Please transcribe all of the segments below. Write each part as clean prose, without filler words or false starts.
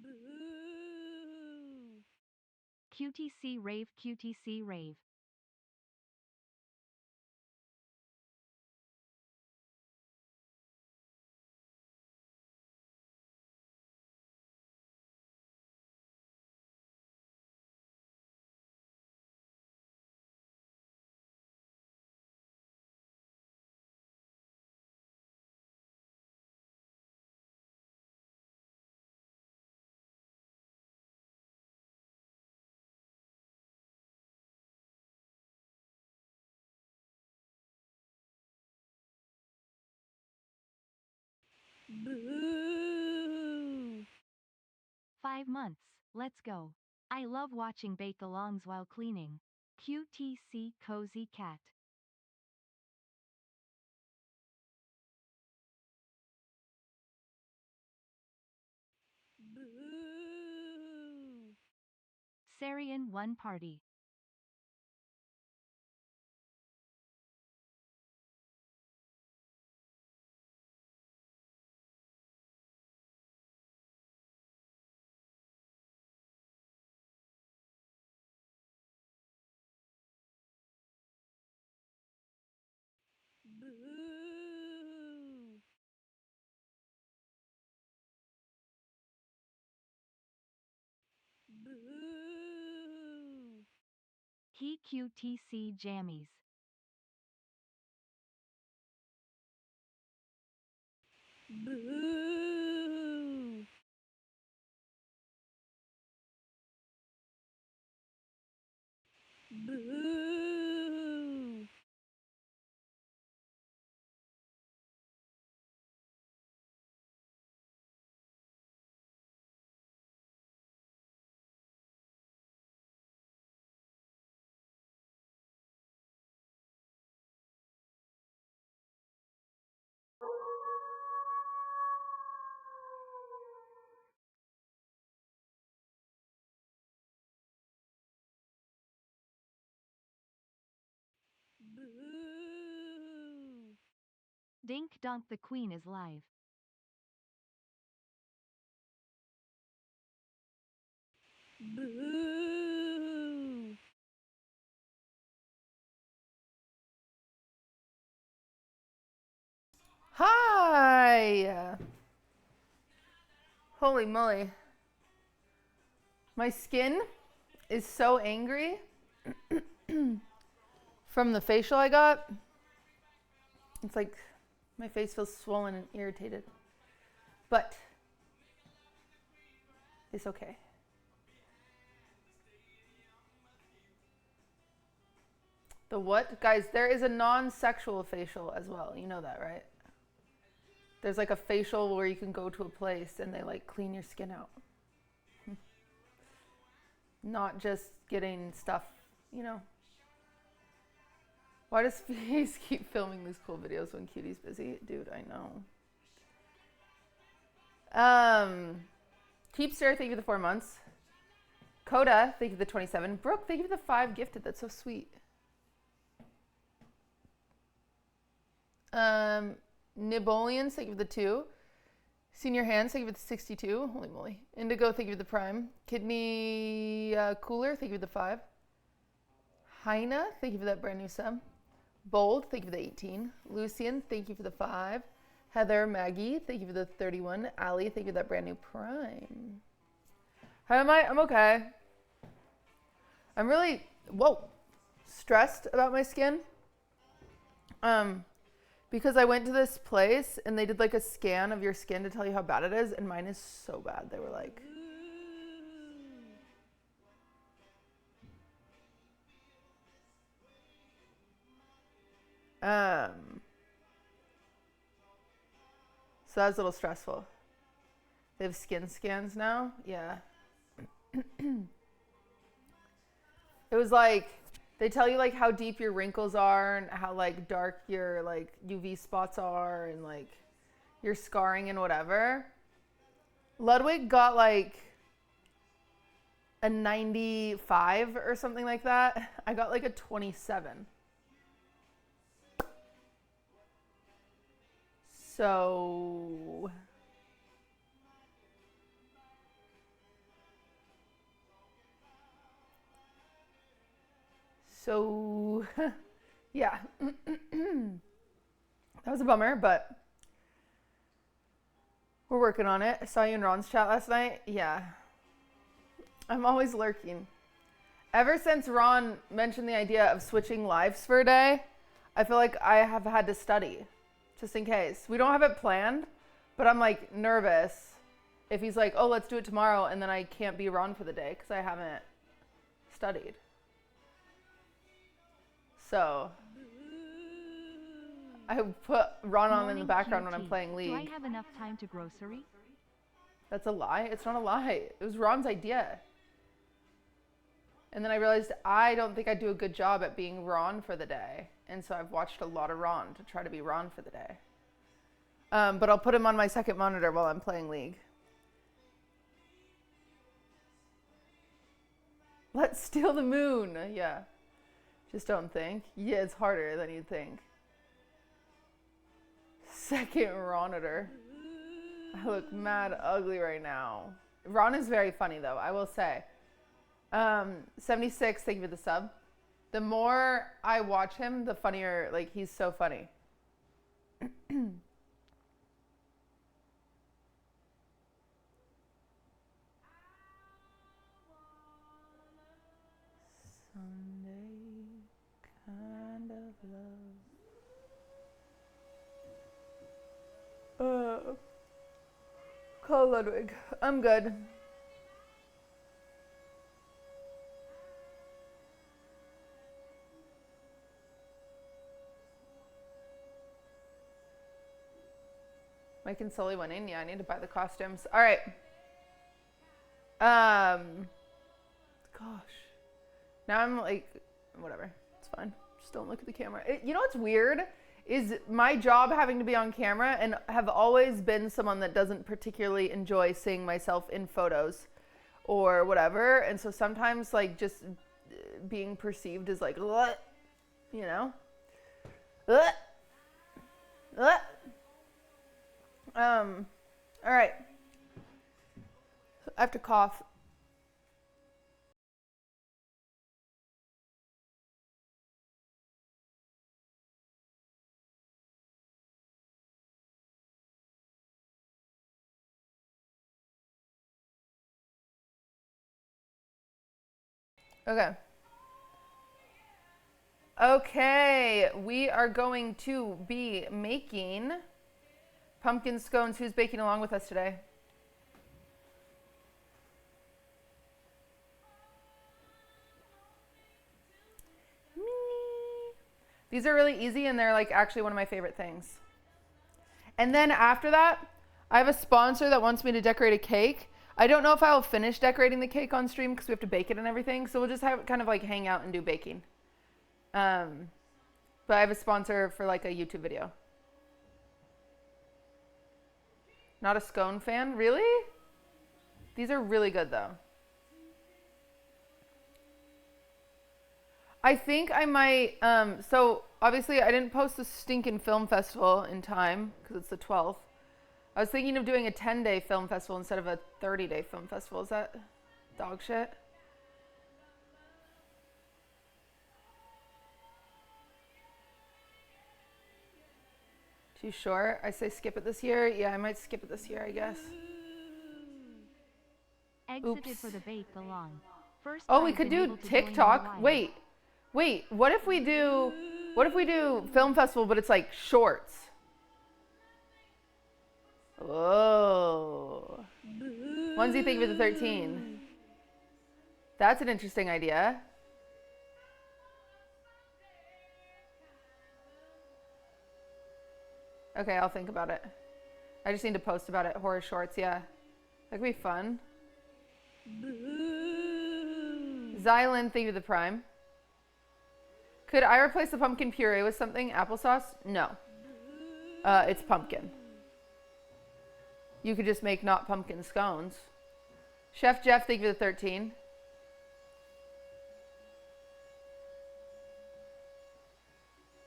Boo! QTC rave, QTC rave. Boo! 5 months, let's go. I love watching bake-alongs while cleaning. QTC Cozy Cat. Boo! Sarian 1 party. Boo! Boo! He QTC jammies. Boo! Boo! Boo! Dink Donk the Queen is live. Boo! Hi! Holy moly. My skin is so angry from the facial I got. It's like my face feels swollen and irritated. But it's okay. The what? Guys, there is a non-sexual facial as well. You know that, right? There's like a facial where you can go to a place and they like clean your skin out. Not just getting stuff, you know. Why does Face keep filming these cool videos when Cutie's busy? Dude, I know. Keepster, thank you for the 4 months. Coda, thank you for the 27. Brooke, thank you for the 5 gifted. That's so sweet. Nibolians, thank you for the 2. Senior Hands, thank you for the 62. Holy moly. Indigo, thank you for the Prime. Kidney Cooler, thank you for the 5. Heina, thank you for that brand new sub. Bold, thank you for the 18. Lucian, thank you for the 5. Heather, Maggie, thank you for the 31. Ali, thank you for that brand new Prime. How am I? I'm okay. I'm really, stressed about my skin. Because I went to this place and they did like a scan of your skin to tell you how bad it is, and mine is so bad. They were like, so that was a little stressful. They have skin scans now. Yeah. It was like, they tell you like how deep your wrinkles are and how like dark your like UV spots are and like your scarring and whatever. Ludwig got like a 95 or something like that. I got like a 27. So So, yeah. That was a bummer, but we're working on it. I saw you in Ron's chat last night. Yeah. I'm always lurking. Ever since Ron mentioned the idea of switching lives for a day, I feel like I have had to study, just in case. We don't have it planned, but I'm like nervous if he's like, oh, let's do it tomorrow, and then I can't be Ron for the day because I haven't studied. So I put Ron on in the background when I'm playing League. Do I have enough time to grocery? That's a lie. It's not a lie. It was Ron's idea. And then I realized I don't think I do a good job at being Ron for the day. And so I've watched a lot of Ron to try to be Ron for the day. But I'll put him on my second monitor while I'm playing League. Let's steal the moon. Yeah. Just don't think. Yeah, it's harder than you'd think. Second Ronitor. I look mad ugly right now. Ron is very funny though, I will say. 76, thank you for the sub. The more I watch him, the funnier, like he's so funny. Sunday kind of love. Call Ludwig. I'm good. Mike and Sully went in. Yeah, I need to buy the costumes. All right. Gosh. Now I'm like, whatever. It's fine. Just don't look at the camera. You know what's weird? Is my job having to be on camera, and have always been someone that doesn't particularly enjoy seeing myself in photos or whatever. And so sometimes like just being perceived as like, what? You know? All right. I have to cough. Okay. Okay, we are going to be making pumpkin scones. Who's baking along with us today? Me. These are really easy and they're like actually one of my favorite things. And then after that, I have a sponsor that wants me to decorate a cake. I don't know if I'll finish decorating the cake on stream because we have to bake it and everything. So we'll just have kind of like hang out and do baking. But I have a sponsor for like a YouTube video. Not a scone fan? Really? These are really good though. I think I might, so obviously I didn't post the stinking film festival in time because it's the 12th. I was thinking of doing a 10-day film festival instead of a 30-day film festival. Is that dog shit? Too short? I say skip it this year. Yeah, I might skip it this year, I guess. Exited for the bait along. First oh, we could do TikTok. Wait. What if we do film festival, but it's like shorts? Oh. Onesie, thank you for the 13. That's an interesting idea. Okay, I'll think about it. I just need to post about it. Horror shorts, yeah. That could be fun. Xylan, thank you for the prime. Could I replace the pumpkin puree with something? Applesauce? No. It's pumpkin. You could just make not pumpkin scones. Chef Jeff, thank you for the 13.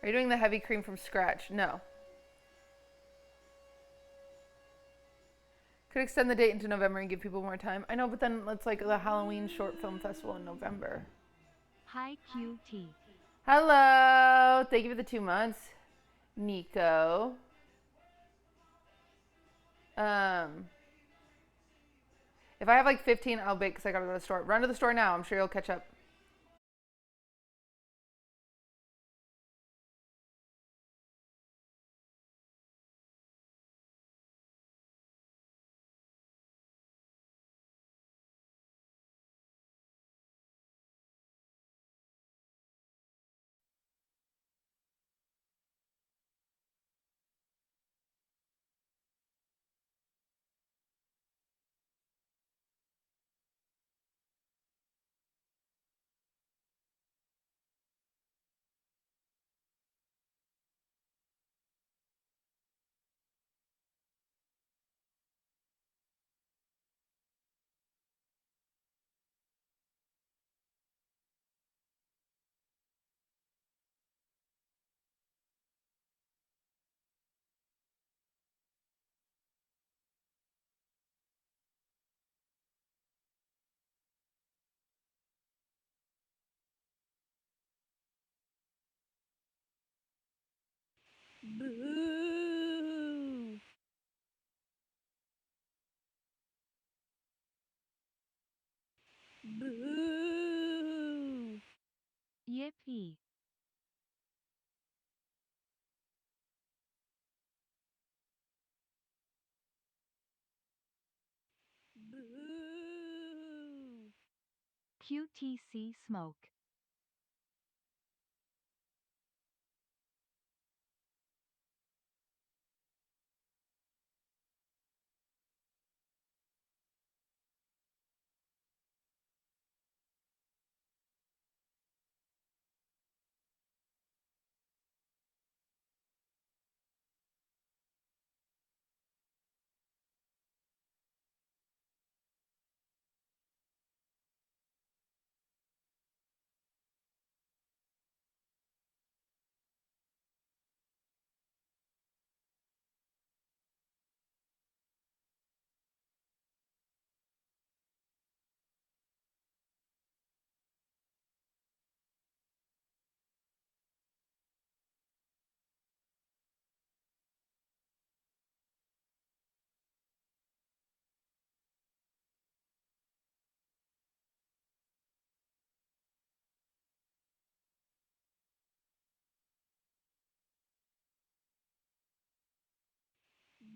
Are you doing the heavy cream from scratch? No. Could extend the date into November and give people more time. I know, but then it's like the Halloween short film festival in November. Hi QT. Hello. Thank you for the 2 months. Nico. If I have like 15, I'll bake because I gotta go to the store. Run to the store now. I'm sure you'll catch up. Boo! Boo! Yippee! Boo! QTC smoke.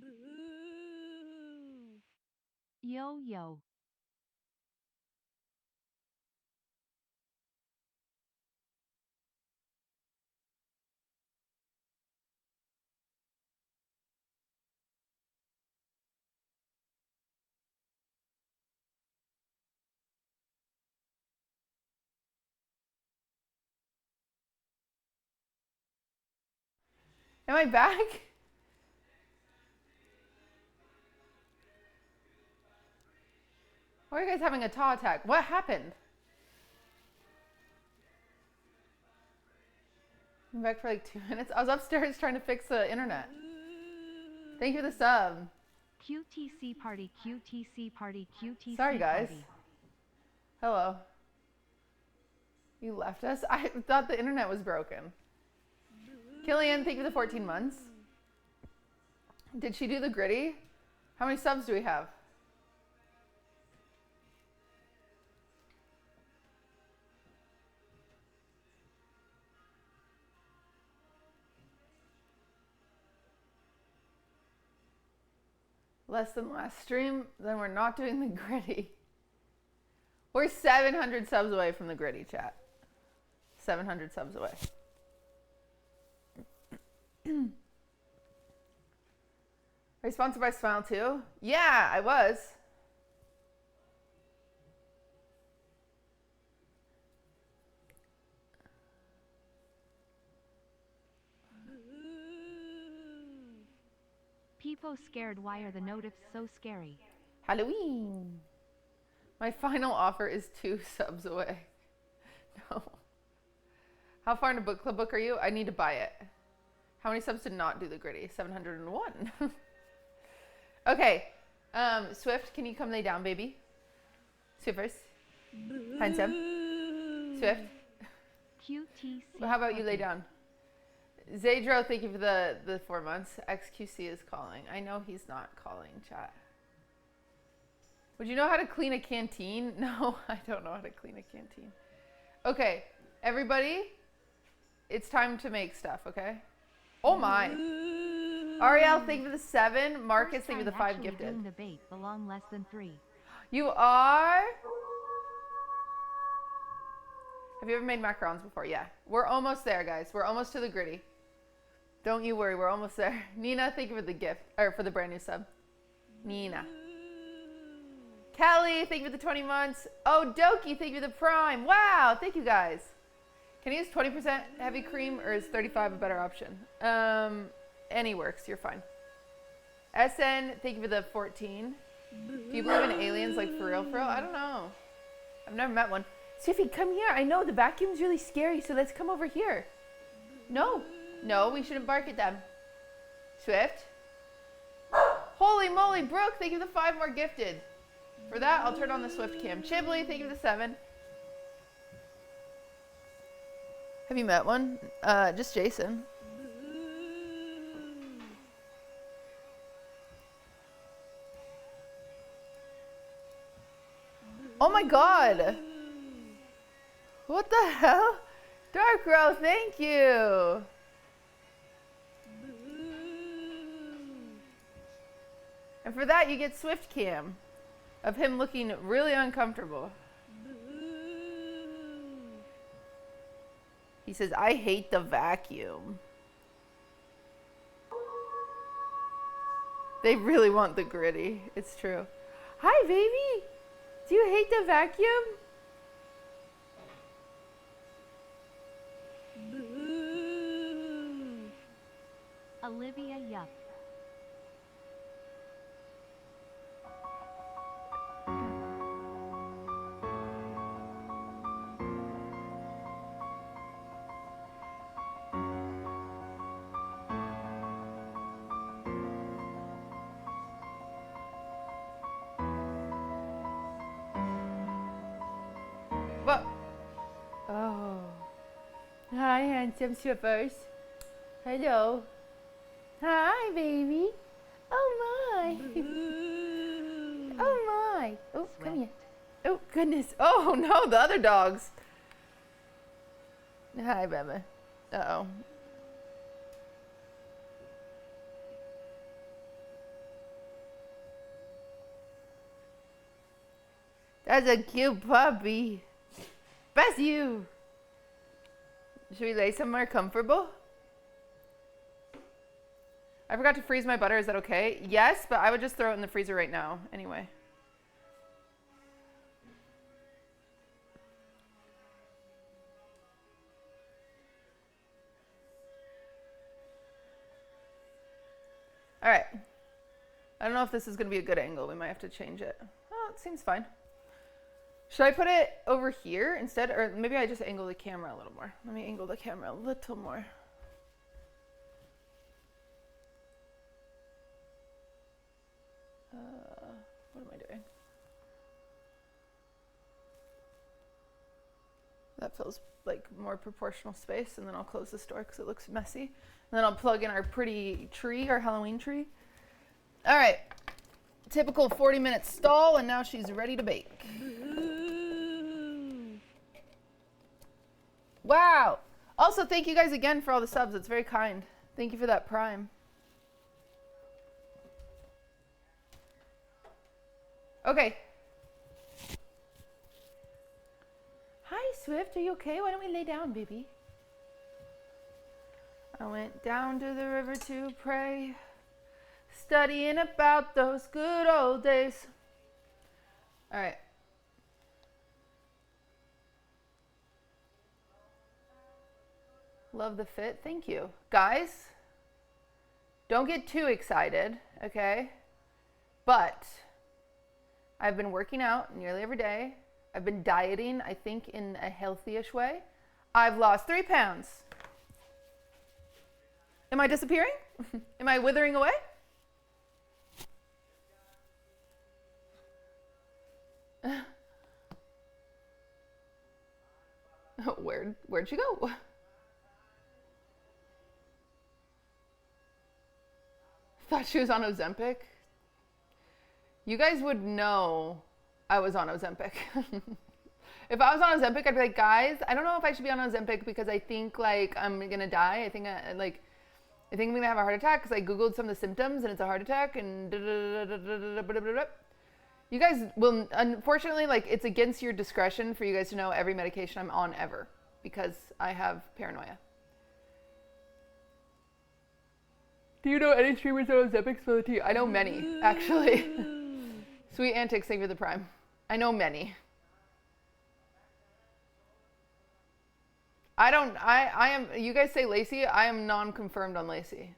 Boo! Yo yo. Am I back? Why are you guys having a taw attack? What happened? I'm back for like 2 minutes. I was upstairs trying to fix the internet. Thank you for the sub. QTC party, QTC party, QTC Sorry, guys. party. Hello. You left us? I thought the internet was broken. Killian, thank you for the 14 months. Did she do the gritty? How many subs do we have? Less than last stream, then we're not doing the gritty. We're 700 subs away from the gritty, chat. 700 subs away. Are you sponsored by Smile too? Yeah, I was. People scared. Why are the notifs so scary? Halloween. My final offer is 2 subs away. No. How far into book club book are you? I need to buy it. How many subs did not do the gritty? 701. Okay. Swift, can you come lay down, baby? Swifters. Find some. Swift. QTC. Well, how about you lay down? Zadro, thank you for the 4 months. XQC is calling. I know he's not calling, chat. Would you know how to clean a canteen? No, I don't know how to clean a canteen. Okay, everybody, it's time to make stuff, okay? Oh my. Ariel, thank you for the 7. Marcus, thank you for the 5 gifted. Doing the bait belong less than 3. You are? Have you ever made macarons before? Yeah. We're almost there, guys. We're almost to the gritty. Don't you worry, we're almost there. Nina, thank you for the gift, or for the brand new sub. Nina. Kelly, thank you for the 20 months. Oh, Doki, thank you for the prime. Wow, thank you guys. Can you use 20% heavy cream, or is 35 a better option? Any works, you're fine. SN, thank you for the 14. Do you believe in aliens, like for real, for real? I don't know. I've never met one. Swiffy, come here. I know the vacuum's really scary, so let's come over here. No, we shouldn't bark at them. Swift. Holy moly, Brooke, thank you for the 5 more gifted. For that, I'll turn on the Swift cam. Chibley, thank you for the 7. Have you met one? Just Jason. Oh my god. What the hell? Dark Row, thank you. And for that, you get Swift cam of him looking really uncomfortable. He says, I hate the vacuum. They really want the gritty. It's true. Hi, baby. Do you hate the vacuum? Olivia, yup. What? Oh. Hi, handsome Swippers. Hello. Hi, baby. Oh, my. Oh, my. Oh, come here. Oh, goodness. Oh, no, the other dogs. Hi, Beba. Uh-oh. That's a cute puppy. Bless you. Should we lay somewhere comfortable? I forgot to freeze my butter. Is that okay? Yes, but I would just throw it in the freezer right now anyway. All right. I don't know if this is going to be a good angle. We might have to change it. Oh, it seems fine. Should I put it over here instead? Or maybe I just angle the camera a little more. Let me angle the camera a little more. What am I doing? That feels like more proportional space, and then I'll close this door because it looks messy. And then I'll plug in our pretty tree, our Halloween tree. All right, typical 40-minute stall, and now she's ready to bake. Wow. Also, thank you guys again for all the subs. It's very kind. Thank you for that prime. Okay. Hi, Swift. Are you okay? Why don't we lay down, baby? I went down to the river to pray, studying about those good old days. All right. Love the fit. Thank you. Guys, don't get too excited, okay? But I've been working out nearly every day. I've been dieting, I think, in a healthy-ish way. I've lost 3 pounds. Am I disappearing? Am I withering away? where'd she go? Thought she was on Ozempic. You guys would know I was on Ozempic. If I was on Ozempic, I'd be like, guys, I don't know if I should be on Ozempic because I think like I'm gonna die. I think I'm gonna have a heart attack because I googled some of the symptoms and it's a heart attack and you guys will, unfortunately, like it's against your discretion for you guys to know every medication I'm on ever because I have paranoia. Do you know any streamers on Ozempic? Spill the tea. I know many, actually. Sweet Antics, thank you for the prime. I know many. I am, you guys say Lacey, I am non-confirmed on Lacey.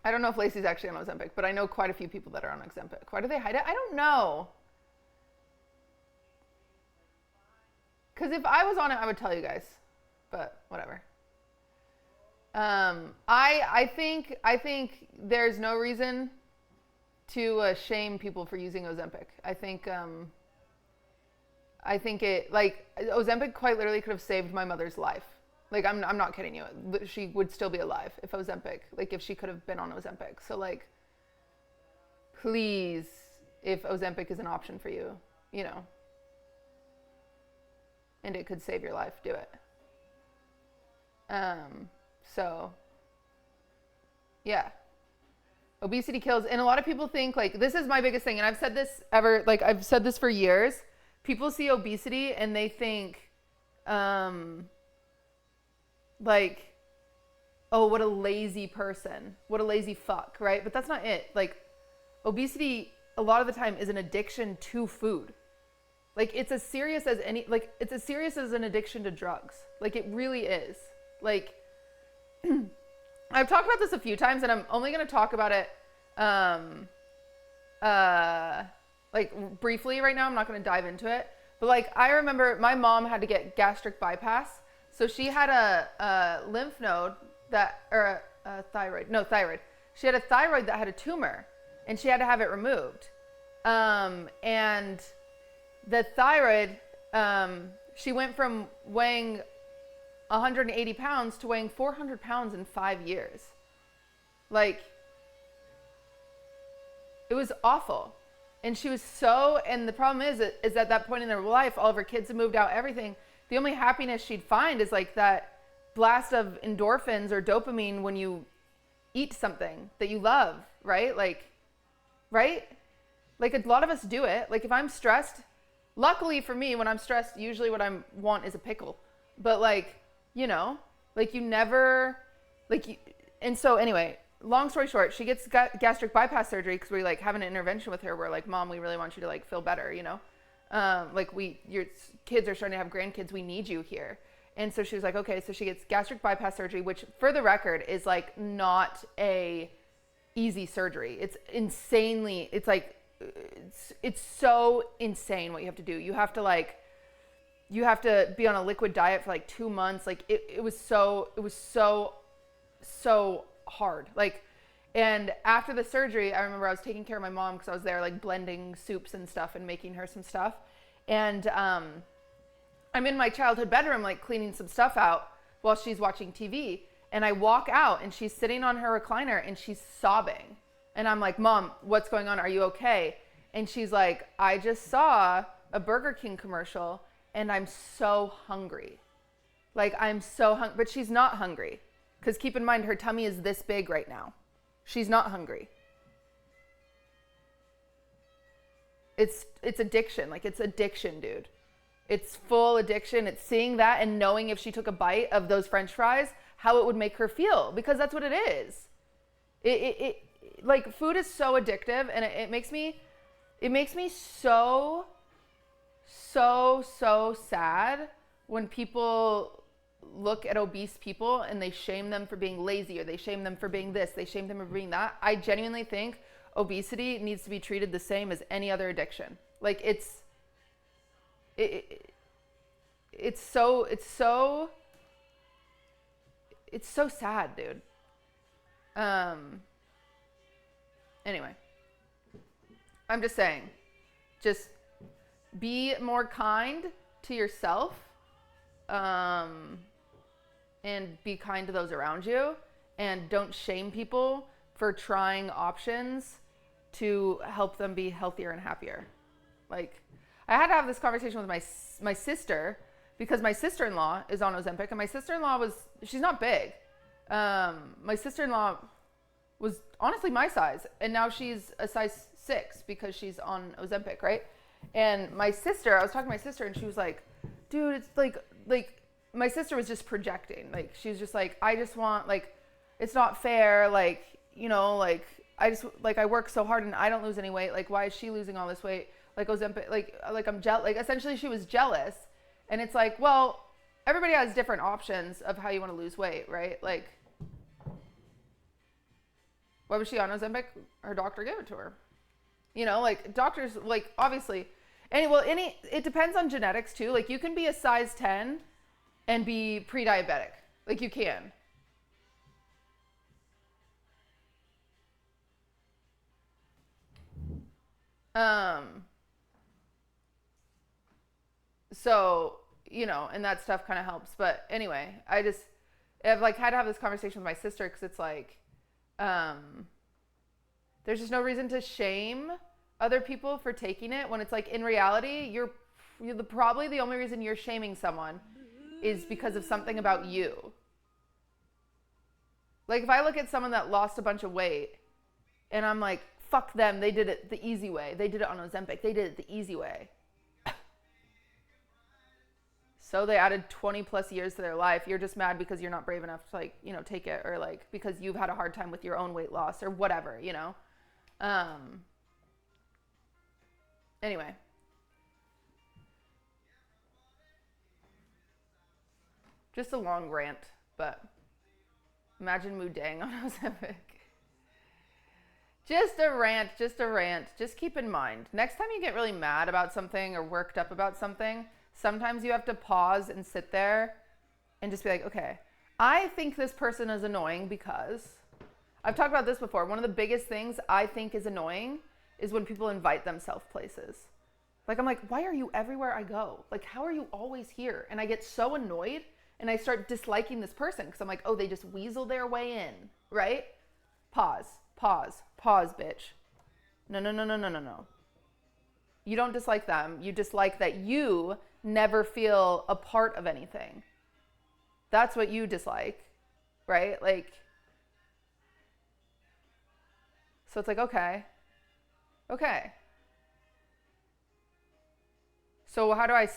I don't know if Lacey's actually on Ozempic, but I know quite a few people that are on Ozempic. Why do they hide it? I don't know. Because if I was on it, I would tell you guys, but whatever. I think there's no reason to shame people for using Ozempic. I think it, like, Ozempic quite literally could have saved my mother's life. Like, I'm not kidding you. She would still be alive if Ozempic, like, if she could have been on Ozempic. So, like, please, if Ozempic is an option for you, you know, and it could save your life, do it. So, yeah. Obesity kills. And a lot of people think, like, this is my biggest thing. And I've said this I've said this for years. People see obesity and they think, like, oh, what a lazy person. What a lazy fuck, right? But that's not it. Like, obesity, a lot of the time, is an addiction to food. Like, it's as serious as it's as serious as an addiction to drugs. Like, it really is. Like, I've talked about this a few times, and I'm only going to talk about it, like, briefly right now. I'm not going to dive into it. But, like, I remember my mom had to get gastric bypass. So she had a lymph node thyroid. She had a thyroid that had a tumor, and she had to have it removed. And the thyroid, she went from weighing 180 pounds to weighing 400 pounds in 5 years. Like, it was awful. And she was and the problem is at that point in their life, all of her kids had moved out, everything. The only happiness she'd find is like that blast of endorphins or dopamine when you eat something that you love, right? Like, right? Like, a lot of us do it. Like, if I'm stressed, luckily for me, when I'm stressed, usually what I want is a pickle. But, like, you know, like, you never, like, and so anyway, long story short, she gets gastric bypass surgery because we, like, have an intervention with her. We're like, Mom, we really want you to, like, feel better, you know? Like, your kids are starting to have grandkids. We need you here. And so she was like, okay. So she gets gastric bypass surgery, which, for the record, is, like, not a easy surgery. It's insanely, it's like, it's so insane what you have to do. You have to be on a liquid diet for like 2 months. Like, it was so hard. Like, and after the surgery, I remember I was taking care of my mom because I was there, like, blending soups and stuff and making her some stuff. And I'm in my childhood bedroom, like, cleaning some stuff out while she's watching TV. And I walk out and she's sitting on her recliner and she's sobbing. And I'm like, Mom, what's going on? Are you okay? And she's like, I just saw a Burger King commercial and I'm so hungry. Like, I'm so hungry. But she's not hungry. Because keep in mind, her tummy is this big right now. She's not hungry. It's addiction. Like, it's addiction, dude. It's full addiction. It's seeing that and knowing if she took a bite of those French fries, how it would make her feel. Because that's what it is. Like, food is so addictive, and it makes me so sad when people look at obese people and they shame them for being lazy, or they shame them for being this, they shame them for being that. I genuinely think obesity needs to be treated the same as any other addiction. Like, it's so sad, dude. Anyway, I'm just saying, just be more kind to yourself, and be kind to those around you, and don't shame people for trying options to help them be healthier and happier. Like, I had to have this conversation with my sister, because my sister-in-law is on Ozempic, and my sister-in-law she's not big. My sister-in-law was honestly my size, and now she's a size 6 because she's on Ozempic, right? And I was talking to my sister, and she was like, dude, it's like my sister was just projecting. Like, she was just like, I just want, like, it's not fair, like, you know, like, I work so hard and I don't lose any weight. Like, why is she losing all this weight? Like, Ozempic, like I'm jealous. Like, essentially she was jealous. And it's like, well, everybody has different options of how you want to lose weight, right? Like, why was she on Ozempic? Her doctor gave it to her. You know, like, doctors, like, obviously, it depends on genetics too. Like, you can be a size 10 and be pre-diabetic. Like, you can. So, you know, and that stuff kind of helps. But anyway, I've like had to have this conversation with my sister, because it's like, there's just no reason to shame other people for taking it, when it's like, in reality, you're probably the only reason you're shaming someone is because of something about you. Like, if I look at someone that lost a bunch of weight and I'm like, fuck them, they did it the easy way. They did it on Ozempic. They did it the easy way. So they added 20 plus years to their life. You're just mad because you're not brave enough to, like, you know, take it, or like because you've had a hard time with your own weight loss or whatever, you know? Anyway. Just a long rant, but imagine Mudang on Ozempic. Just a rant. Just keep in mind, next time you get really mad about something or worked up about something, sometimes you have to pause and sit there and just be like, okay, I think this person is annoying because I've talked about this before. One of the biggest things I think is annoying is when people invite themselves places. Like, I'm like, why are you everywhere I go? Like, how are you always here? And I get so annoyed and I start disliking this person because I'm like, oh, they just weasel their way in, right? Pause, bitch. No. You don't dislike them. You dislike that you never feel a part of anything. That's what you dislike, right? Like, so it's like, okay. So how do I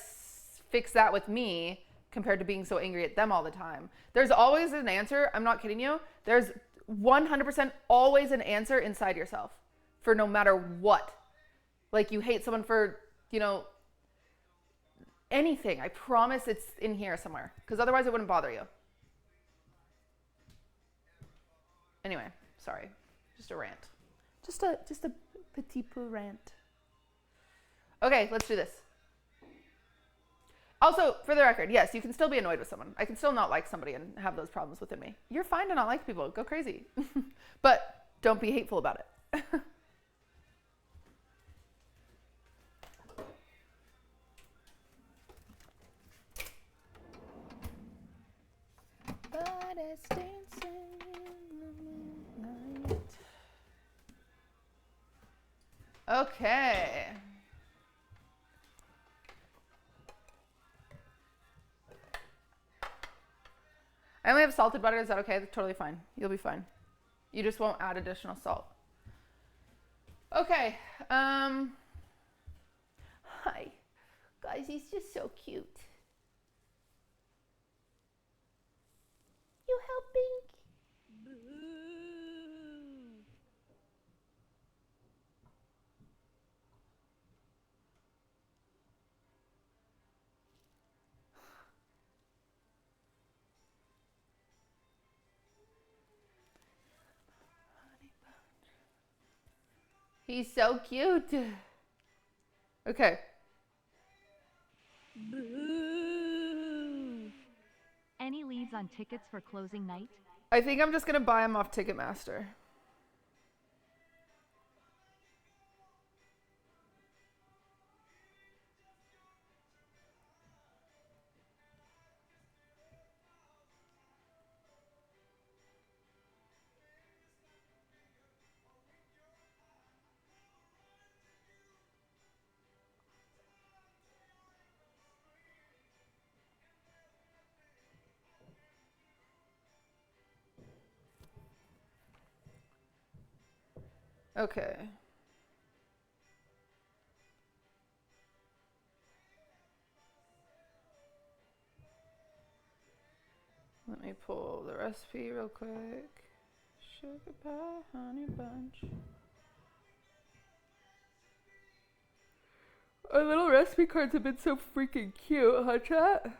fix that with me compared to being so angry at them all the time? There's always an answer. I'm not kidding you. There's 100% always an answer inside yourself for no matter what. Like, you hate someone for, you know, anything. I promise it's in here somewhere, because otherwise it wouldn't bother you. Anyway, sorry. Just a rant. Just a petit peu rant. Okay, let's do this. Also, for the record, yes, you can still be annoyed with someone. I can still not like somebody and have those problems within me. You're fine to not like people. Go crazy. But don't be hateful about it. But it's dancing in the moonlight. Okay. I only have salted butter. Is that okay? That's totally fine. You'll be fine. You just won't add additional salt. Okay. Hi. Guys, he's just so cute. You helping? He's so cute. Okay. Any leads on tickets for closing night? I think I'm just going to buy them off Ticketmaster. Okay. Let me pull the recipe real quick. Sugar pie, honey bunch. Our little recipe cards have been so freaking cute, huh, chat?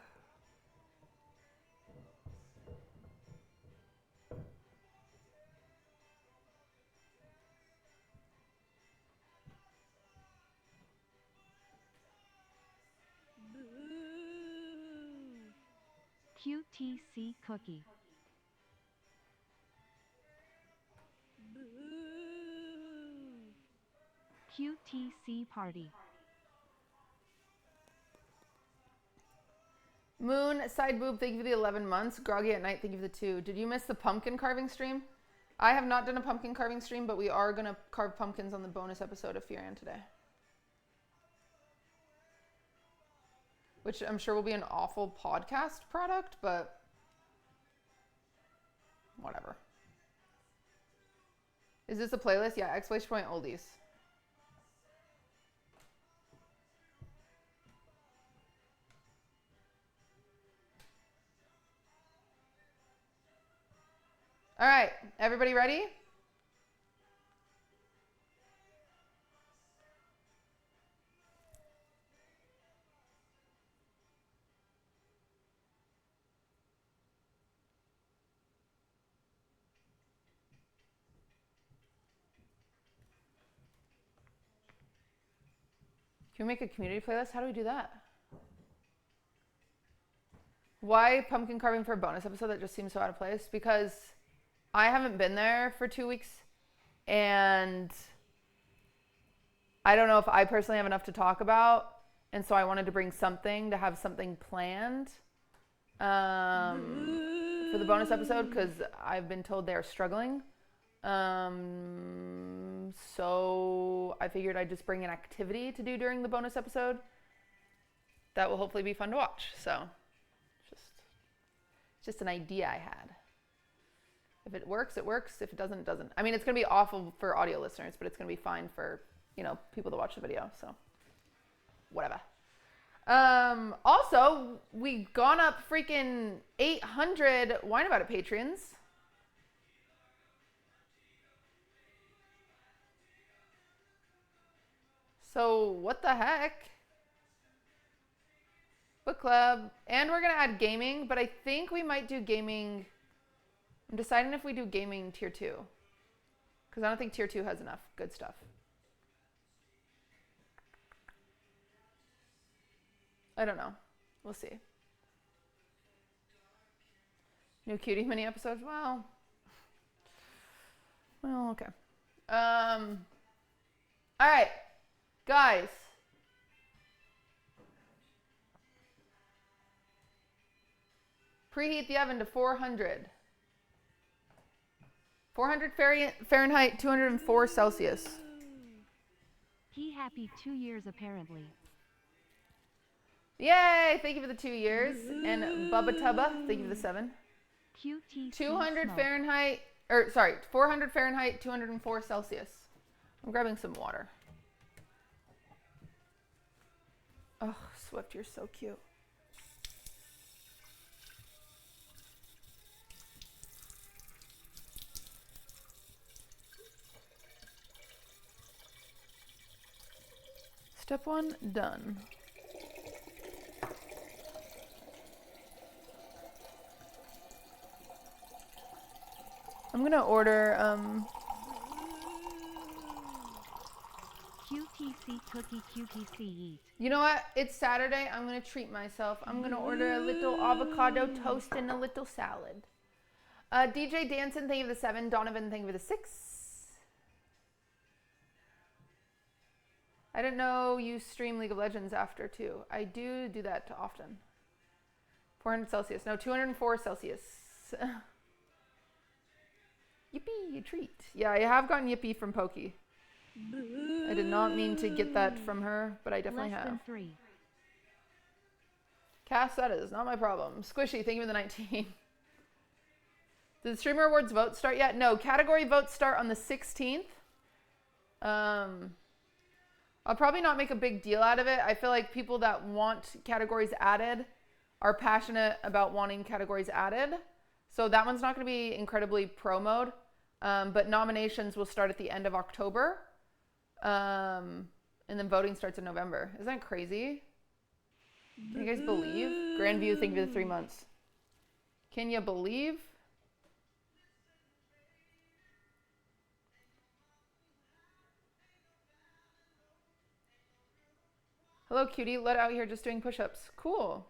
QTC cookie. QTC party. Moon, side boob, thank you for the 11 months. Groggy at night, thank you for the 2. Did you miss the pumpkin carving stream? I have not done a pumpkin carving stream, but we are going to carve pumpkins on the bonus episode of Fioran today. Which I'm sure will be an awful podcast product, but whatever. Is this a playlist? Yeah, exclamation point oldies. All right, everybody ready? Can we make a community playlist? How do we do that? Why pumpkin carving for a bonus episode? That just seems so out of place. Because I haven't been there for 2 weeks, and I don't know if I personally have enough to talk about, and so I wanted to bring something to have something planned for the bonus episode, because I've been told they're struggling. So I figured I'd just bring an activity to do during the bonus episode that will hopefully be fun to watch. So just an idea I had. If it works, it works. If it doesn't, it doesn't. I mean, it's going to be awful for audio listeners, but it's going to be fine for, you know, people to watch the video. So whatever. Also, we've gone up freaking 800 Wine About It Patreons. So what the heck? Book club. And we're going to add gaming, but I think we might do gaming. I'm deciding if we do gaming tier 2. Because I don't think tier 2 has enough good stuff. I don't know. We'll see. New cutie mini episodes? Well, okay. All right. Guys. Preheat the oven to 400. 400 Fahrenheit, 204 Celsius. He happy 2 years apparently. Yay! Thank you for the 2 years. And Bubba Tubba, thank you for the 7. QTC 200 smoke. Fahrenheit, 400 Fahrenheit, 204 Celsius. I'm grabbing some water. Oh, Swift, you're so cute. Step 1, done. I'm gonna order, QTC cookie QTC eat. you know what? It's Saturday. I'm gonna treat myself. I'm gonna order a little avocado toast and a little salad. DJ Danson, thank you for the 7. Donovan, thank you for the 6. I didn't know you stream League of Legends after too. I do that often. 400 Celsius. No, 204 Celsius. Yippee, a treat. Yeah, I have gotten Yippee from Pokey. I did not mean to get that from her, but I definitely Less have. than 3. Cass, that is not my problem. Squishy, thank you for the 19. Did the Streamer Awards votes start yet? No, category votes start on the 16th. I'll probably not make a big deal out of it. I feel like people that want categories added are passionate about wanting categories added. So that one's not going to be incredibly promoed. But nominations will start at the end of October. And then voting starts in November. Isn't that crazy? Can you guys believe? Grandview, thank you for the 3 months. Can you believe? Hello, cutie. Let out here just doing push-ups. Cool.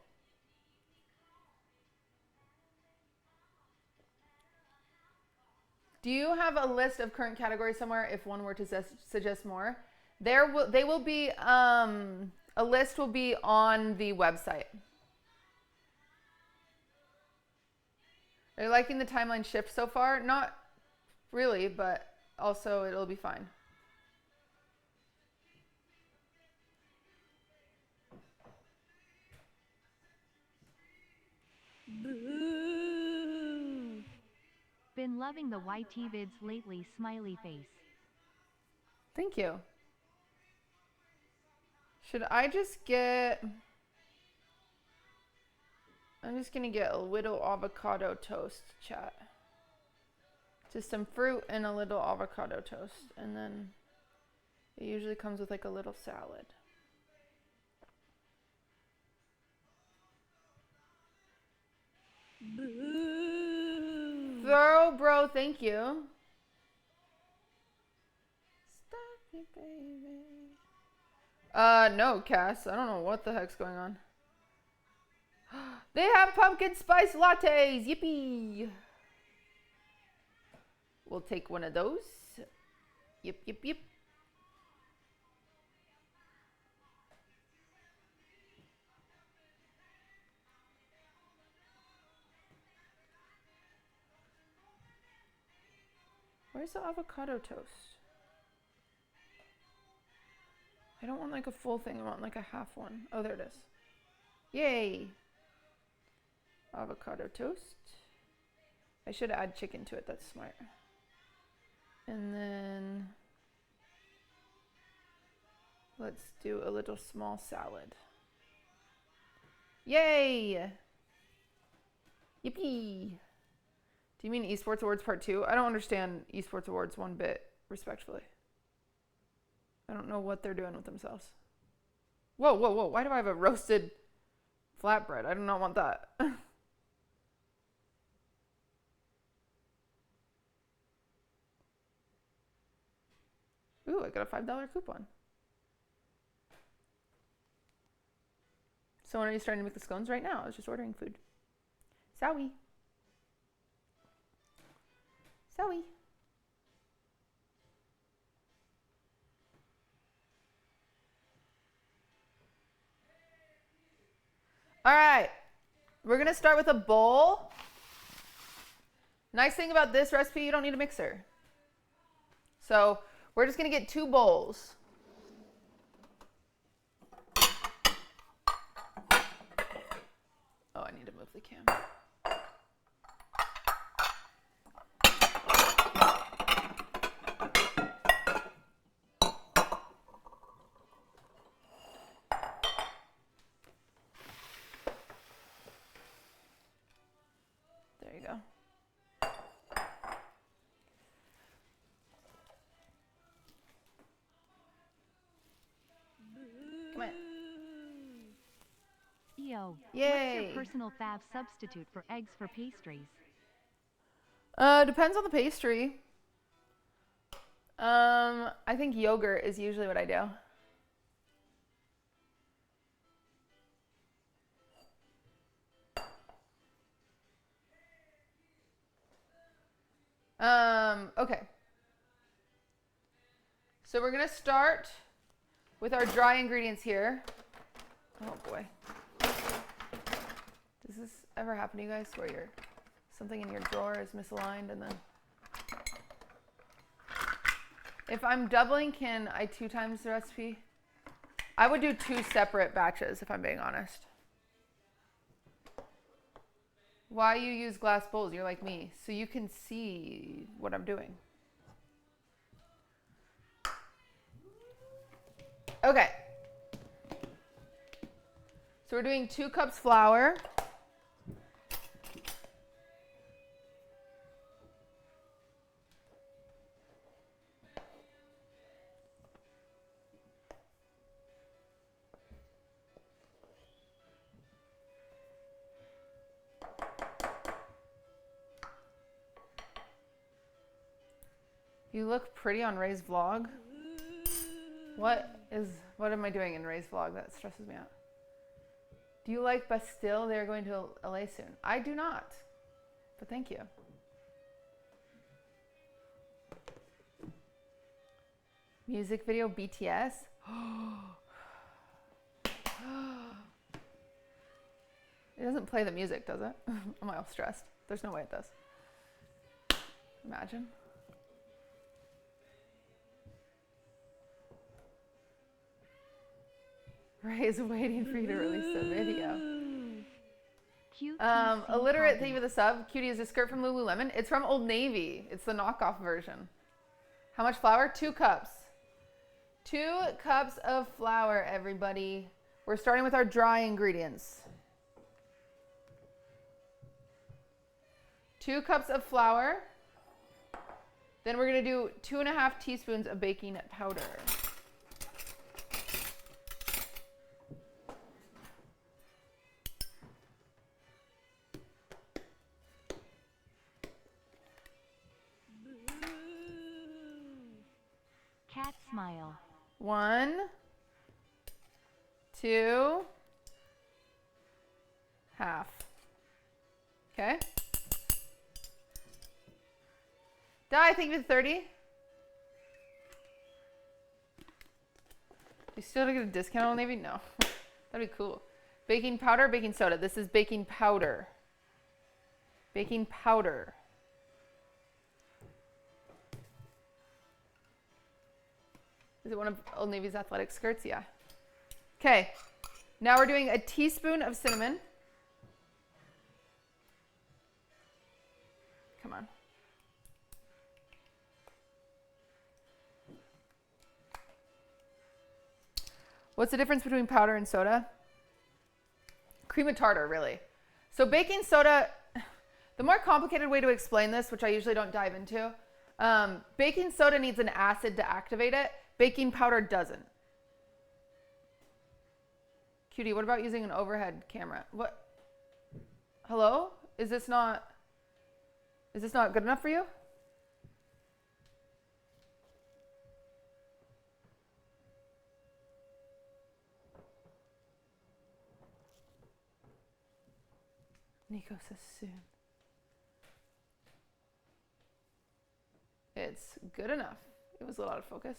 Do you have a list of current categories somewhere if one were to suggest more? A list will be on the website. Are you liking the timeline shift so far? Not really, but also it'll be fine. Boo. Been loving the YT vids lately, smiley face. Thank you. Should I just get... I'm just going to get a little avocado toast, chat. Just some fruit and a little avocado toast. And then it usually comes with like a little salad. Boo. Thorough, bro, thank you. Stop me, baby. No, Cass. I don't know what the heck's going on. They have pumpkin spice lattes. Yippee. We'll take one of those. Yip, yip, yip. Where's the avocado toast? I don't want like a full thing. I want like a half one. Oh, there it is. Yay. Avocado toast. I should add chicken to it. That's smart. And then let's do a little small salad. Yay. Yippee. Do you mean Esports Awards Part 2? I don't understand Esports Awards one bit, respectfully. I don't know what they're doing with themselves. Whoa, whoa, whoa. Why do I have a roasted flatbread? I do not want that. Ooh, I got a $5 coupon. So when are you starting to make the scones? Right now. I was just ordering food. Sowie. Sowie. All right. We're going to start with a bowl. Nice thing about this recipe, you don't need a mixer. So we're just going to get 2 bowls. Oh, I need to move the cam. There you go. Come on. Yo, Yay. what's your personal fav substitute for eggs for pastries? Depends on the pastry. I think yogurt is usually what I do. Okay. So we're gonna start with our dry ingredients here. Oh boy. Does this ever happen to you guys where something in your drawer is misaligned and then... If I'm doubling, can I 2 times the recipe? I would do 2 separate batches if I'm being honest. Why you use glass bowls? You're like me, so you can see what I'm doing. Okay. So we're doing 2 cups flour. You look pretty on Ray's vlog. What am I doing in Ray's vlog? That stresses me out. Do you like Bastille? They're going to LA soon. I do not, but thank you. Music video BTS. It doesn't play the music, does it? I'm all stressed. There's no way it does. Imagine. Ray is waiting for you to release the video. Illiterate, thank you for the sub. Cutie is a skirt from Lululemon. It's from Old Navy. It's the knockoff version. How much flour? 2 cups. 2 cups of flour, everybody. We're starting with our dry ingredients. 2 cups of flour. Then we're going to do 2.5 teaspoons of baking powder. Cat smile. 1, 2, half. Okay. Di, thank you for 30. You still get a discount on Navy? No. That'd be cool. Baking powder, baking soda. This is baking powder. Baking powder. Is it one of Old Navy's athletic skirts? Yeah. Okay. Now we're doing a teaspoon of cinnamon. Come on. What's the difference between powder and soda? Cream of tartar, really. So baking soda, the more complicated way to explain this, which I usually don't dive into, baking soda needs an acid to activate it. Baking powder doesn't. Cutie, what about using an overhead camera? What? Hello? Is this not good enough for you? Nico says soon. It's good enough. It was a little out of focus.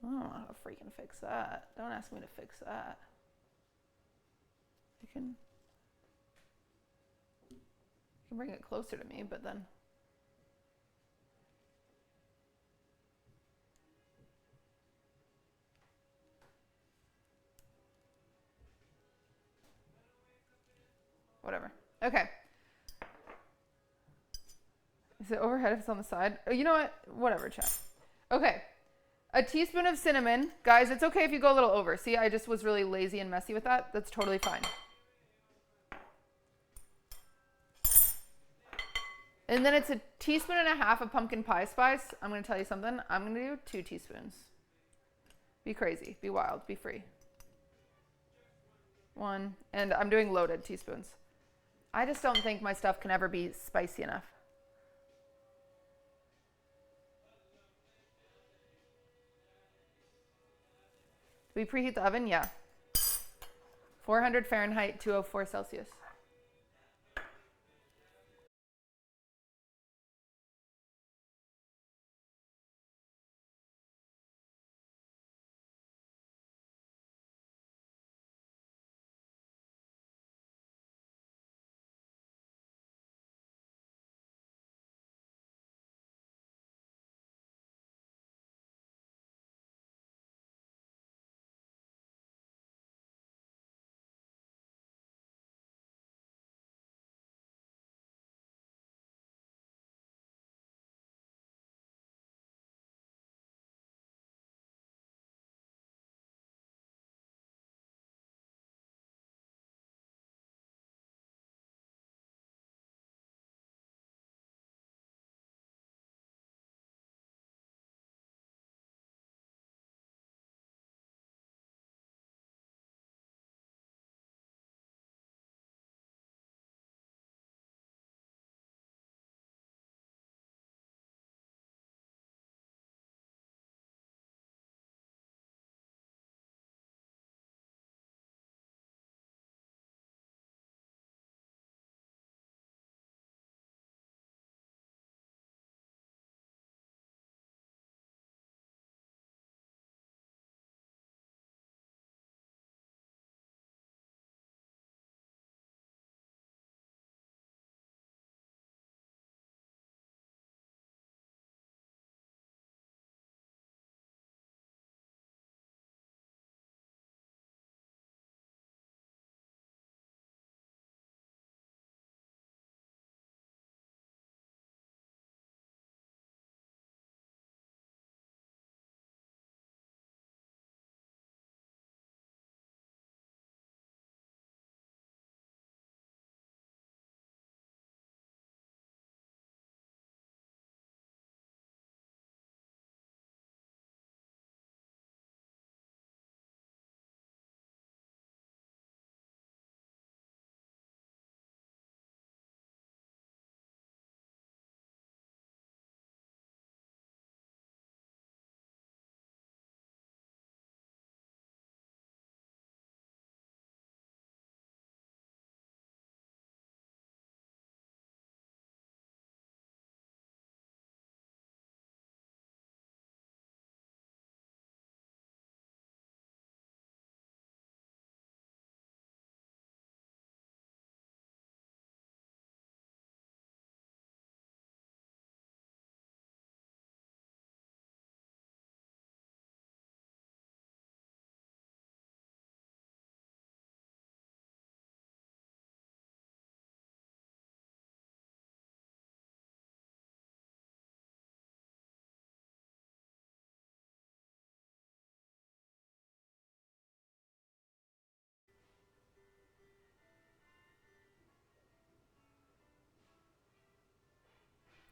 I don't know how to freaking fix that. Don't ask me to fix that. You can bring it closer to me, but then. Whatever. Okay. Is it overhead if it's on the side? Oh, you know what? Whatever, chat. Okay. A teaspoon of cinnamon. Guys, it's okay if you go a little over. See, I just was really lazy and messy with that. That's totally fine. And then it's a teaspoon and a half of pumpkin pie spice. I'm going to tell you something. I'm going to do 2 teaspoons. Be crazy. Be wild. Be free. 1. And I'm doing loaded teaspoons. I just don't think my stuff can ever be spicy enough. Do we preheat the oven? Yeah. 400 Fahrenheit, 204 Celsius.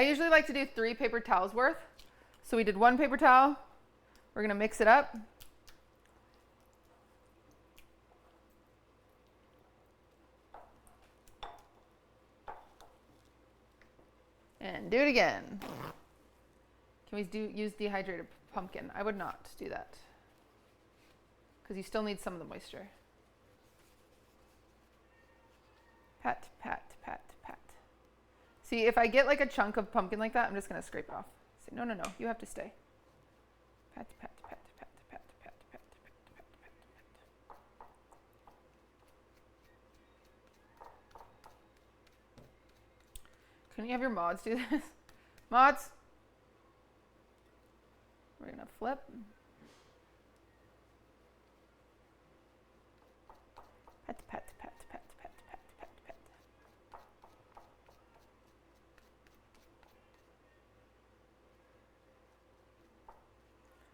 I usually like to do 3 paper towels worth. So we did 1 paper towel. We're gonna mix it up. And do it again. Can we use dehydrated pumpkin? I would not do that, because you still need some of the moisture. Pat, pat, pat, pat. See, if I get like a chunk of pumpkin like that, I'm just gonna scrape it off. Say, no, no, no, you have to stay. Pat, pat, pat, pat, pat, pat, pat, pat, pat, pat, pat. Couldn't you have your mods do this? Mods? We're gonna flip. Pat, pat, pat, pat, pat, pat, pat, pat.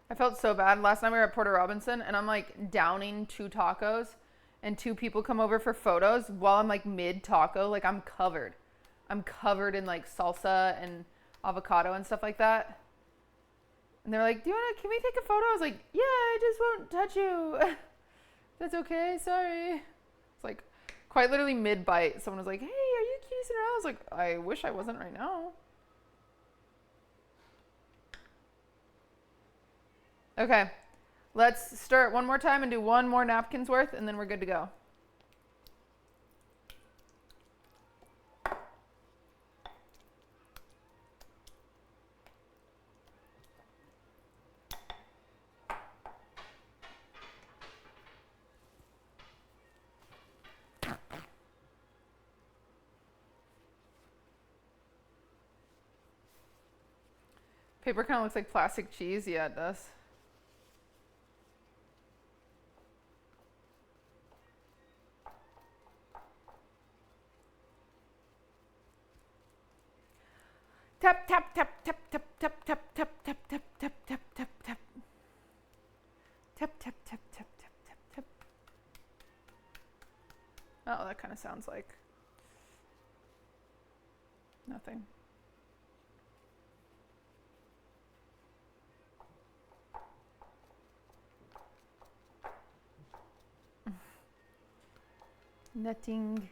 I felt so bad. Last night we were at Porter Robinson and I'm like downing 2 tacos and 2 people come over for photos while I'm like mid taco. Like I'm covered. I'm covered in like salsa and avocado and stuff like that. And they're like, can we take a photo? I was like, yeah, I just won't touch you. That's okay, sorry. It's like quite literally mid bite. Someone was like, hey, are you QTCinderella? I was like, I wish I wasn't right now. Okay, let's stir it one more time and do 1 more napkin's worth and then we're good to go. Paper kind of looks like plastic cheese. Yeah, it does. Tap, tap, tap, tap, tap, tap, tap, tap, tap, tap, tap, tap, tap, tap. Tap, tap, tap, tap, tap, tap, tap. Oh, that kind of sounds like nothing. Nothing.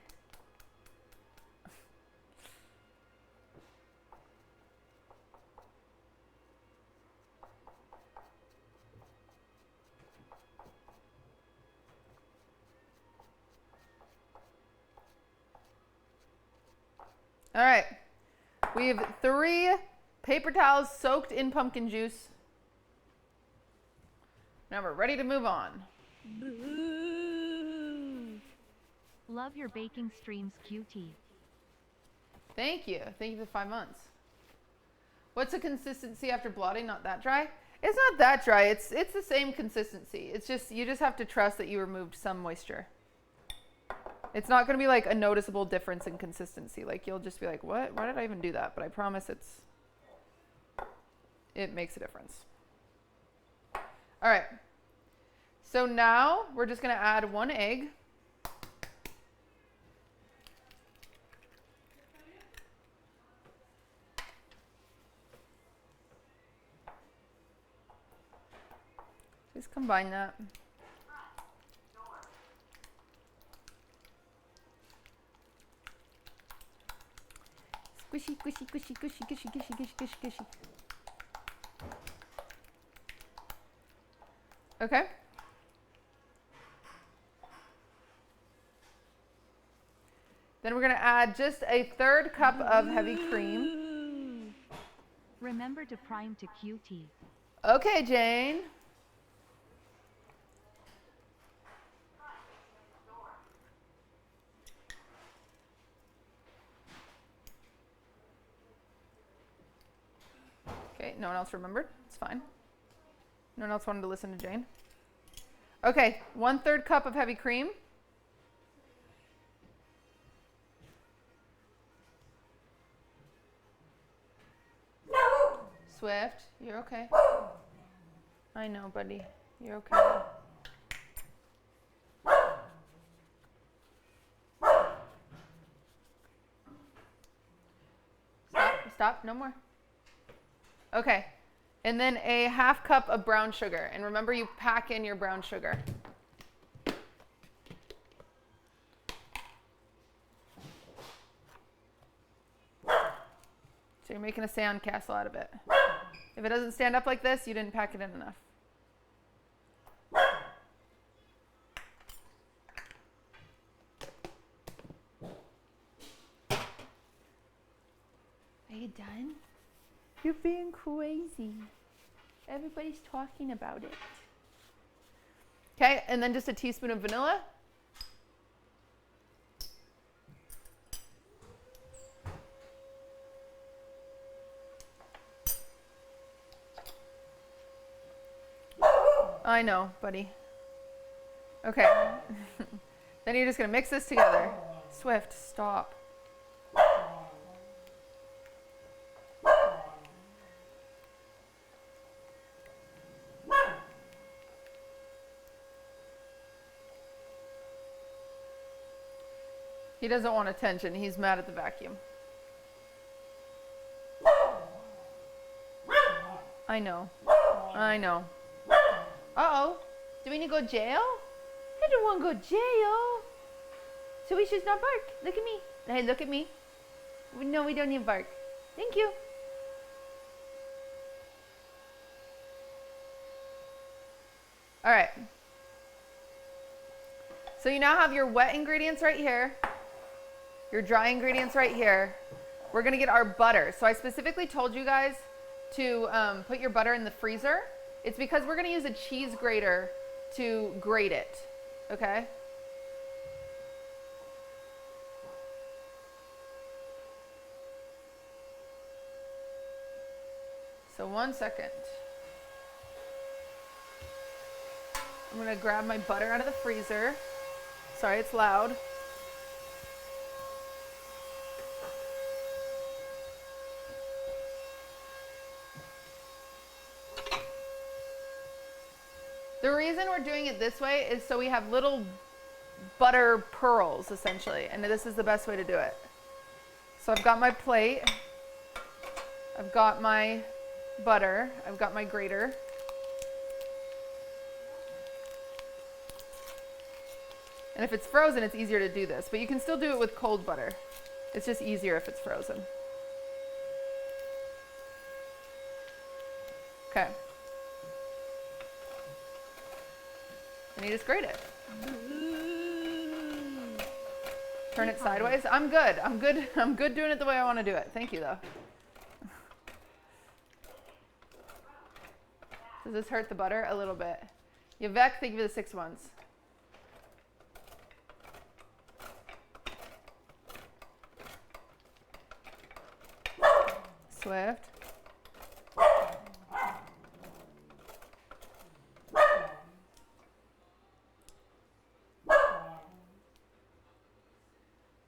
All right, we have 3 paper towels soaked in pumpkin juice. Now we're ready to move on. Love your baking streams, QT. Thank you. Thank you for the 5 months. What's the consistency after blotting? Not that dry? It's not that dry. It's the same consistency. It's just, you just have to trust that you removed some moisture. It's not going to be like a noticeable difference in consistency. Like you'll just be like, what? Why did I even do that? But I promise it makes a difference. All right. So now we're just going to add 1 egg. Just combine that. Squishy, squishy, squishy, squishy, squishy, squishy, squishy, squishy, squishy. Okay. Then we're going to add just a 1/3 cup of heavy cream. Remember to prime to QT. Okay, Jane. Okay, no one else remembered. It's fine. No one else wanted to listen to Jane. Okay, 1/3 cup of heavy cream. Swift, you're okay. I know, buddy. You're okay. stop, no more. Okay, and then a half cup of brown sugar. And remember, you pack in your brown sugar. So you're making a sand castle out of it. If it doesn't stand up like this, you didn't pack it in enough. Are you done? You're being crazy. Everybody's talking about it. Okay, and then just a teaspoon of vanilla. I know, buddy. Okay. Then you're just going to mix this together. Swift, stop. He doesn't want attention. He's mad at the vacuum. I know. I know. Uh-oh. Do we need to go jail? I don't want to go jail. So we should not bark. Look at me. Hey, look at me. No, we don't need to bark. Thank you. All right. So you now have your wet ingredients right here. Your dry ingredients right here. We're going to get our butter. So I specifically told you guys to put your butter in the freezer. It's because we're going to use a cheese grater to grate it, okay? So 1 second. I'm going to grab my butter out of the freezer. Sorry, it's loud. The reason we're doing it this way is so we have little butter pearls, essentially, and this is the best way to do it. So I've got my plate, I've got my butter, I've got my grater. And if it's frozen, it's easier to do this, but you can still do it with cold butter. It's just easier if it's frozen. Okay. And you just grate it. Turn it sideways. I'm good. I'm good. I'm good doing it the way I want to do it. Thank you, though. Does this hurt the butter? A little bit. Yvette, thank you for the 6 months. Swift.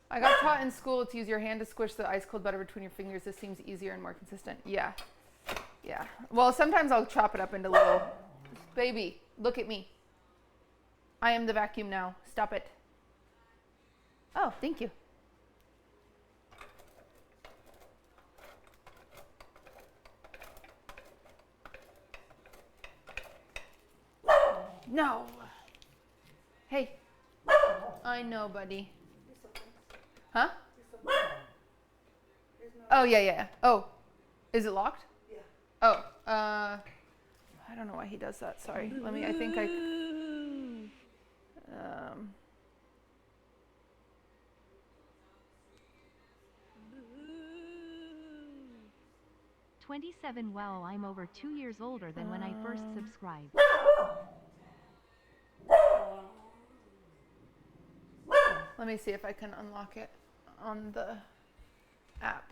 I got taught in school to use your hand to squish the ice cold butter between your fingers. This seems easier and more consistent. Yeah. Yeah. Well, sometimes I'll chop it up into little... Baby, look at me. I am the vacuum now. Stop it. Oh, thank you. No. Hey. I know, buddy. Huh? Oh, yeah, yeah. Oh, is it locked? Yeah. Oh, I don't know why he does that. Sorry. Let me, I think I, 27. Wow, I'm over 2 years older than when I first subscribed. Let me see if I can unlock it on the app.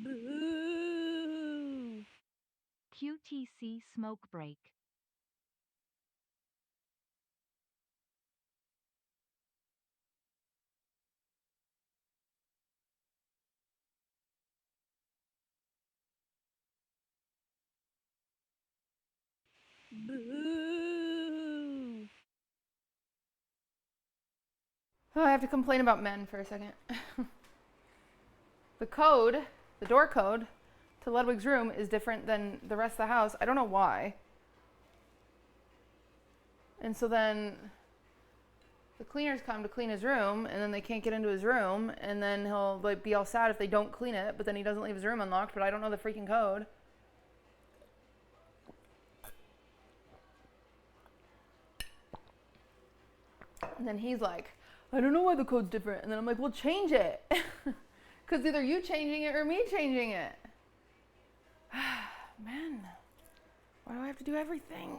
Boo! QTC smoke break. Boo! Oh, I have to complain about men for a second. The code, the door code to Ludwig's room is different than the rest of the house. I don't know why. And so then the cleaners come to clean his room, and then they can't get into his room, and then he'll like be all sad if they don't clean it, but then he doesn't leave his room unlocked, but I don't know the freaking code. And then he's like, I don't know why the code's different. And then I'm like, well, change it. Because either you changing it or me changing it. Man, why do I have to do everything?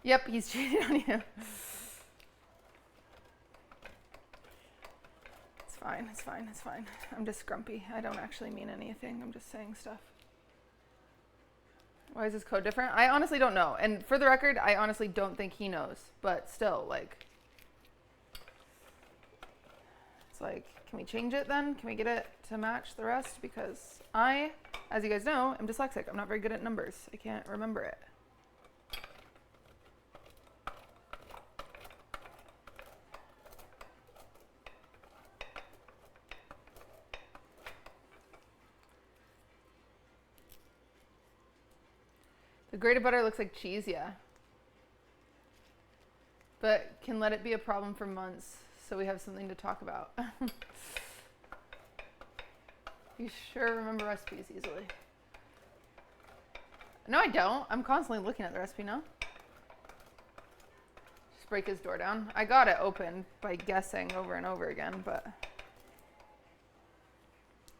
Yep, he's cheating on you. It's fine, it's fine, it's fine. I'm just grumpy. I don't actually mean anything. I'm just saying stuff. Why is this code different? I honestly don't know. And for the record, I honestly don't think he knows. But still, like, it's like, can we change it then? Can we get it to match the rest? Because I, as you guys know, am dyslexic. I'm not very good at numbers. I can't remember it. The grated butter looks like cheese, yeah. But can let it be a problem for months so we have something to talk about. You sure remember recipes easily. No, I don't. I'm constantly looking at the recipe now. Just break his door down. I got it open by guessing over and over again, but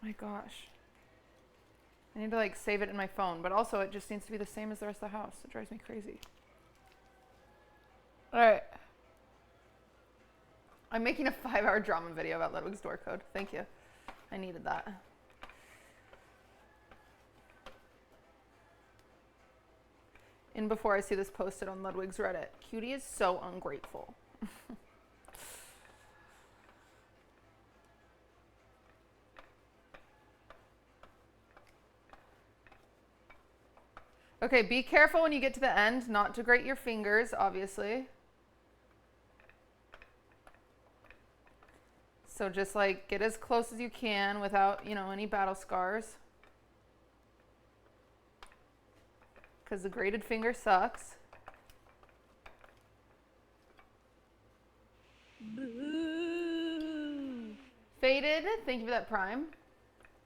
my gosh. I need to like save it in my phone, but also it just needs to be the same as the rest of the house. It drives me crazy. All right. I'm making a 5-hour drama video about Ludwig's door code. Thank you. I needed that. In before I see this posted on Ludwig's Reddit. Cutie is so ungrateful. Okay, be careful when you get to the end, not to grate your fingers, obviously. So just like get as close as you can without, you know, any battle scars. Because the grated finger sucks. Boo. Faded, thank you for that prime.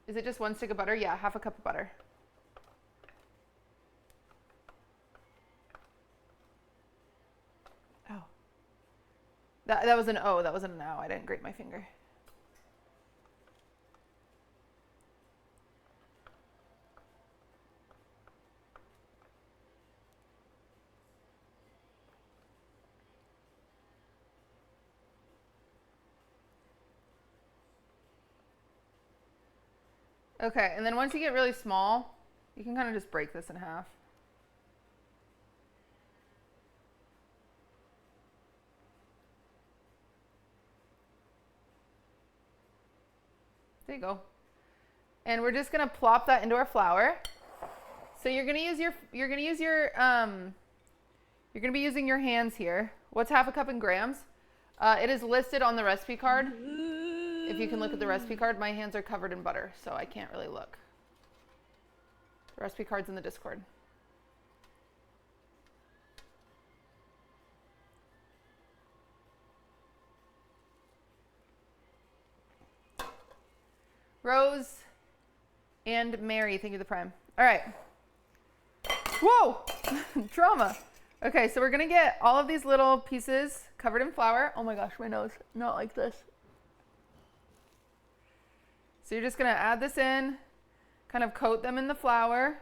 Is it just 1 stick of butter? Yeah, half a cup of butter. Oh. That was an O, that wasn't an ow. I didn't grate my finger. Okay, and then once you get really small, you can kind of just break this in half. There you go. And we're just gonna plop that into our flour. So you're gonna be using your hands here. What's half a cup in grams? It is listed on the recipe card. If you can look at the recipe card, my hands are covered in butter, so I can't really look. The recipe card's in the Discord. Rose and Mary, thank you for the prime. All right. Whoa, drama. Okay, so we're gonna get all of these little pieces covered in flour. Oh my gosh, my nose, not like this. So you're just gonna add this in, kind of coat them in the flour.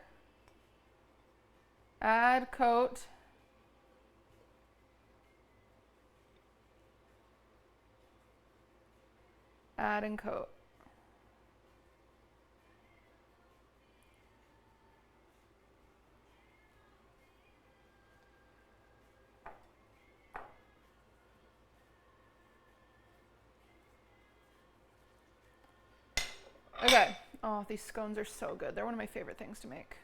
Add, coat. Add and coat. Okay. Oh, these scones are so good. They're one of my favorite things to make.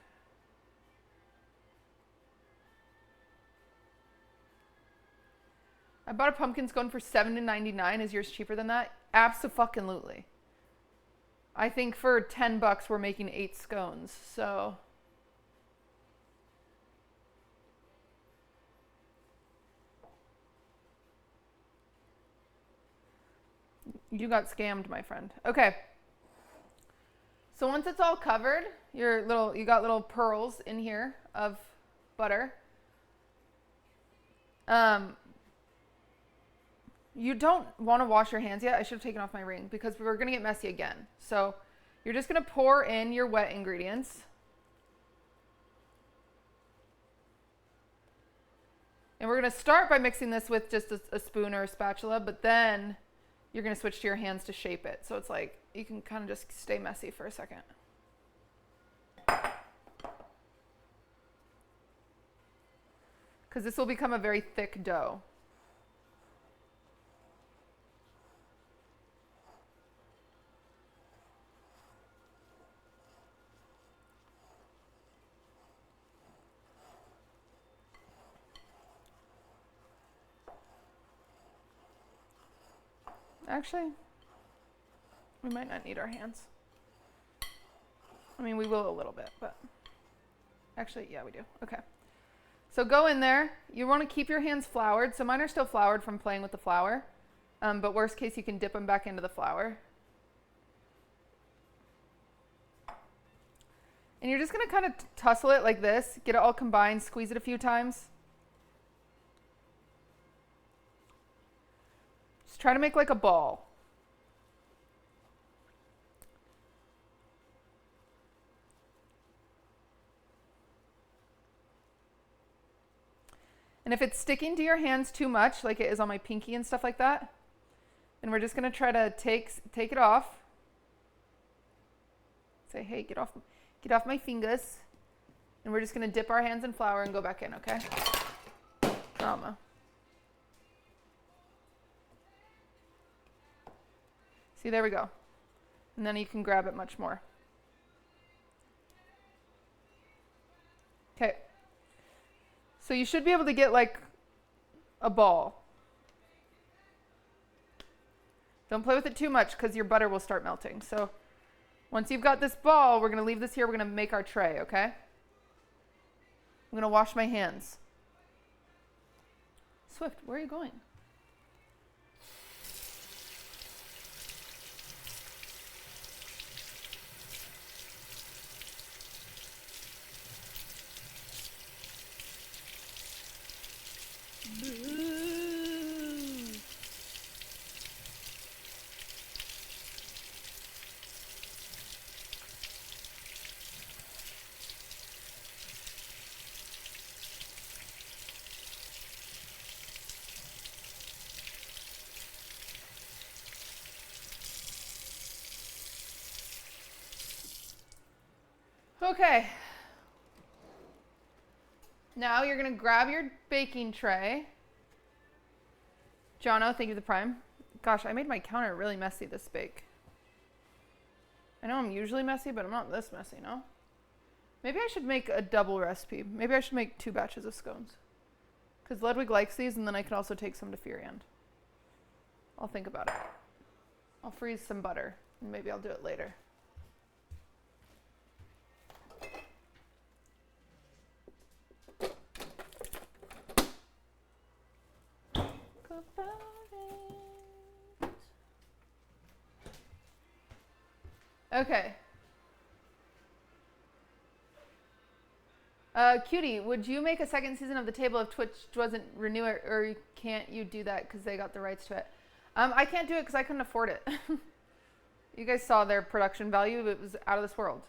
I bought a pumpkin scone for $7.99. Is yours cheaper than that? Abso-fucking-lutely. I think for $10 we're making 8 scones, so. You got scammed, my friend. Okay. So once it's all covered, you got little pearls in here of butter. You don't want to wash your hands yet. I should have taken off my ring because we're going to get messy again. So you're just going to pour in your wet ingredients. And we're going to start by mixing this with just a spoon or a spatula, but then you're going to switch to your hands to shape it. So it's like you can kind of just stay messy for a second. Because this will become a very thick dough. Actually, we might not need our hands. I mean, we will a little bit, but actually, yeah, we do. Okay. So go in there. You want to keep your hands floured. So mine are still floured from playing with the flour. But worst case, you can dip them back into the flour. And you're just going to kind of tussle it like this. Get it all combined. Squeeze it a few times. Just try to make like a ball. And if it's sticking to your hands too much, like it is on my pinky and stuff like that, then we're just going to try to take it off. Say, hey, get off my fingers. And we're just going to dip our hands in flour and go back in, okay? Drama. See, there we go. And then you can grab it much more. Okay. So you should be able to get like a ball. Don't play with it too much because your butter will start melting. So once you've got this ball, we're going to leave this here. We're going to make our tray, okay? I'm going to wash my hands. Swift, where are you going? Okay. Now you're going to grab your baking tray. Jono, thank you for the prime. Gosh, I made my counter really messy this bake. I know I'm usually messy, but I'm not this messy, no? Maybe I should make a double recipe. Maybe I should make 2 batches of scones. Because Ludwig likes these, and then I can also take some to Furiand. I'll think about it. I'll freeze some butter, and maybe I'll do it later. Okay. Cutie, would you make a second season of the table if Twitch doesn't renew it, or can't you do that because they got the rights to it? I can't do it because I couldn't afford it. You guys saw their production value. It was out of this world.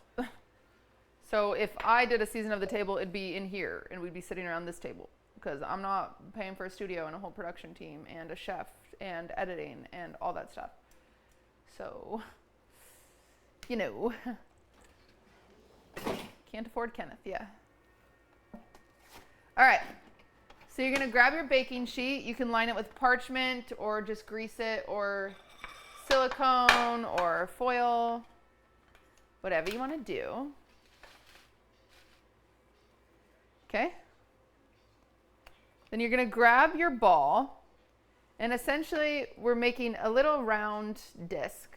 So if I did a season of the table, it'd be in here, and we'd be sitting around this table. Because I'm not paying for a studio and a whole production team and a chef and editing and all that stuff. So, you know, can't afford Kenneth, yeah. All right, so you're gonna grab your baking sheet. You can line it with parchment or just grease it, or silicone or foil, whatever you wanna do. Okay? Then you're gonna grab your ball, and essentially we're making a little round disc.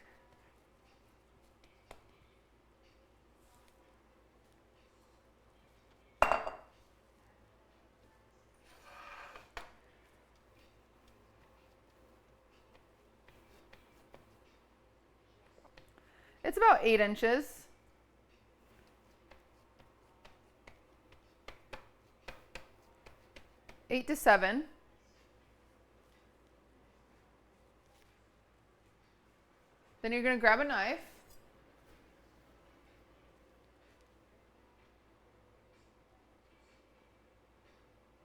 It's about 8 inches. Eight to 7. Then you're going to grab a knife.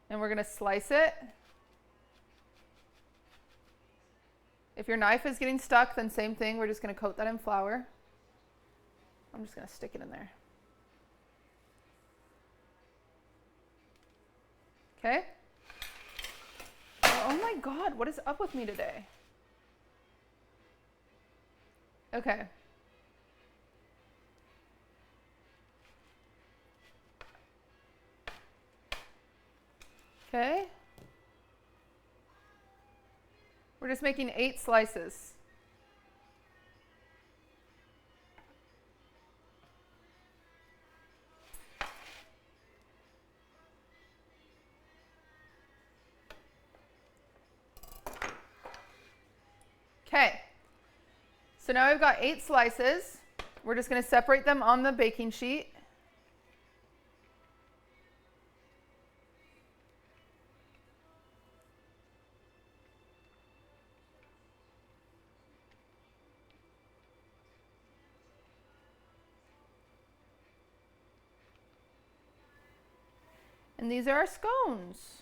And we're going to slice it. If your knife is getting stuck, then same thing. We're just going to coat that in flour. I'm just going to stick it in there. Okay? Oh my God, what is up with me today? Okay. Okay. We're just making 8 slices. Okay. So now we've got 8 slices. We're just going to separate them on the baking sheet. And these are our scones.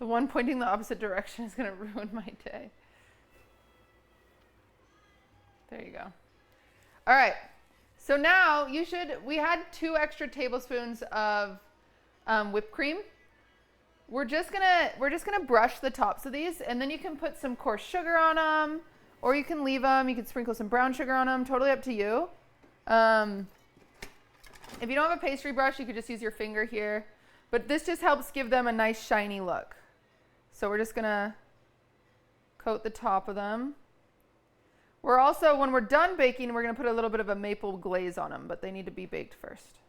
The one pointing the opposite direction is going to ruin my day. There you go. All right. So now we had 2 extra tablespoons of whipped cream. We're just gonna brush the tops of these, and then you can put some coarse sugar on them, or you can leave them. You can sprinkle some brown sugar on them. Totally up to you. If you don't have a pastry brush, you could just use your finger here. But this just helps give them a nice shiny look. So we're just gonna coat the top of them. We're also, when we're done baking, we're gonna put a little bit of a maple glaze on them, but they need to be baked first.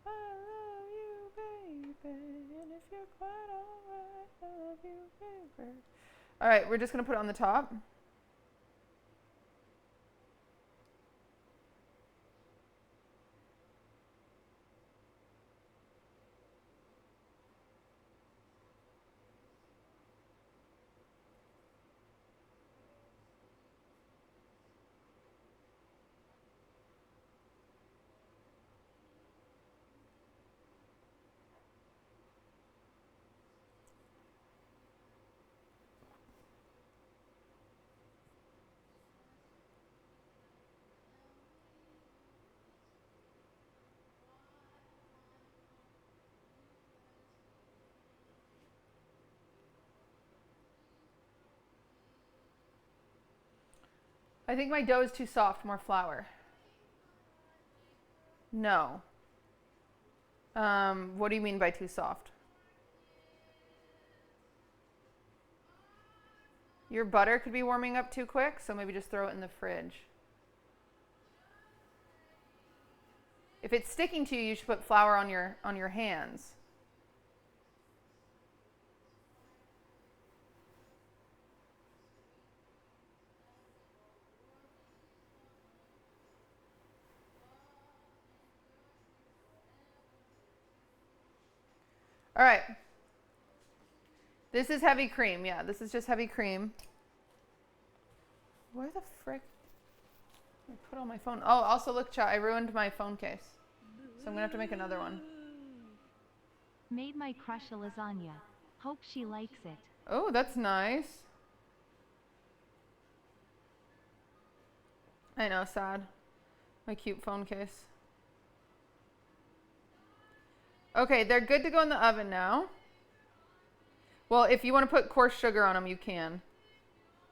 I love you, baby, and if you're quite alright, I love you, baby. All right, we're just gonna put it on the top. I think my dough is too soft, more flour. No. What do you mean by too soft? Your butter could be warming up too quick, so maybe just throw it in the fridge. If it's sticking to you, you should put flour on your hands. All right. This is heavy cream. Yeah, this is just heavy cream. Where the frick? I put on my phone. Oh, also look, chat. I ruined my phone case. So I'm going to have to make another one. Made my crush a lasagna. Hope she likes it. Oh, that's nice. I know, sad. My cute phone case. Okay, they're good to go in the oven now. Well, if you want to put coarse sugar on them, you can.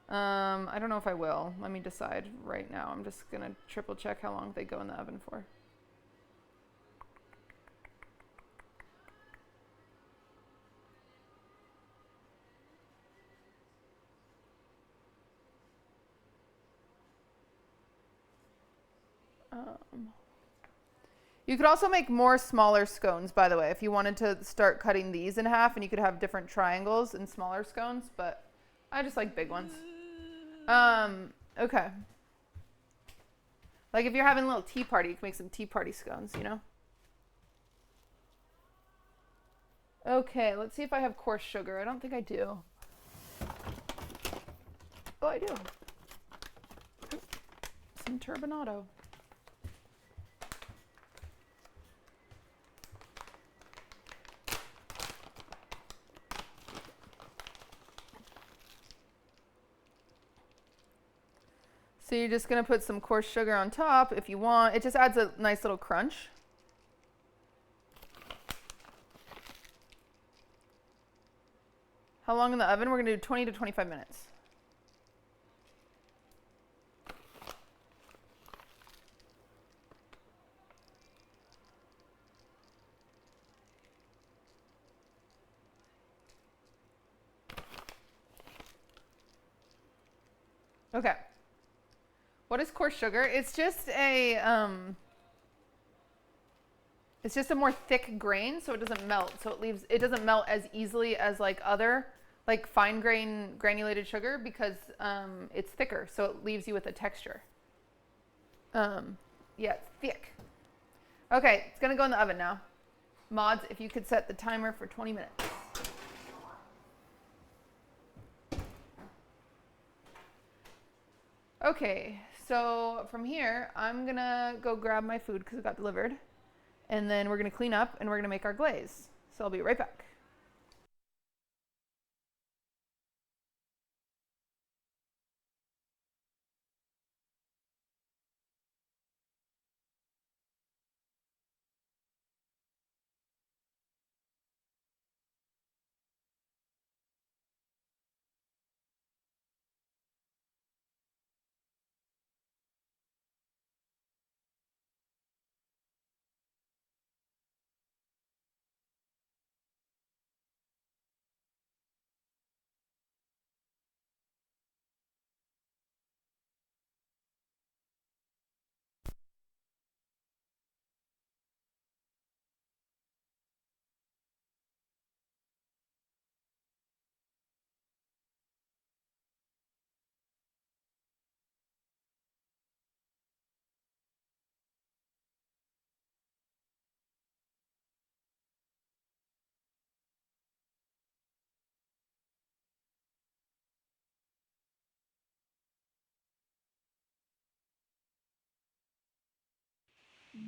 I don't know if I will. Let me decide right now. I'm just going to triple check how long they go in the oven for. You could also make more smaller scones, by the way, if you wanted to start cutting these in half, and you could have different triangles and smaller scones, but I just like big ones. Okay. Like if you're having a little tea party, you can make some tea party scones, you know? Okay, let's see if I have coarse sugar. I don't think I do. Oh, I do. Some turbinado. So you're just going to put some coarse sugar on top if you want. It just adds a nice little crunch. How long in the oven? We're going to do 20 to 25 minutes. Okay. What is coarse sugar? It's just a more thick grain, so it doesn't melt. So it doesn't melt as easily as like other like fine grain granulated sugar because it's thicker, so it leaves you with a texture. Yeah, it's thick. Okay, it's gonna go in the oven now. Mods, if you could set the timer for 20 minutes. Okay, so from here, I'm gonna go grab my food because it got delivered. And then we're gonna clean up and we're gonna make our glaze. So I'll be right back.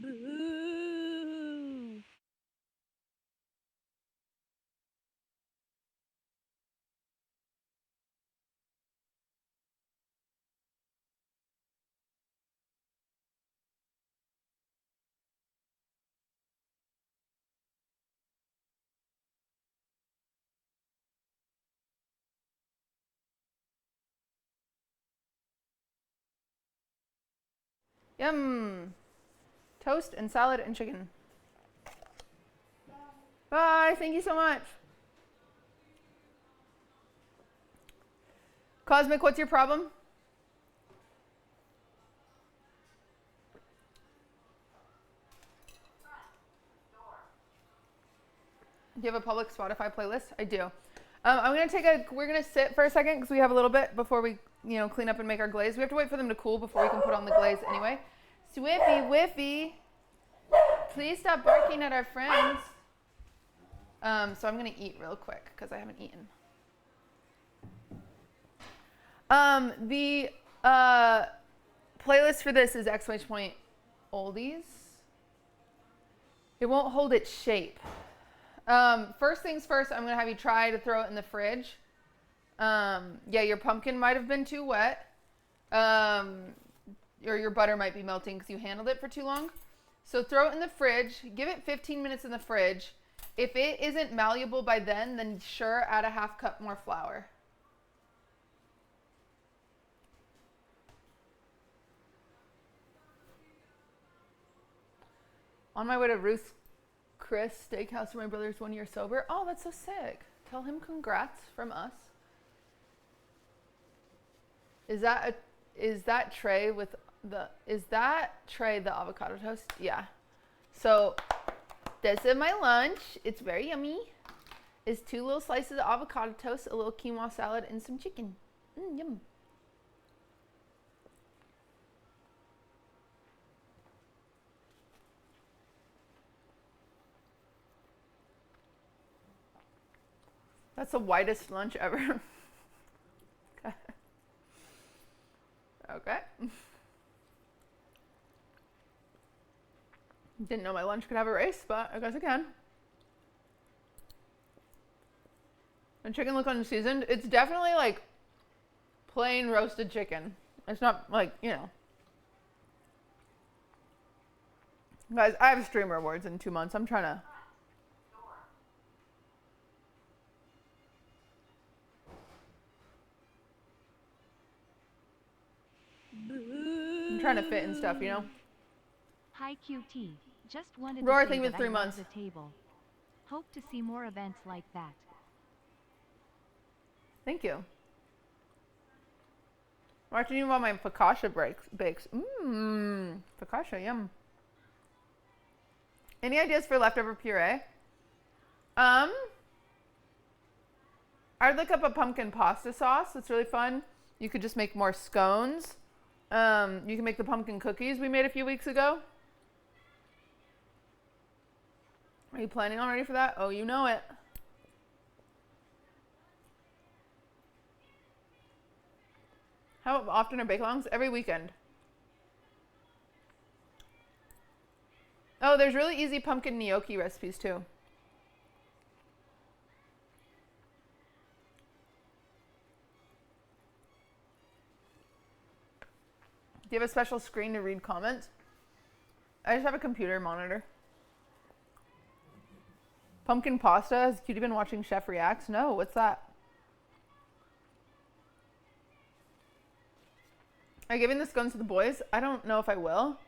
Boo! Yum! Toast and salad and chicken. Bye, thank you so much. Cosmic, what's your problem? Do you have a public Spotify playlist? I do. We're gonna sit for a second because we have a little bit before we, clean up and make our glaze. We have to wait for them to cool before we can put on the glaze anyway. Swiffy, Whiffy, please stop barking at our friends. So I'm gonna eat real quick because I haven't eaten. The playlist for this is exclamation oldies. It won't hold its shape. First things first, I'm gonna have you try to throw it in the fridge. Yeah, your pumpkin might have been too wet. Or your butter might be melting because you handled it for too long. So throw it in the fridge. Give it 15 minutes in the fridge. If it isn't malleable by then sure, add a half cup more flour. On my way to Ruth's Chris Steakhouse for my brother's 1 year sober. Oh, that's so sick. Tell him congrats from us. Is that tray the avocado toast? Yeah. So this is my lunch. It's very yummy. It's 2 little slices of avocado toast, a little quinoa salad, and some chicken. Yum. That's the whitest lunch ever. Okay. Didn't know my lunch could have a race, but I guess it can. The chicken look unseasoned. It's definitely like plain roasted chicken. It's not like, you know. Guys, I have streamer awards in 2 months. I'm trying to. I'm trying to fit in stuff, you know? Hi QT. Just wanted Roar, to say thank you that for 3 I months. love the table. Hope to see more events like that. Thank you. Watching you while my focaccia bakes. Focaccia, yum. Any ideas for leftover puree? I'd look up a pumpkin pasta sauce. It's really fun. You could just make more scones. You can make the pumpkin cookies we made a few weeks ago. Are you planning already for that? Oh, you know it. How often are bake-alongs? Every weekend. Oh, there's really easy pumpkin gnocchi recipes too. Do you have a special screen to read comments? I just have a computer monitor. Pumpkin pasta? Has Cutie been watching Chef Reacts? No, what's that? Are you giving the scones to the boys? I don't know if I will,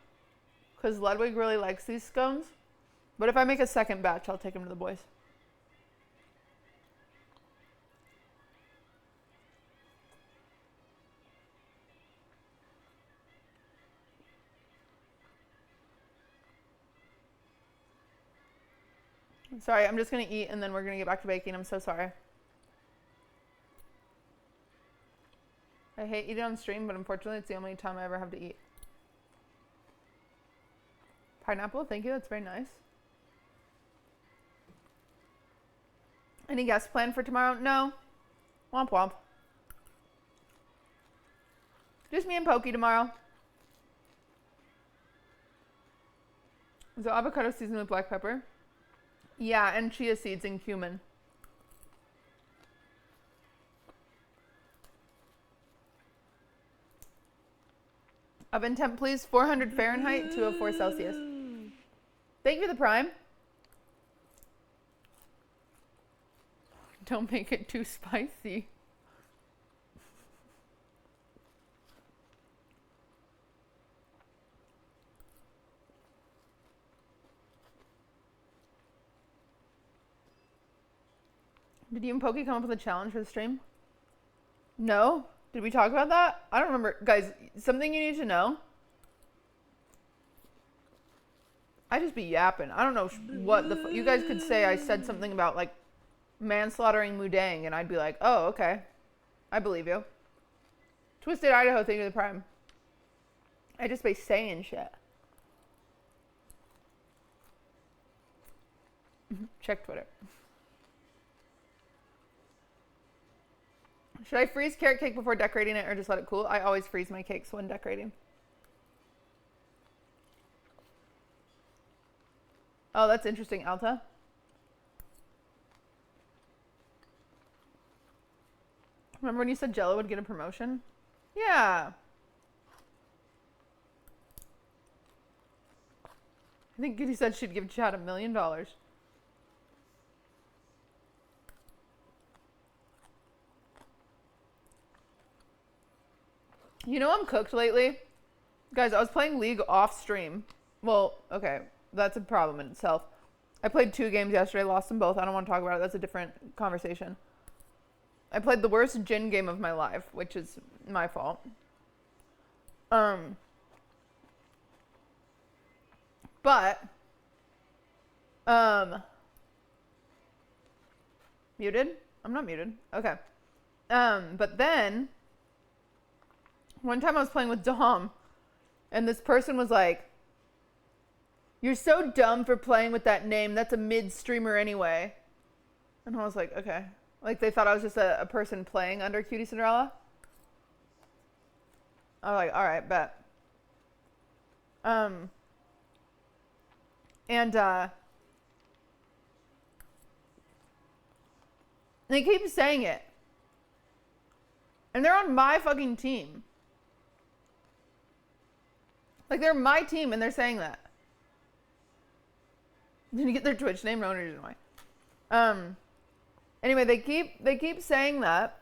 because Ludwig really likes these scones. But if I make a second batch, I'll take them to the boys. Sorry, I'm just going to eat and then we're going to get back to baking. I'm so sorry. I hate eating on stream, but unfortunately it's the only time I ever have to eat. Pineapple, thank you. That's very nice. Any guests planned for tomorrow? No. Womp womp. Just me and Pokey tomorrow. Is the avocado seasoned with black pepper? Yeah, and chia seeds and cumin. Oven temp, please. 400 Fahrenheit, 204 Celsius. Thank you for the prime. Don't make it too spicy. Did you and Pokey come up with a challenge for the stream? No? Did we talk about that? I don't remember. Guys, something you need to know. I just be yapping. I don't know what the you guys could say I said something about like manslaughtering Mudang and I'd be like, oh, okay. I believe you. Twisted Idaho, thank you for the prime. I just be saying shit. Check Twitter. Should I freeze carrot cake before decorating it or just let it cool? I always freeze my cakes when decorating. Oh, that's interesting, Alta. Remember when you said Jello would get a promotion? Yeah. I think Kitty said she'd give Chad $1 million. You know I'm cooked lately? Guys, I was playing League off stream. Well, okay, that's a problem in itself. I played 2 games yesterday, lost them both. I don't want to talk about it. That's a different conversation. I played the worst Jin game of my life, which is my fault. But muted? I'm not muted. Okay. But then one time I was playing with Dom and this person was like, "You're so dumb for playing with that name. That's a mid streamer anyway." And I was like, okay. Like they thought I was just a person playing under QTCinderella. I was like, all right, bet. And they keep saying it. And they're on my fucking team. Like they're my team and they're saying that. Did you get their Twitch name? No reason why. Anyway, they keep saying that.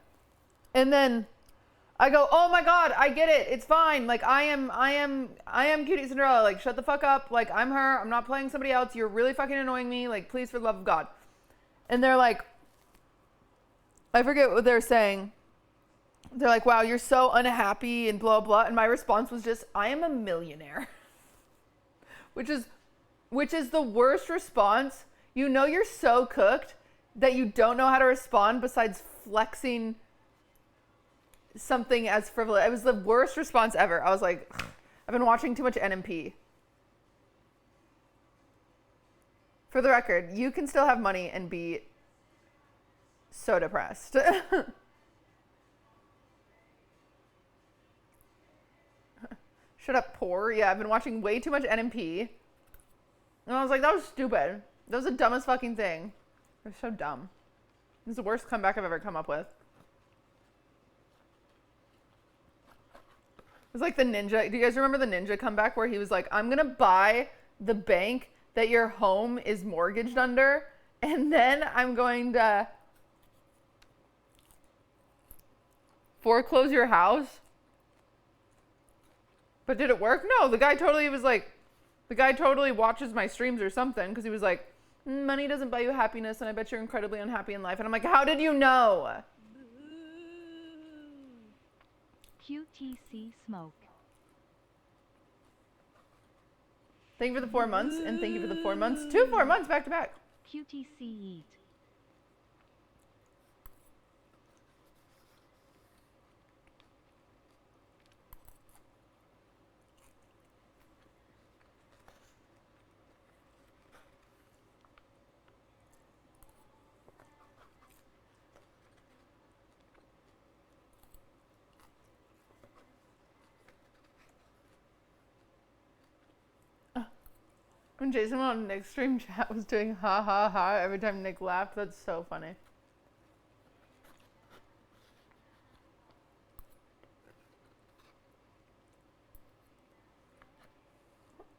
And then I go, "Oh my god, I get it. It's fine. Like I am QTCinderella. Like shut the fuck up. Like I'm her. I'm not playing somebody else. You're really fucking annoying me. Like please, for the love of God." And they're like, I forget what they're saying. They're like, "Wow, you're so unhappy and blah blah." And my response was just, "I am a millionaire." Which is the worst response. You know you're so cooked that you don't know how to respond besides flexing something as frivolous. It was the worst response ever. I was like, I've been watching too much NMP. For the record, you can still have money and be so depressed. Shut up, poor. Yeah, I've been watching way too much NMP. And I was like, that was stupid. That was the dumbest fucking thing. It was so dumb. It was the worst comeback I've ever come up with. It was like the ninja. Do you guys remember the ninja comeback where he was like, "I'm going to buy the bank that your home is mortgaged under, and then I'm going to foreclose your house"? But did it work? No, the guy totally watches my streams or something because he was like, "Money doesn't buy you happiness, and I bet you're incredibly unhappy in life." And I'm like, how did you know? QTC smoke. Thank you for the 4 months, and thank you for the 4 months. 2 4 months back to back. QTC eat. When Jason on Nick's stream chat was doing ha ha ha every time Nick laughed, that's so funny.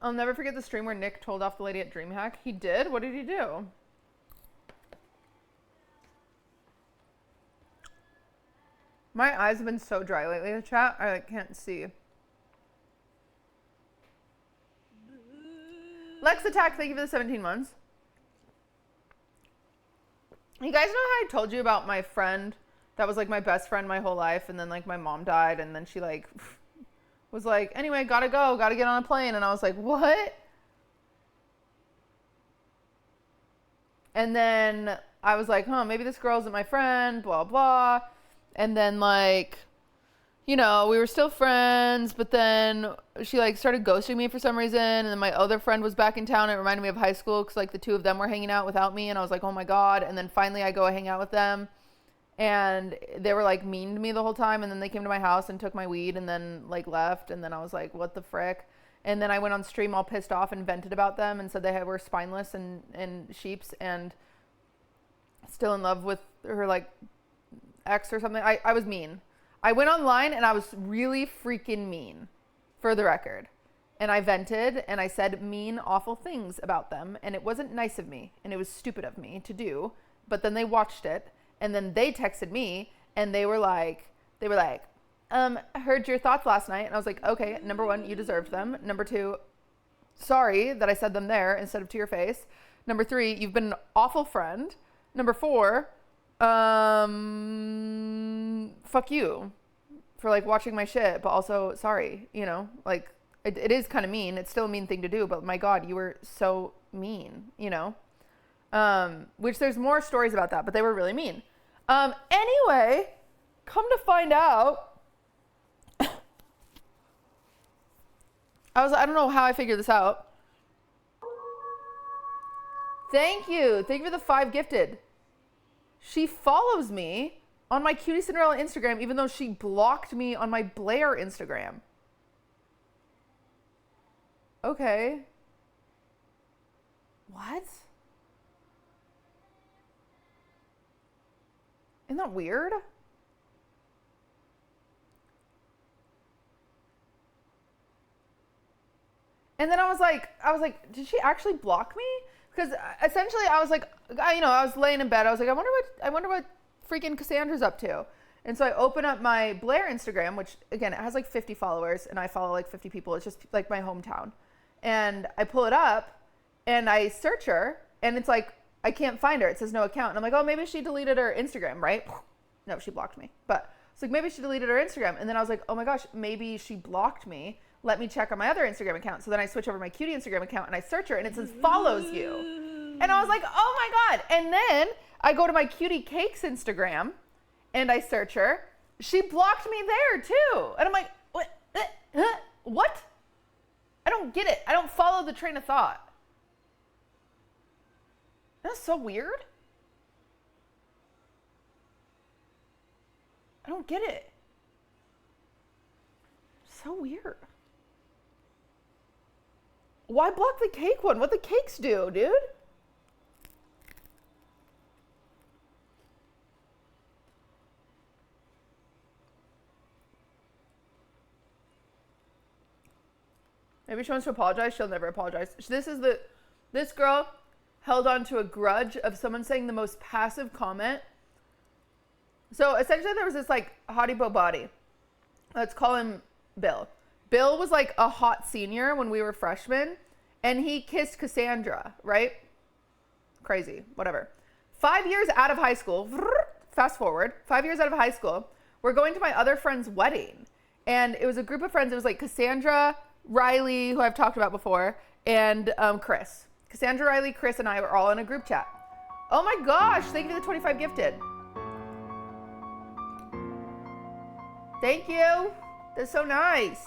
I'll never forget the stream where Nick told off the lady at DreamHack. He did? What did he do? My eyes have been so dry lately in the chat, I can't see. Lex Attack, thank you for the 17 months. You guys know how I told you about my friend that was like my best friend my whole life, and then like my mom died, and then she like was like, "Anyway, gotta go, gotta get on a plane." And I was like, "What?" And then I was like, maybe this girl isn't my friend, blah blah. And then like, you know, we were still friends, but then she like started ghosting me for some reason. And then my other friend was back in town. It reminded me of high school because like the two of them were hanging out without me. And I was like, oh my God. And then finally I go hang out with them. and they were like mean to me the whole time, and then they came to my house and took my weed and then like left, and then I was like, what the frick? And then I went on stream all pissed off and vented about them and said they were spineless and sheeps and still in love with her like ex or something. I was mean. I went online and I was really freaking mean, for the record. And I vented and I said mean, awful things about them, and it wasn't nice of me and it was stupid of me to do. But then they watched it, and then they texted me and they were like, I heard your thoughts last night. And I was like, okay, number one, you deserved them. Number two, sorry that I said them there instead of to your face. Number three, you've been an awful friend. Number four, fuck you for like watching my shit, but also sorry, you know, like it is kind of mean. It's still a mean thing to do, but my God, you were so mean, you know? Which there's more stories about that, but they were really mean. Anyway, come to find out, I don't know how I figured this out. Thank you for the 5 gifted. She follows me on my QTCinderella Instagram, even though she blocked me on my Blair Instagram. Okay. What? Isn't that weird? And then I was like, did she actually block me? Because essentially I was like, I was laying in bed. I was like, I wonder what freaking Cassandra's up to. And so I open up my Blair Instagram, which again, it has like 50 followers and I follow like 50 people. It's just like my hometown. And I pull it up and I search her and it's like, I can't find her. It says no account. And I'm like, oh, maybe she deleted her Instagram, right? No, she blocked me. But it's like, maybe she deleted her Instagram. And then I was like, oh my gosh, maybe she blocked me. Let me check on my other Instagram account. So then I switch over my cutie Instagram account and I search her and it says follows you. And I was like, oh my God. And then I go to my cutie cakes Instagram and I search her. She blocked me there too. And I'm like, what? What? I don't get it. I don't follow the train of thought. That's so weird. I don't get it. So weird. Why block the cake one? What the cakes do, dude? Maybe she wants to apologize. She'll never apologize. This girl held on to a grudge of someone saying the most passive comment. So essentially there was this like hottie bo body. Let's call him Bill. Bill was like a hot senior when we were freshmen and he kissed Cassandra, right? Crazy, whatever. 5 years out of high school, fast forward, 5 years out of high school, we're going to my other friend's wedding. And it was a group of friends. It was like Cassandra, Riley, who I've talked about before, and Chris. Cassandra, Riley, Chris, and I were all in a group chat. Oh my gosh, thank you for the 25 gifted. Thank you. That's so nice.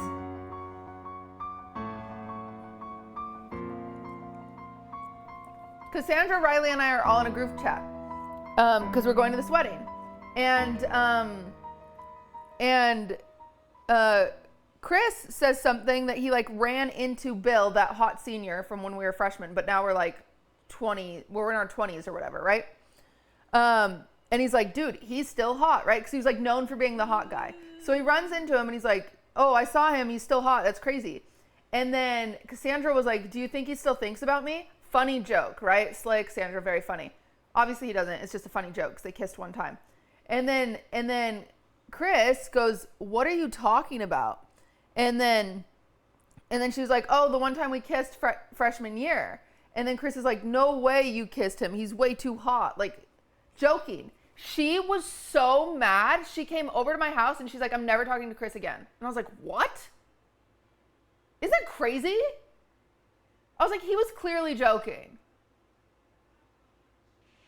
Cassandra, Riley, and I are all in a group chat because we're going to this wedding. And Chris says something that he like ran into Bill, that hot senior from when we were freshmen, but now we're like 20, we're in our 20s or whatever, right? And he's like, dude, he's still hot, right? Because he was like known for being the hot guy. So he runs into him and he's like, oh, I saw him. He's still hot. That's crazy. And then Cassandra was like, do you think he still thinks about me? Funny joke, right? Slay Cassandra, very funny. Obviously he doesn't. It's just a funny joke because they kissed one time. And then Chris goes, what are you talking about? And then she was like, oh, the one time we kissed freshman year. And then Chris is like, no way you kissed him. He's way too hot. Like, joking. She was so mad. She came over to my house and she's like, I'm never talking to Chris again. And I was like, what? Isn't that crazy? I was like, he was clearly joking.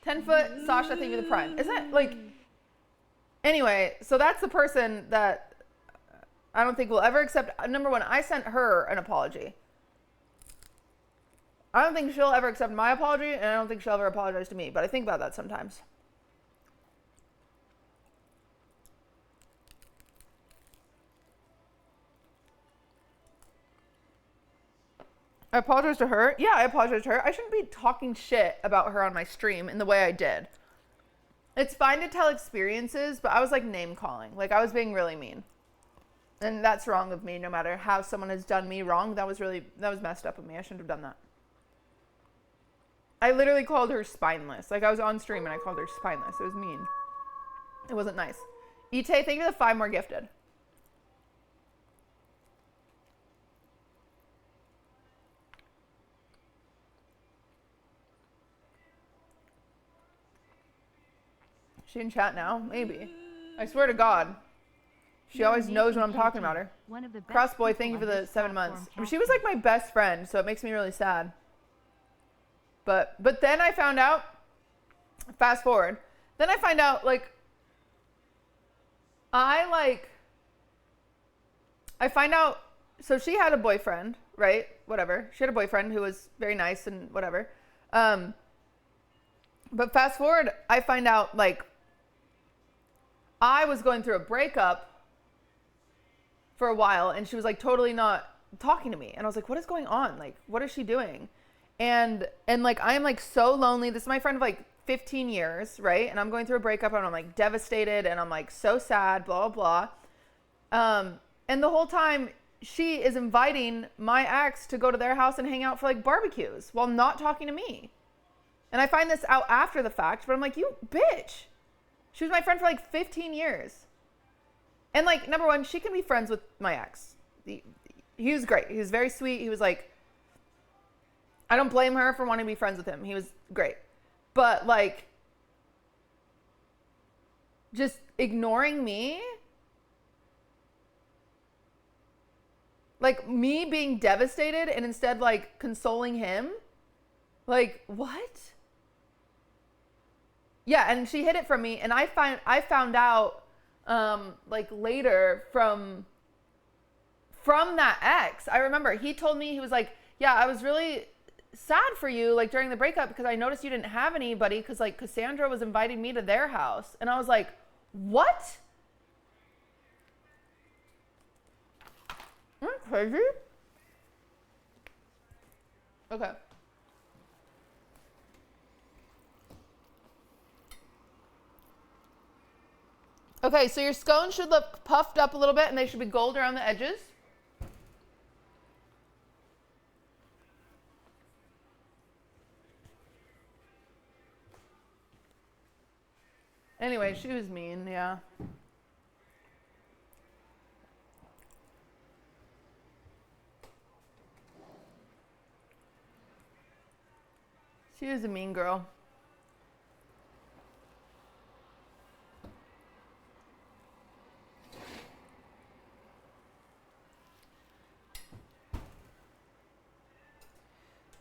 10-foot Sasha, thank you for the prime. Isn't that like... Anyway, so that's the person that I don't think will ever accept... Number one, I sent her an apology. I don't think she'll ever accept my apology, and I don't think she'll ever apologize to me, but I think about that sometimes. I apologize to her. Yeah, I apologize to her. I shouldn't be talking shit about her on my stream in the way I did. It's fine to tell experiences, but I was like name calling. Like I was being really mean. And that's wrong of me, no matter how someone has done me wrong. That was messed up of me. I shouldn't have done that. I literally called her spineless. Like I was on stream and I called her spineless. It was mean. It wasn't nice. Ite, thank you for the 5 more gifted. She in chat now? Maybe. I swear to God. She always knows when I'm talking about her. Crossboy, thank you for the 7 months. I mean, she was like my best friend, so it makes me really sad. But then I found out, fast forward, then I find out, like, I find out, so she had a boyfriend, right? Whatever. She had a boyfriend who was very nice and whatever. But fast forward, I find out, like, I was going through a breakup for a while, and she was like totally not talking to me. And I was like, what is going on? Like, what is she doing? And like, I am like so lonely. This is my friend of like 15 years, right? And I'm going through a breakup and I'm like devastated and I'm like so sad, blah, blah, blah. And the whole time she is inviting my ex to go to their house and hang out for like barbecues while not talking to me. And I find this out after the fact, but I'm like, you bitch. She was my friend for like 15 years. And like, number one, she can be friends with my ex. He was great. He was very sweet. He was like, I don't blame her for wanting to be friends with him. He was great. But like, just ignoring me, like me being devastated and instead like consoling him, like what? Yeah, and she hid it from me, and I found out like later from that ex. I remember he told me, he was like, yeah, I was really sad for you like during the breakup because I noticed you didn't have anybody because like Cassandra was inviting me to their house. And I was like, what? Am I crazy? Okay. Okay, so your scones should look puffed up a little bit and they should be gold around the edges. Anyway, she was mean, yeah. She was a mean girl.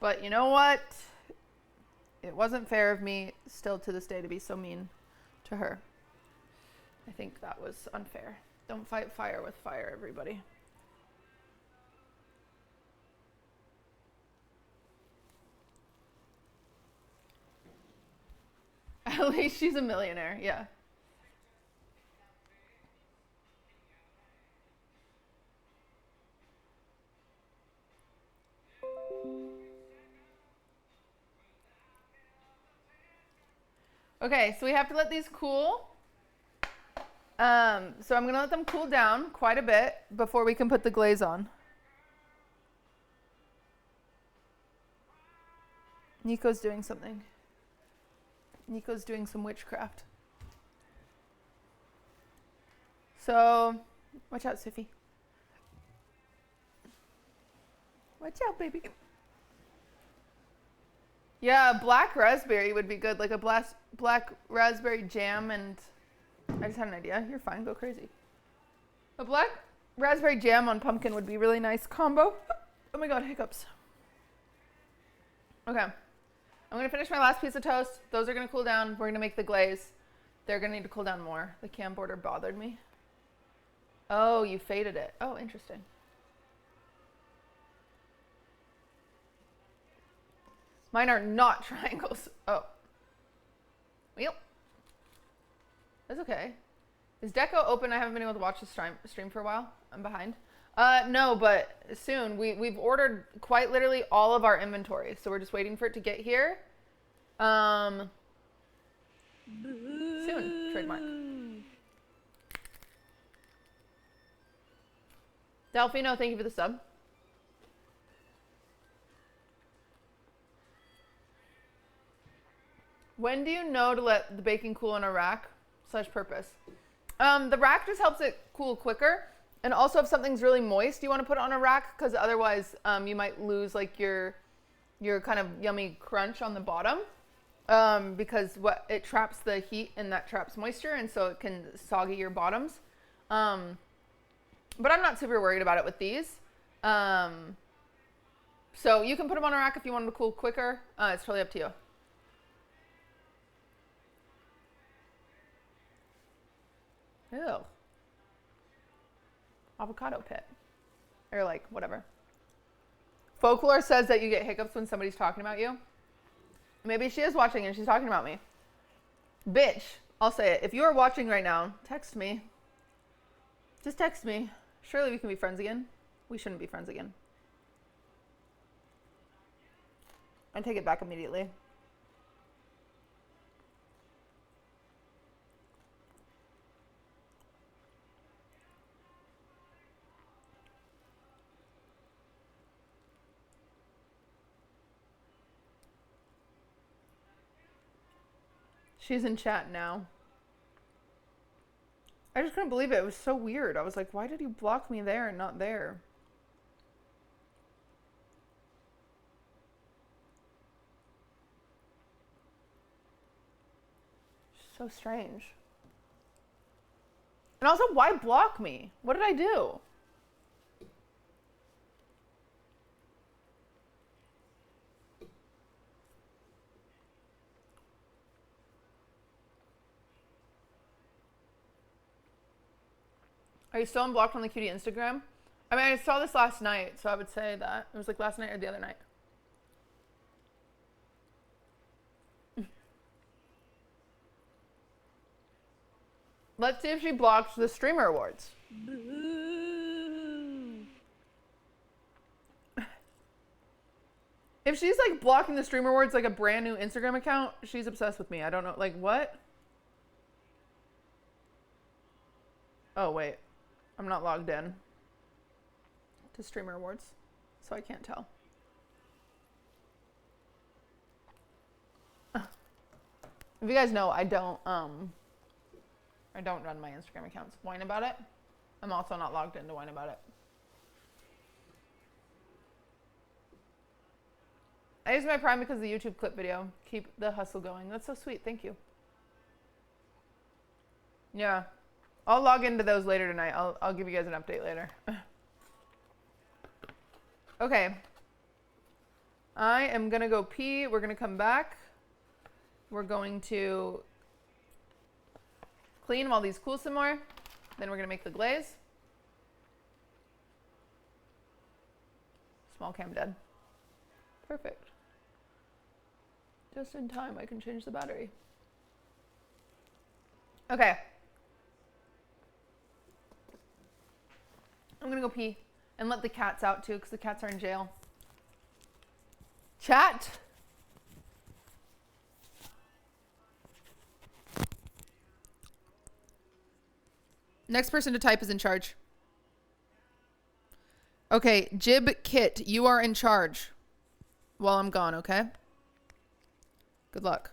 But you know what? It wasn't fair of me still to this day to be so mean to her. I think that was unfair. Don't fight fire with fire, everybody. At least she's a millionaire, yeah. Okay, so we have to let these cool. So I'm going to let them cool down quite a bit before we can put the glaze on. Nico's doing something. Nico's doing some witchcraft. So, watch out, Siffy. Watch out, baby. Yeah, black raspberry would be good, like a black raspberry jam, and I just had an idea. You're fine, go crazy. A black raspberry jam on pumpkin would be a really nice combo. Oh my god, hiccups. Okay, I'm gonna finish my last piece of toast. Those are gonna cool down. We're gonna make the glaze. They're gonna need to cool down more. The cam border bothered me. Oh, you faded it. Oh, interesting. Mine are not triangles. Oh. Well. That's okay. Is Deco open? I haven't been able to watch the stream for a while. I'm behind. No, but soon. We've ordered quite literally all of our inventory, so we're just waiting for it to get here. Soon. Trademark. Delphino, thank you for the sub. When do you know to let the baking cool in a rack / purpose? The rack just helps it cool quicker. And also if something's really moist, you want to put it on a rack because otherwise you might lose like your kind of yummy crunch on the bottom. Because it traps the heat and that traps moisture, and so it can soggy your bottoms. But I'm not super worried about it with these. So you can put them on a rack if you want them to cool quicker. It's totally up to you. Ew. Avocado pit. Or like, whatever. Folklore says that you get hiccups when somebody's talking about you. Maybe she is watching and she's talking about me. Bitch, I'll say it. If you are watching right now, text me. Just text me. Surely we can be friends again. We shouldn't be friends again. I take it back immediately. She's in chat now. I just couldn't believe it. It was so weird. I was like, why did you block me there and not there? So strange. And also, why block me? What did I do? Are you still unblocked on the QT Instagram? I mean, I saw this last night, so I would say that. It was like last night or the other night. Let's see if she blocks the streamer awards. If she's like blocking the streamer awards like a brand new Instagram account, she's obsessed with me. I don't know. Like, what? Oh, wait. I'm not logged in to streamer awards, so I can't tell. If you guys know, I don't run my Instagram accounts. Whine about it. I'm also not logged in to whine about it. I use my Prime because of the YouTube clip video. Keep the hustle going. That's so sweet. Thank you. Yeah. I'll log into those later tonight. I'll give you guys an update later. Okay. I am going to go pee. We're going to come back. We're going to clean while these cool some more. Then we're going to make the glaze. Small cam dead. Perfect. Just in time, I can change the battery. Okay. I'm gonna go pee and let the cats out too, because the cats are in jail. Chat. Next person to type is in charge. Okay, Jib Kit, you are in charge while I'm gone, okay? Good luck.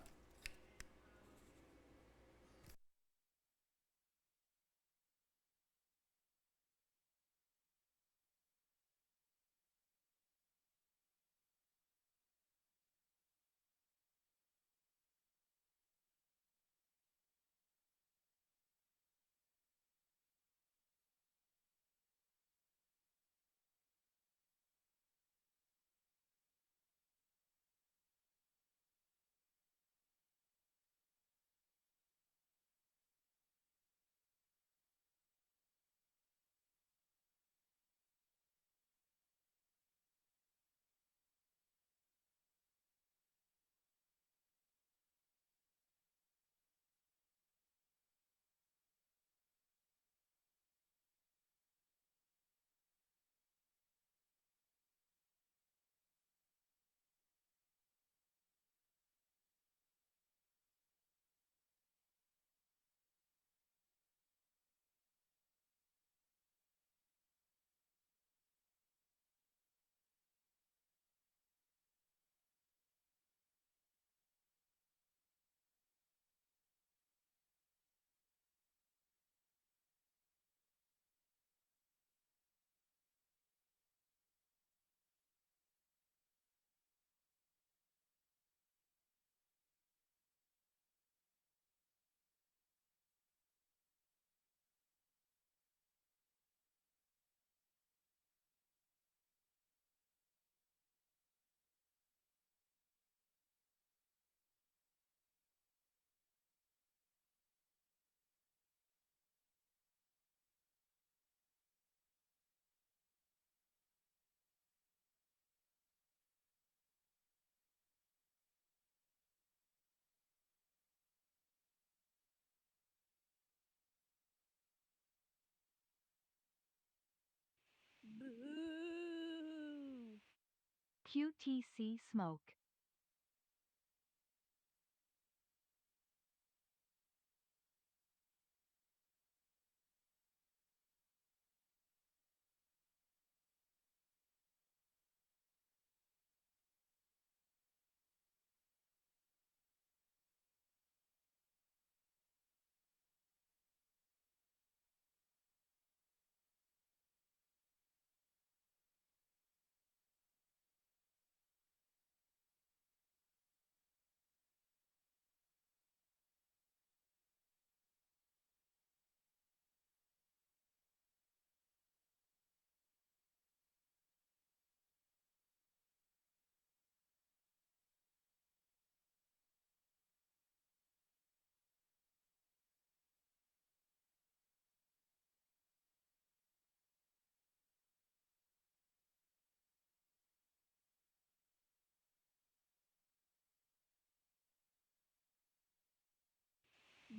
QTC smoke.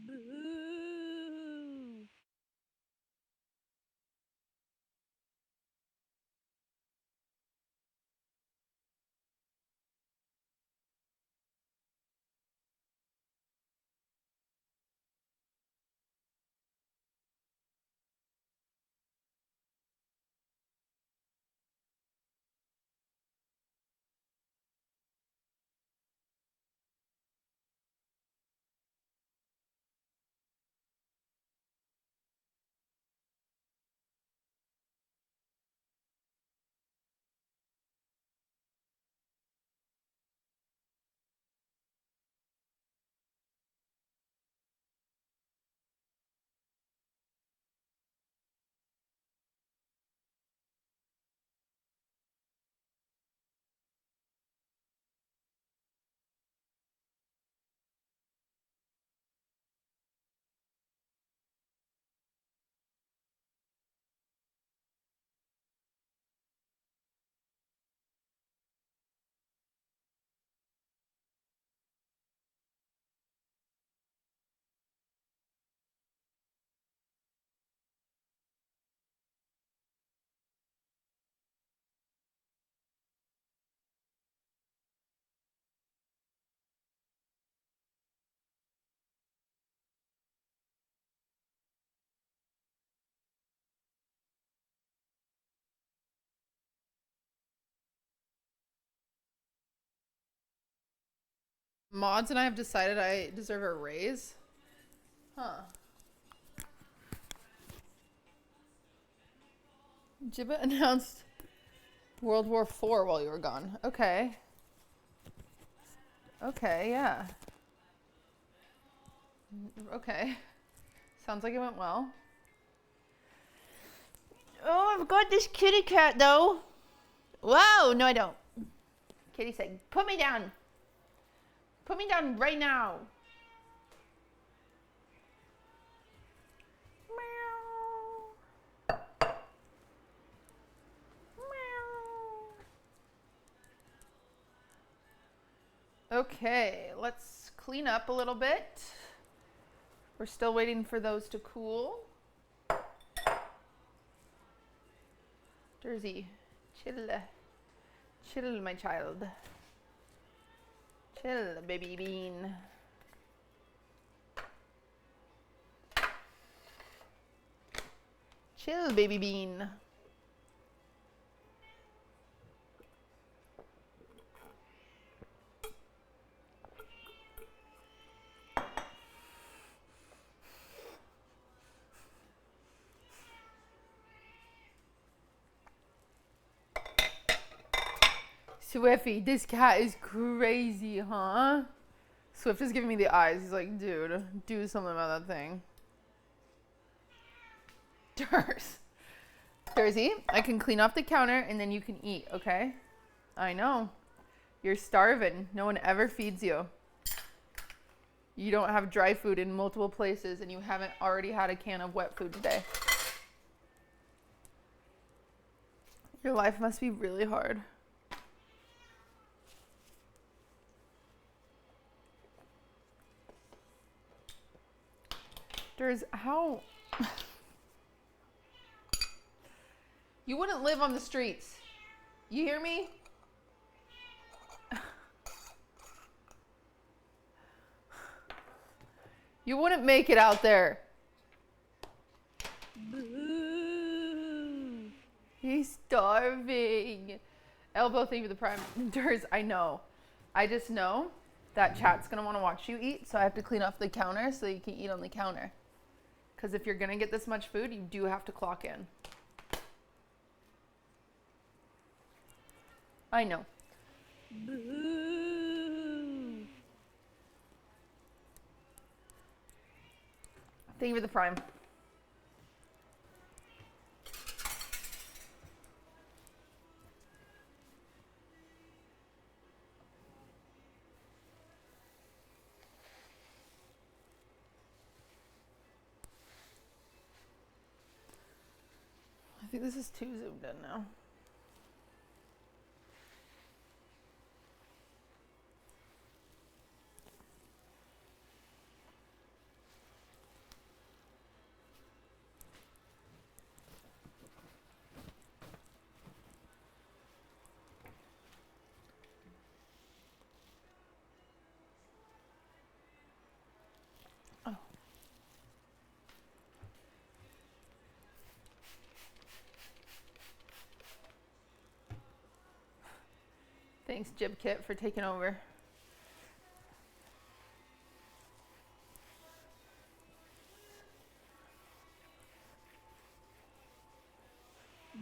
Boo! Mods and I have decided I deserve a raise. Huh. Jibba announced World War IV while you were gone. Okay. Okay, yeah. Okay. Sounds like it went well. Oh, I've got this kitty cat though. Whoa, no I don't. Kitty said, put me down. Put me down right now. Meow. Meow. Okay, let's clean up a little bit. We're still waiting for those to cool. Jersey, chill. Chill, my child. Chill, baby bean. Chill, baby bean. Swiffy, this cat is crazy, huh? Swift is giving me the eyes. He's like, dude, do something about that thing. Jersey, I can clean off the counter and then you can eat, okay? I know. You're starving. No one ever feeds you. You don't have dry food in multiple places and you haven't already had a can of wet food today. Your life must be really hard. How You wouldn't live on the streets. You hear me? You wouldn't make it out there. Boo. He's starving. Elbow, thank you for the prime. Durs, I know. I just know that chat's going to want to watch you eat, so I have to clean off the counter so you can eat on the counter. Because if you're going to get this much food, you do have to clock in. I know. Boo. Thank you for the prime. I think this is too zoomed in now. Thanks, Jib Kit, for taking over.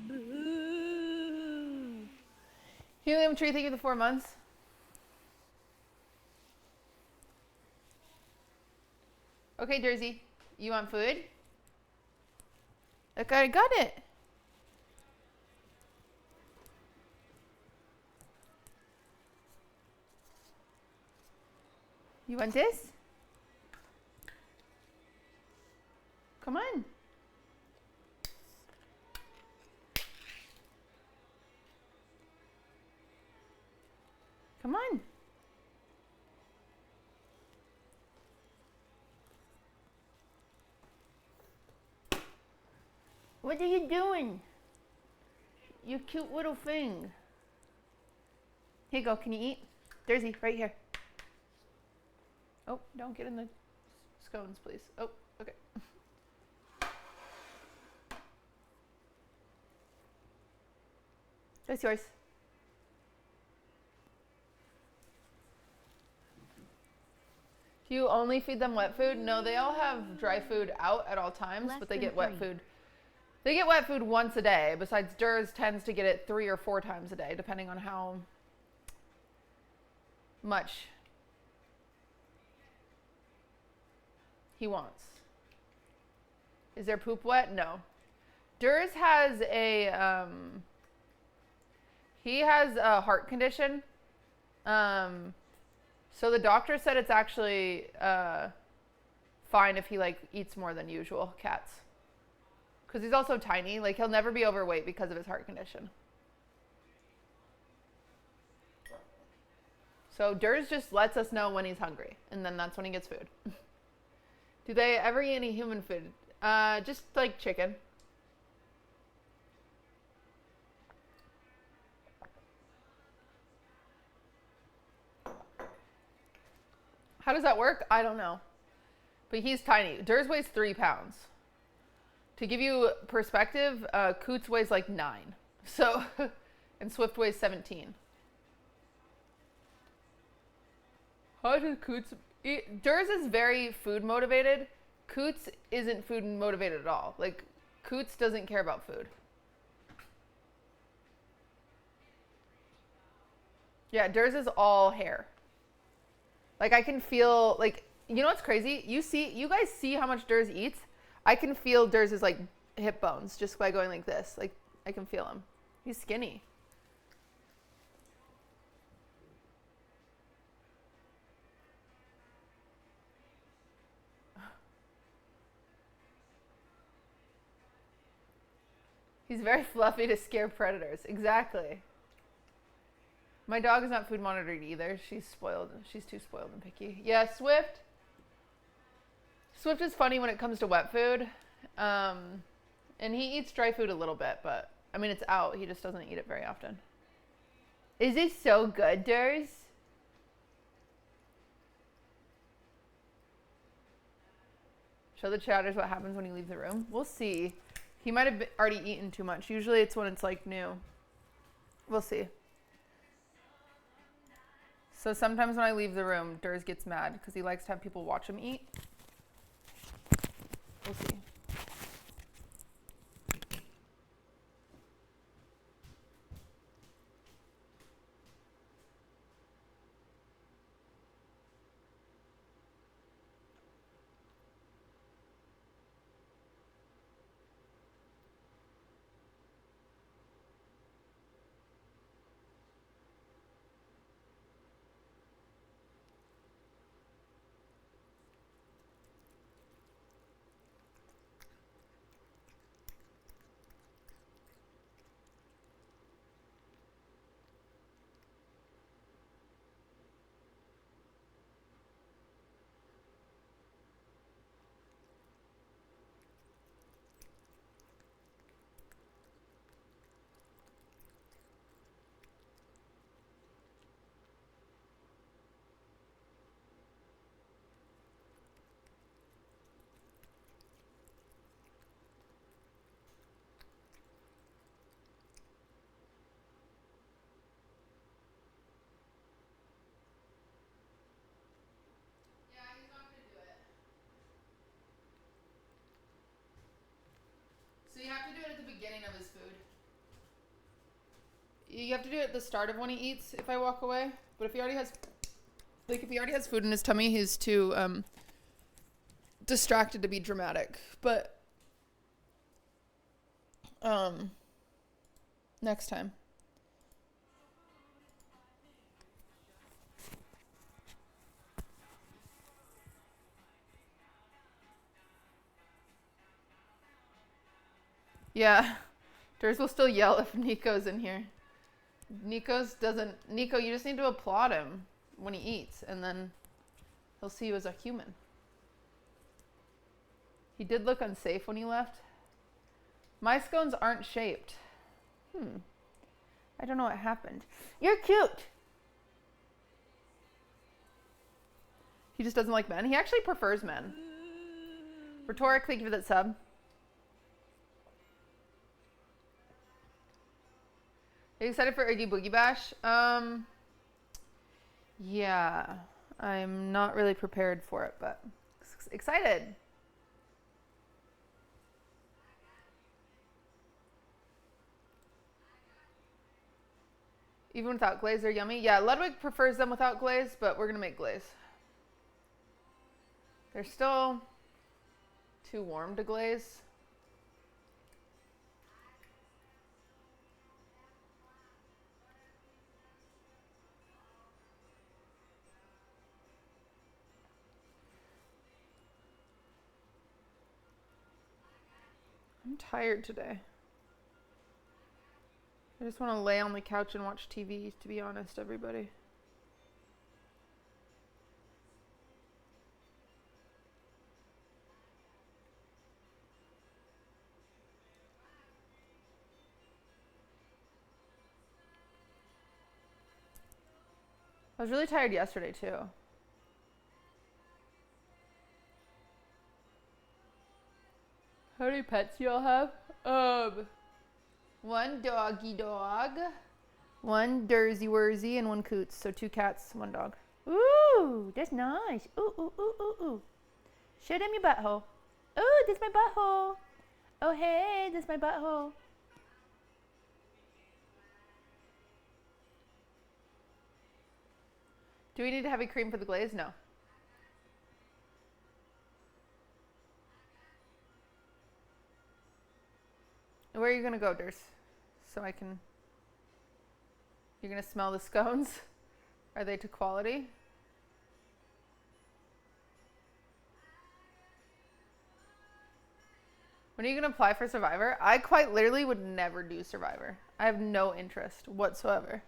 Boo. Helium Tree, thank you for the 4 months. Okay, Jersey, you want food? Okay, I got it. You want this? Come on. Come on. What are you doing? You cute little thing. Here you go. Can you eat? Jersey, right here. Oh, don't get in the scones, please. Oh, okay. That's yours. Do you only feed them wet food? No, they all have dry food out at all times, but they get wet food. They get wet food once a day. Besides, Durs tends to get it 3 or 4 times a day, depending on how much he wants. Is their poop wet? No. Durs has a he has a heart condition. So the doctor said it's actually fine if he like eats more than usual, cats. Because he's also tiny. Like, he'll never be overweight because of his heart condition. So Durs just lets us know when he's hungry, and then that's when he gets food. Do they ever eat any human food? Just like chicken. How does that work? I don't know. But he's tiny. Durs weighs 3 pounds. To give you perspective, Coots weighs like 9. So, and Swift weighs 17. How does Coots eat? Durs is very food motivated. Coots isn't food motivated at all. Like, Coots doesn't care about food. Yeah, Durs is all hair. Like, I can feel, like, you know what's crazy? You guys see how much Durs eats? I can feel Durs' like hip bones just by going like this. Like, I can feel him. He's skinny. He's very fluffy to scare predators. Exactly. My dog is not food monitored either. She's spoiled. She's too spoiled and picky. Yeah, Swift. Swift is funny when it comes to wet food. And he eats dry food a little bit, but I mean, it's out. He just doesn't eat it very often. Is it so good, Durs? Show the chatters what happens when you leave the room. We'll see. He might have already eaten too much. Usually it's when it's like new. We'll see. So sometimes when I leave the room, Durs gets mad because he likes to have people watch him eat. We'll see. So you have to do it at the beginning of his food. You have to do it at the start of when he eats if I walk away. But if he already has, like, if he already has food in his tummy, he's too distracted to be dramatic. But next time. Yeah, Durs will still yell if Nico's in here. Nico, you just need to applaud him when he eats, and then he'll see you as a human. He did look unsafe when he left. My scones aren't shaped. I don't know what happened. You're cute! He just doesn't like men. He actually prefers men. Rhetoric, thank you for that sub. Are you excited for Oogie Boogie Bash? Yeah. I'm not really prepared for it, but excited. Even without glaze, they're yummy. Yeah, Ludwig prefers them without glaze, but we're going to make glaze. They're still too warm to glaze. I'm tired today. I just want to lay on the couch and watch TV, to be honest, everybody. I was really tired yesterday, too. How many pets do y'all have? One doggy dog, one Dursy Wursy, and one Coots. So 2 cats, 1 dog. Ooh, that's nice. Ooh, ooh, ooh, ooh, ooh. Show them your butthole. Ooh, that's my butthole. Oh, hey, that's my butthole. Do we need heavy cream for the glaze? No. Where are you going to go, Durs? So I can... You're going to smell the scones? Are they to quality? When are you going to apply for Survivor? I quite literally would never do Survivor. I have no interest whatsoever.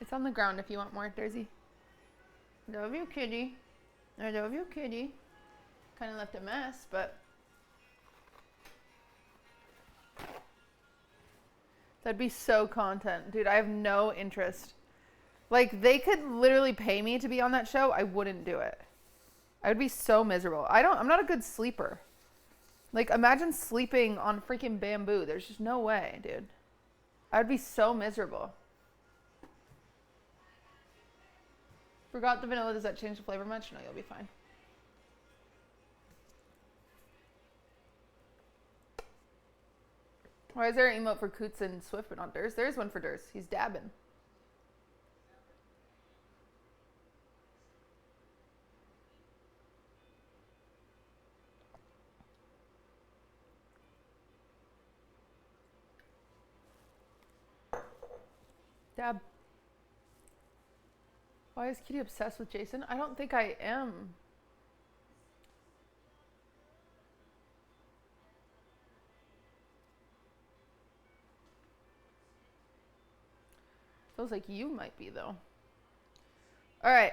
It's on the ground if you want more, Dursy. Love you, kitty. I love you, kitty. Kind of left a mess, but that'd be so content. Dude, I have no interest. Like, they could literally pay me to be on that show. I wouldn't do it. I would be so miserable. I'm not a good sleeper. Like, imagine sleeping on freaking bamboo. There's just no way, dude. I would be so miserable. Forgot the vanilla. Does that change the flavor much? No, you'll be fine. Why is there an emote for Coots and Swift but not Durs? There is one for Durs. He's dabbing. Dab. Why is Kitty obsessed with Jason? I don't think I am. Feels like you might be, though. All right.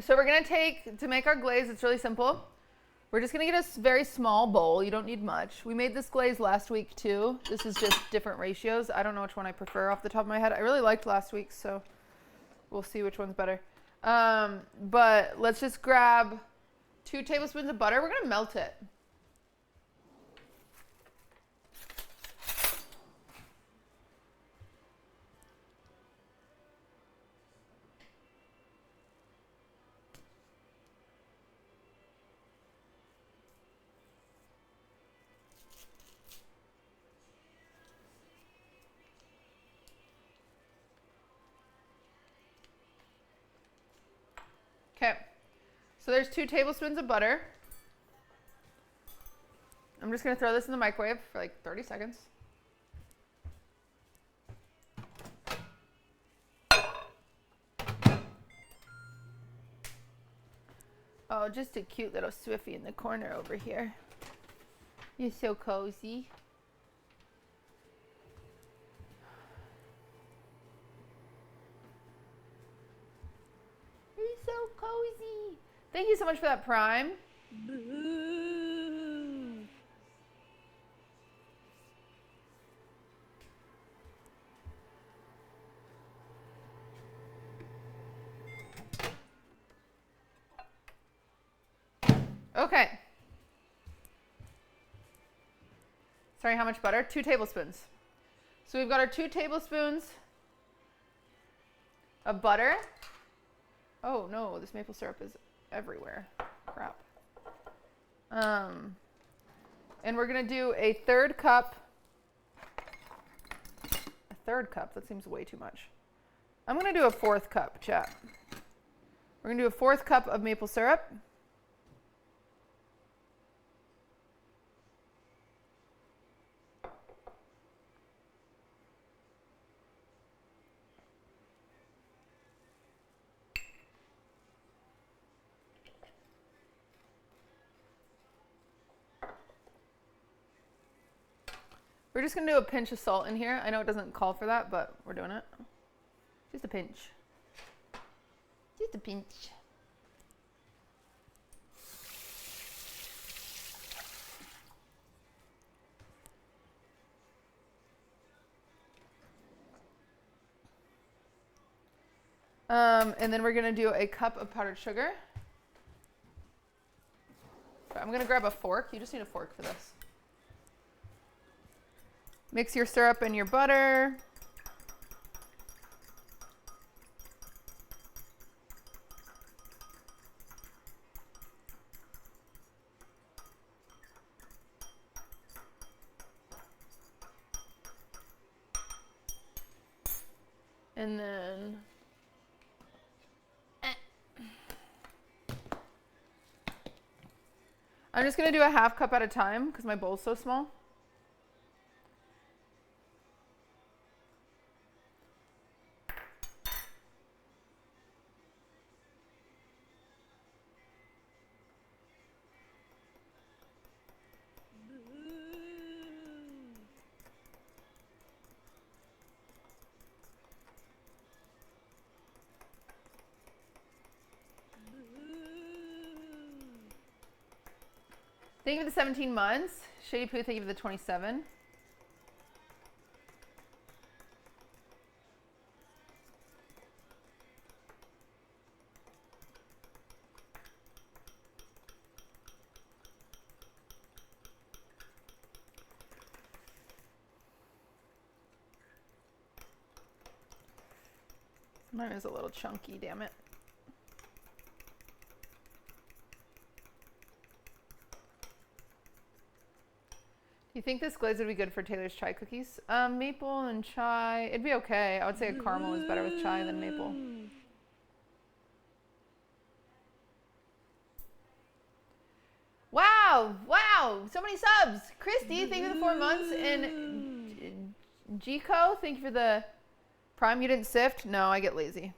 So we're going to take, to make our glaze, it's really simple. We're just going to get a very small bowl. You don't need much. We made this glaze last week too. This is just different ratios. I don't know which one I prefer off the top of my head. I really liked last week's, so we'll see which one's better. But let's just grab 2 tablespoons of butter. We're going to melt it. Okay, so there's 2 tablespoons of butter. I'm just going to throw this in the microwave for like 30 seconds. Oh, just a cute little Swifty in the corner over here. You're so cozy. You're so cozy. Thank you so much for that Prime. Boo. Okay. Sorry, how much butter? 2 tablespoons. So we've got our 2 tablespoons of butter. Oh no, this maple syrup is everywhere. Crap. And we're gonna do a third cup. A third cup, that seems way too much. I'm gonna do a 4th cup, chat. We're gonna do a 4th cup of maple syrup. We're just going to do a pinch of salt in here. I know it doesn't call for that, but we're doing it. Just a pinch. Just a pinch. And then we're going to do a cup of powdered sugar. I'm going to grab a fork. You just need a fork for this. Mix your syrup and your butter. And then I'm just going to do a half cup at a time because my bowl's so small. Thank you for the 17 months. Shady Poo, thank you for the 27. Mine is a little chunky, damn it. Do you think this glaze would be good for Taylor's chai cookies? Maple and chai, it'd be okay. I would say a caramel is better with chai than maple. Wow, wow, so many subs. Christy, thank you for the 4 months. And Gico, thank you for the Prime. You didn't sift? No, I get lazy.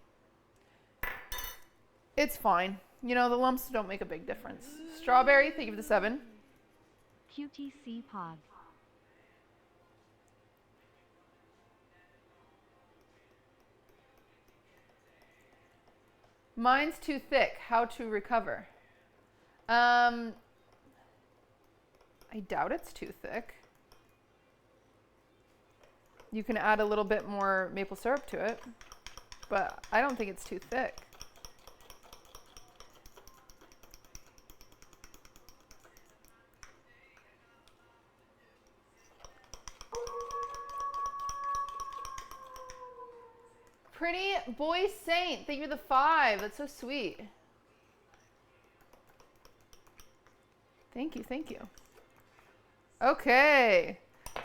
It's fine. You know, the lumps don't make a big difference. Strawberry, thank you for the 7. QTC Pod. Mine's too thick. How to recover? I doubt it's too thick. You can add a little bit more maple syrup to it, but I don't think it's too thick. Pretty Boy Saint, thank you for the 5. That's so sweet. Thank you, thank you. Okay,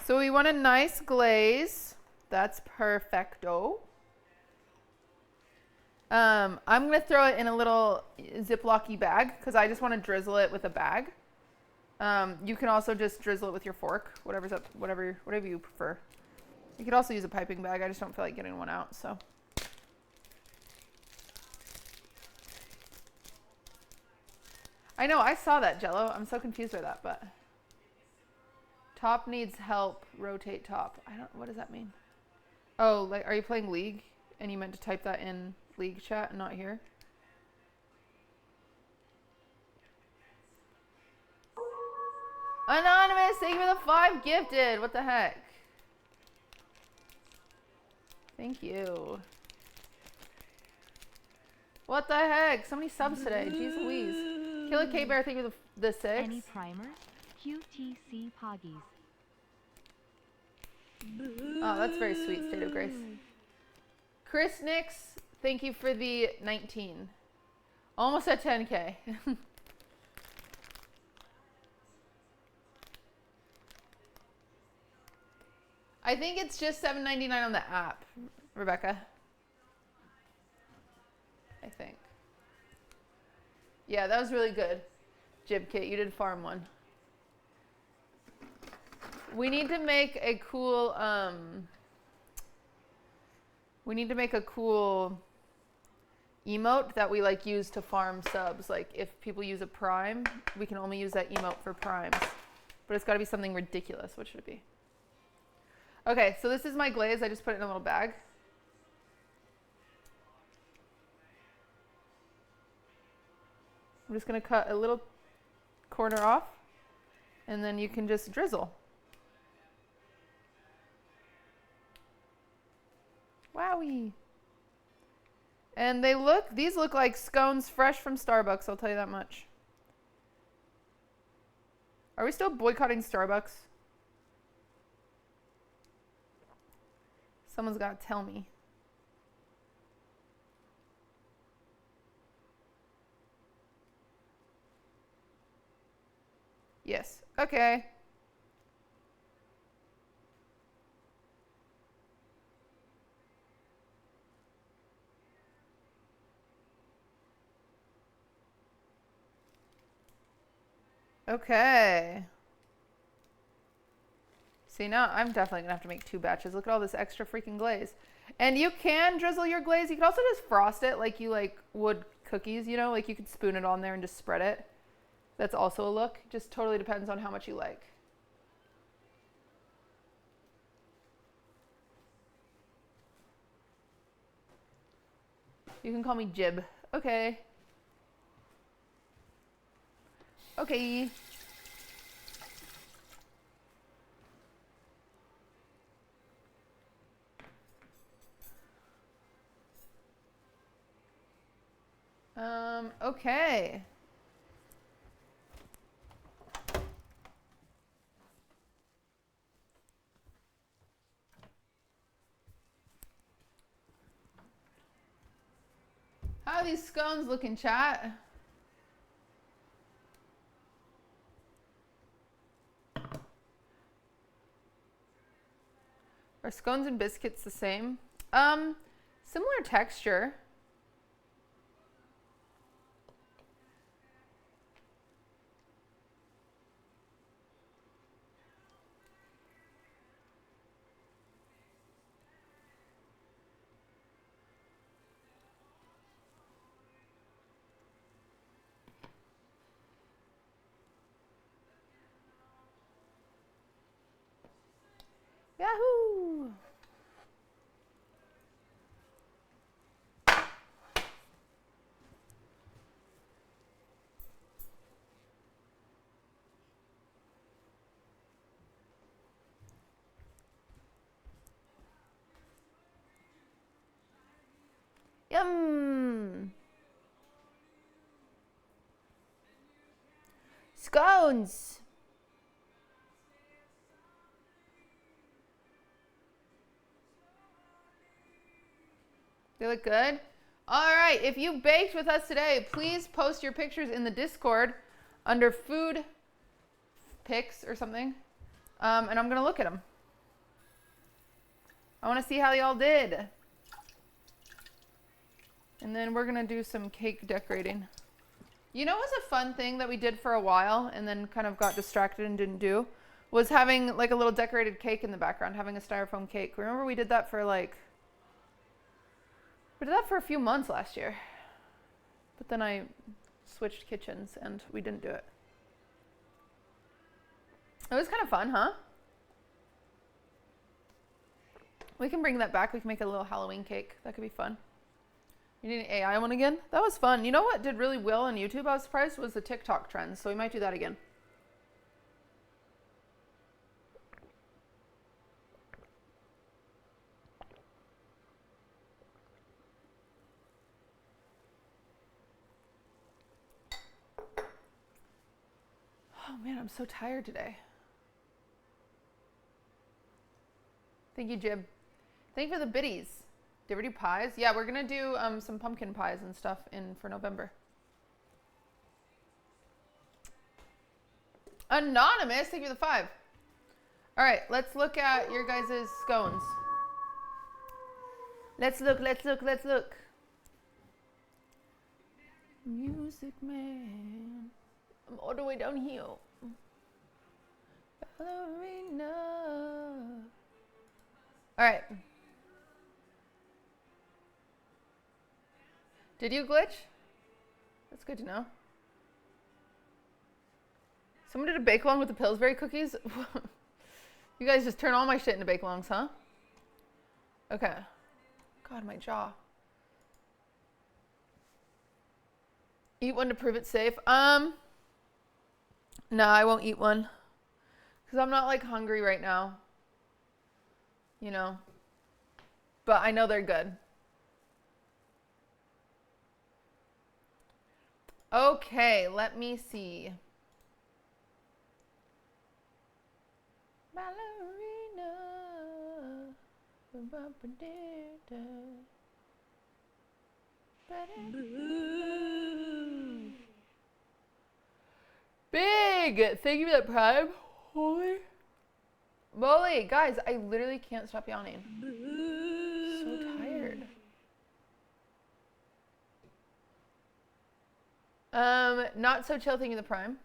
so we want a nice glaze. That's perfecto. I'm gonna throw it in a little Ziploc-y bag because I just want to drizzle it with a bag. You can also just drizzle it with your fork, whatever's up, whatever you prefer. You could also use a piping bag. I just don't feel like getting one out, so. I know, I saw that, Jello. I'm so confused by that, but. Top needs help, rotate top. What does that mean? Oh, like, are you playing League? And you meant to type that in League chat and not here? Anonymous, thank you for the 5 gifted. What the heck? Thank you. What the heck? So many subs today. Jeez Louise. Killer K-Bear, thank you for the 6. Any primers? QTC Poggies. Oh, that's very sweet, State of Grace. Chris Nix, thank you for the 19. Almost at 10K. I think it's just $7.99 on the app, Rebecca. I think. Yeah, that was really good. Jib Kit, you did farm one. We need to make a cool, emote that we like use to farm subs. Like if people use a prime, we can only use that emote for primes. But it's got to be something ridiculous. What should it be? Okay, so this is my glaze. I just put it in a little bag. I'm just going to cut a little corner off, and then you can just drizzle. Wowie. And these look like scones fresh from Starbucks, I'll tell you that much. Are we still boycotting Starbucks? Someone's got to tell me. Yes. Okay. Okay. See, now I'm definitely gonna have to make 2 batches. Look at all this extra freaking glaze. And you can drizzle your glaze. You can also just frost it like you would cookies, you know? Like you could spoon it on there and just spread it. That's also a look. Just totally depends on how much you like. You can call me Jib. Okay. Okay. Okay. How are these scones looking, chat? Are scones and biscuits the same? Similar texture. Yahoo! Yum! Scones! They look good? All right, if you baked with us today, please post your pictures in the Discord under food pics or something. And I'm gonna look at them. I wanna see how y'all did. And then we're gonna do some cake decorating. You know what's a fun thing that we did for a while and then kind of got distracted and didn't do? Was having like a little decorated cake in the background, having a styrofoam cake. Remember we did that for a few months last year. But then I switched kitchens and we didn't do it. It was kind of fun, huh? We can bring that back. We can make a little Halloween cake. That could be fun. You need an AI one again? That was fun. You know what did really well on YouTube, I was surprised, was the TikTok trends. So we might do that again. Oh man, I'm so tired today. Thank you, Jib. Thank you for the biddies. Did we do pies? Yeah, we're gonna do some pumpkin pies and stuff for November. Anonymous, thank you for the 5. All right, let's look at your guys' scones. Let's look. Music man. I'm all the way down here. Ballerina. All right. Did you glitch? That's good to know. Someone did a bake-along with the Pillsbury cookies? You guys just turn all my shit into bake-alongs, huh? Okay. God, my jaw. Eat one to prove it safe. No, I won't eat one. Because I'm not, like, hungry right now. You know. But I know they're good. Okay, let me see. Ballerina. Big! Thank you for that prime. Holy moly. Guys, I literally can't stop yawning. So tired. Not so chill, thank you the prime.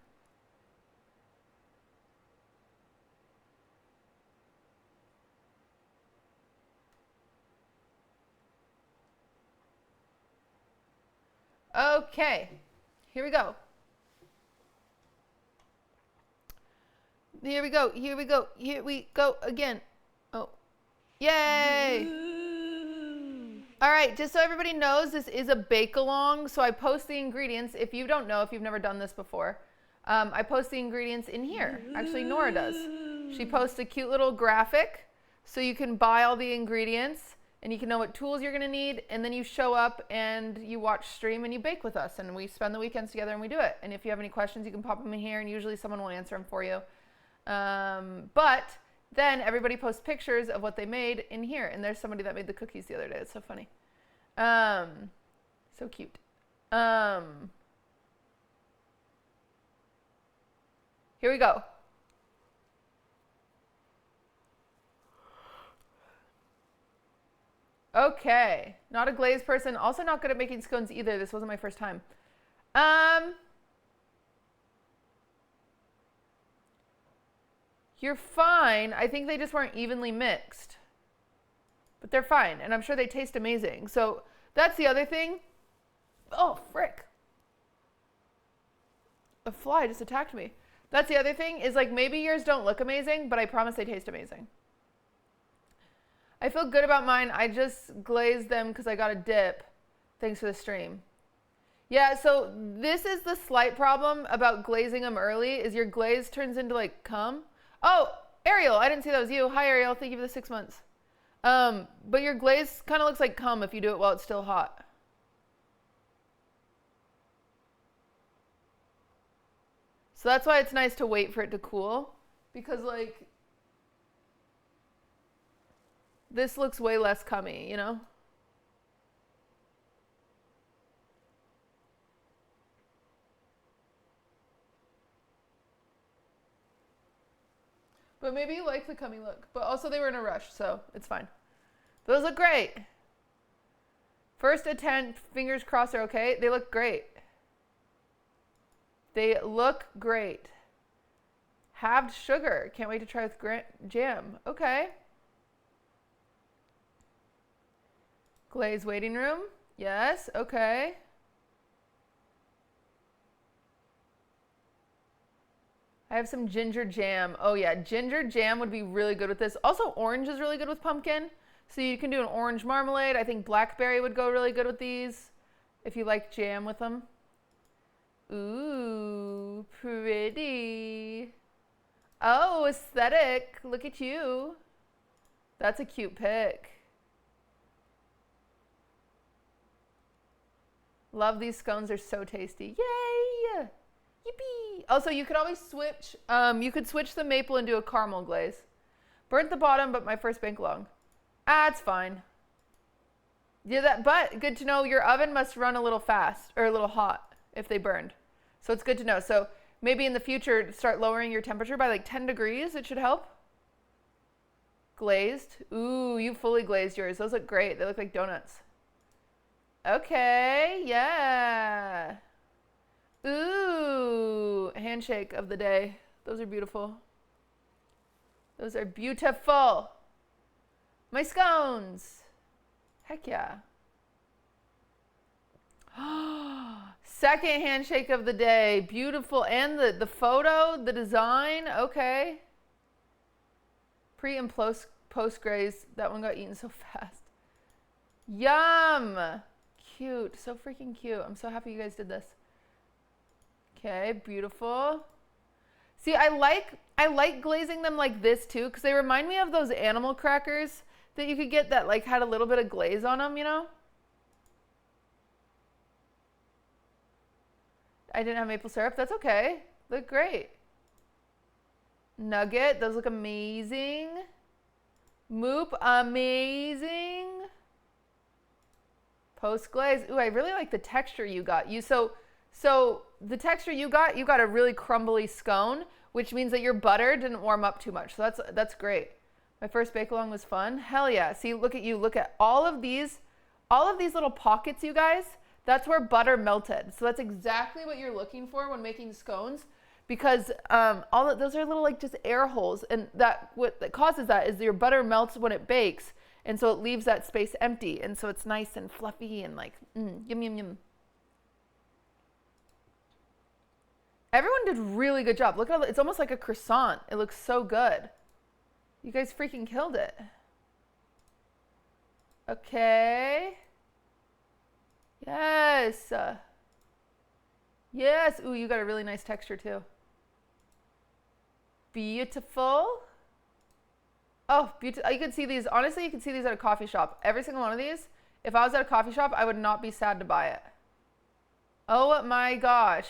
Okay, here we go. Here we go, here we go, here we go again. Oh, yay! All right, just so everybody knows, this is a bake-along, so I post the ingredients. If you don't know, if you've never done this before, I post the ingredients in here. Actually, Nora does. She posts a cute little graphic, so you can buy all the ingredients, and you can know what tools you're gonna need, and then you show up and you watch stream and you bake with us, and we spend the weekends together and we do it. And if you have any questions, you can pop them in here, and usually someone will answer them for you. But then everybody posts pictures of what they made in here, and there's somebody that made the cookies the other day. It's so funny. So cute. Here we go. Okay, not a glaze person. Also not good at making scones either. This wasn't my first time. You're fine. I think they just weren't evenly mixed. But they're fine, and I'm sure they taste amazing. So that's the other thing. Oh, frick. A fly just attacked me. That's the other thing, is like maybe yours don't look amazing, but I promise they taste amazing. I feel good about mine. I just glazed them because I got a dip. Thanks for the stream. Yeah, so this is the slight problem about glazing them early, is your glaze turns into like cum. Oh, Ariel, I didn't see that was you. Hi, Ariel. Thank you for the 6 months. But your glaze kind of looks like cum if you do it while it's still hot. So that's why it's nice to wait for it to cool, because like this looks way less cummy, you know? But maybe you like the cummy look. But also they were in a rush, so it's fine. Those look great. First attempt, fingers crossed are okay. They look great. They look great. Halved sugar. Can't wait to try with jam. Okay. Glaze waiting room. Yes. Okay. I have some ginger jam. Oh yeah, ginger jam would be really good with this. Also, orange is really good with pumpkin. So you can do an orange marmalade. I think blackberry would go really good with these if you like jam with them. Ooh, pretty. Oh, aesthetic. Look at you. That's a cute pic. Love these scones. They're so tasty. Yay! Yippee! Also, you could always switch. You could switch the maple and do a caramel glaze. Burnt the bottom, but my first bake along. Ah, it's fine. Yeah, but good to know your oven must run a little fast or a little hot if they burned. So it's good to know. So maybe in the future, start lowering your temperature by like 10 degrees. It should help. Glazed. Ooh, you fully glazed yours. Those look great. They look like donuts. Okay, yeah. Ooh, handshake of the day. Those are beautiful. Those are beautiful. My scones. Heck yeah. Second handshake of the day. Beautiful. And the photo, the design. Okay. Pre and post graze. That one got eaten so fast. Yum. Cute. So freaking cute. I'm so happy you guys did this. Okay, beautiful. See, I like glazing them like this too, because they remind me of those animal crackers that you could get that like had a little bit of glaze on them, you know? I didn't have maple syrup. That's okay. Look great. Nugget. Those look amazing. Moop. Amazing. Post glaze. Ooh, I really like the texture you got. So the texture you got a really crumbly scone, which means that your butter didn't warm up too much. So that's great. My first bake along was fun. Hell yeah. See, look at you. Look at all of these little pockets, you guys. That's where butter melted. So that's exactly what you're looking for when making scones, because those are little like just air holes, and what that causes that is your butter melts when it bakes, and so it leaves that space empty, and so it's nice and fluffy and like yum yum yum. Everyone did really good job. Look at it's almost like a croissant. It looks so good. You guys freaking killed it. Okay. Yes. Yes. Ooh, you got a really nice texture too. Beautiful. Oh, beautiful. You could see these. Honestly, you could see these at a coffee shop. Every single one of these. If I was at a coffee shop, I would not be sad to buy it. Oh my gosh.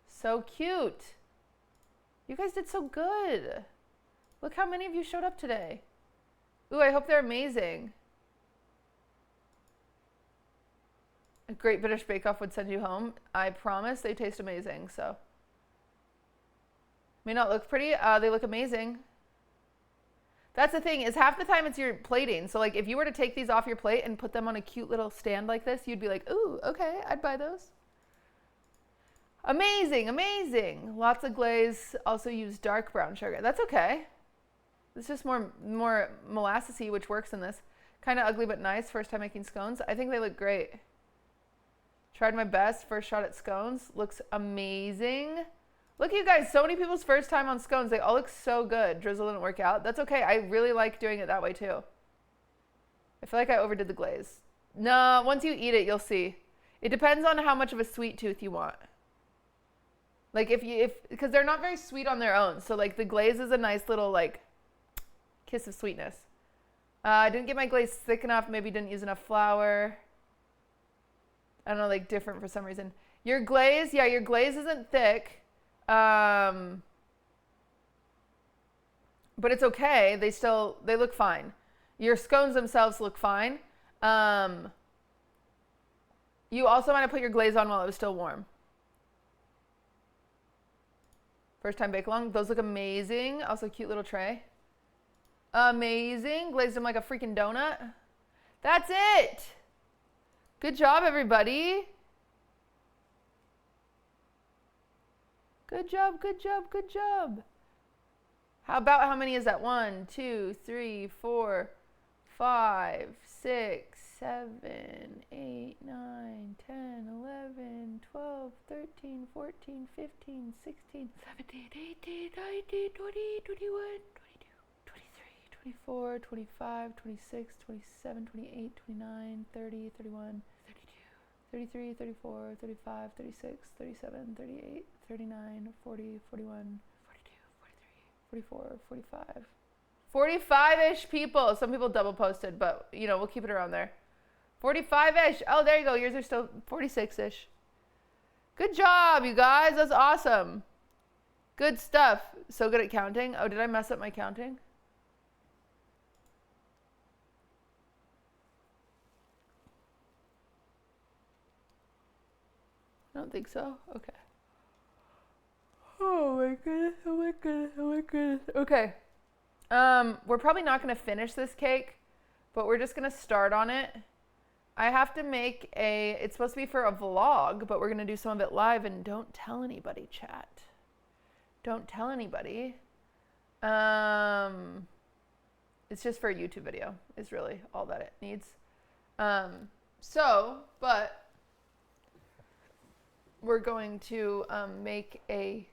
So cute. You guys did so good. Look how many of you showed up today. Ooh, I hope they're amazing. A Great British Bake Off would send you home. I promise they taste amazing, so. May not look pretty. They look amazing. That's the thing, is half the time it's your plating. So like if you were to take these off your plate and put them on a cute little stand like this, you'd be like, ooh, okay, I'd buy those. Amazing, amazing. Lots of glaze. Also use dark brown sugar. That's okay. It's just more molassesy, which works in this. Kind of ugly but nice. First time making scones. I think they look great. Tried my best. First shot at scones. Looks amazing. Look at you guys. So many people's first time on scones. They all look so good. Drizzle didn't work out. That's okay. I really like doing it that way too. I feel like I overdid the glaze. No, once you eat it, you'll see. It depends on how much of a sweet tooth you want. Like because they're not very sweet on their own. So like the glaze is a nice little like kiss of sweetness. I didn't get my glaze thick enough. Maybe didn't use enough flour. I don't know, like different for some reason. Your glaze, yeah, your glaze isn't thick. But it's okay. They look fine. Your scones themselves look fine. You also might have put your glaze on while it was still warm. First time bake along. Those look amazing. Also cute little tray. Amazing. Glazed them like a freaking donut. That's it. Good job, everybody. Good job, good job, good job. How many is that? 1, 2, 3, 4, 5, 6, 7, 8, 9, 10, 11, 12, 13, 14, 15, 16, 17, 18, 19, 20, 21, 22, 23, 24, 25, 26, 27, 28, 29, 30, 31, 33, 34, 35, 36, 37, 38, 39, 40, 41, 42, 43, 44, 45. 45-ish people. Some people double posted, but you know, we'll keep it around there. 45-ish. Oh, there you go. Yours are still 46-ish. Good job, you guys. That's awesome. Good stuff. So good at counting. Oh, did I mess up my counting? I don't think so. Okay. Oh my goodness. Oh my goodness. Oh my goodness. Okay. We're probably not going to finish this cake, but we're just going to start on it. I have to make it's supposed to be for a vlog, but we're going to do some of it live, and don't tell anybody, chat. Don't tell anybody. It's just for a YouTube video is really all that it needs. But we're going to make a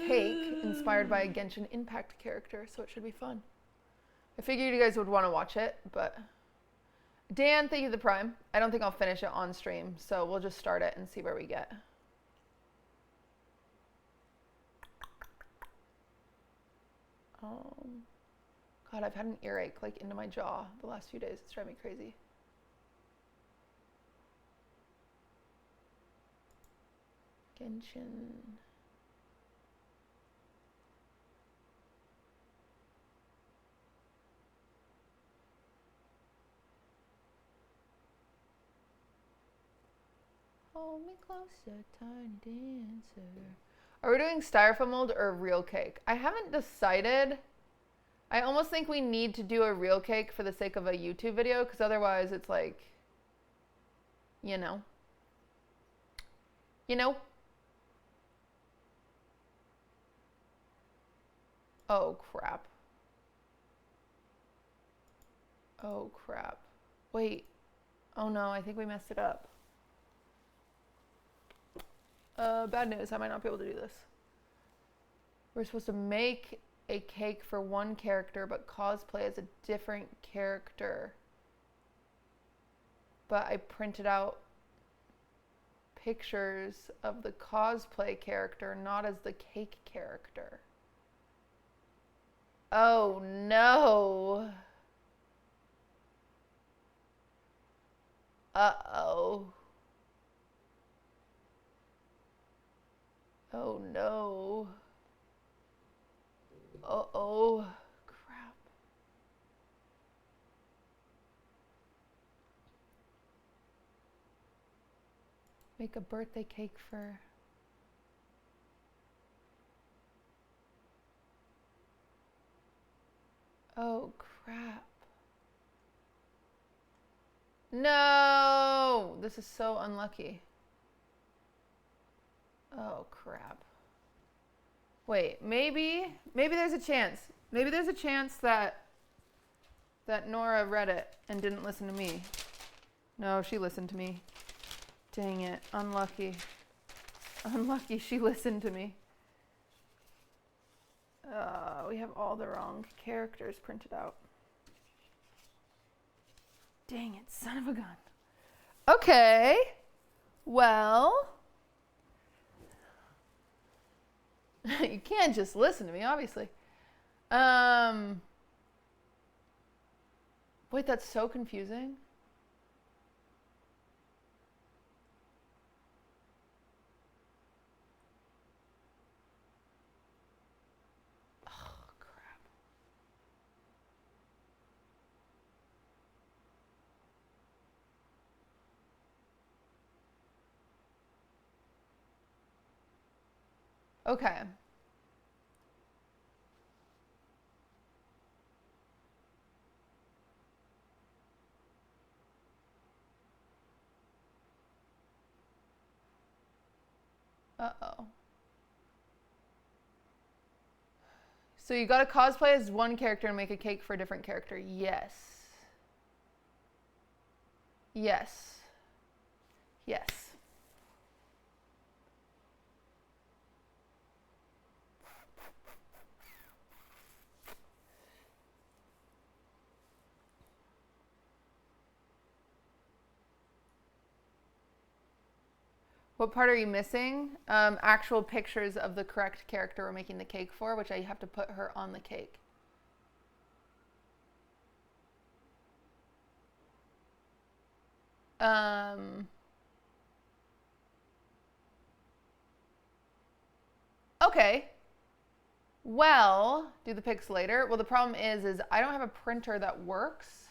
cake inspired by a Genshin Impact character, so it should be fun. I figured you guys would want to watch it, but Dan, thank you for the Prime. I don't think I'll finish it on stream, so we'll just start it and see where we get. God, I've had an earache like into my jaw the last few days. It's driving me crazy. Genshin. Hold me closer, tiny dancer. Are we doing styrofoam mold or a real cake? I haven't decided. I almost think we need to do a real cake for the sake of a YouTube video, because otherwise it's like, you know. Oh, crap. Oh, crap. Wait. Oh, no, I think we messed it up. Bad news. I might not be able to do this. We're supposed to make a cake for one character, but cosplay as a different character. But I printed out pictures of the cosplay character, not as the cake character. Oh no. Uh-oh. Oh no. Uh-oh. Crap. Make a birthday cake for... Oh crap. No! This is so unlucky. Oh crap. Wait, maybe there's a chance. Maybe there's a chance that Nora read it and didn't listen to me. No, she listened to me. Dang it. Unlucky. Unlucky she listened to me. We have all the wrong characters printed out. Dang it, son of a gun. Okay. Well. You can't just listen to me, obviously. Wait, that's so confusing. Okay. Uh-oh. So you gotta cosplay as one character and make a cake for a different character. Yes. Yes. Yes. What part are you missing? Actual pictures of the correct character we're making the cake for, which I have to put her on the cake. Okay. Well, do the pics later. Well, the problem is I don't have a printer that works.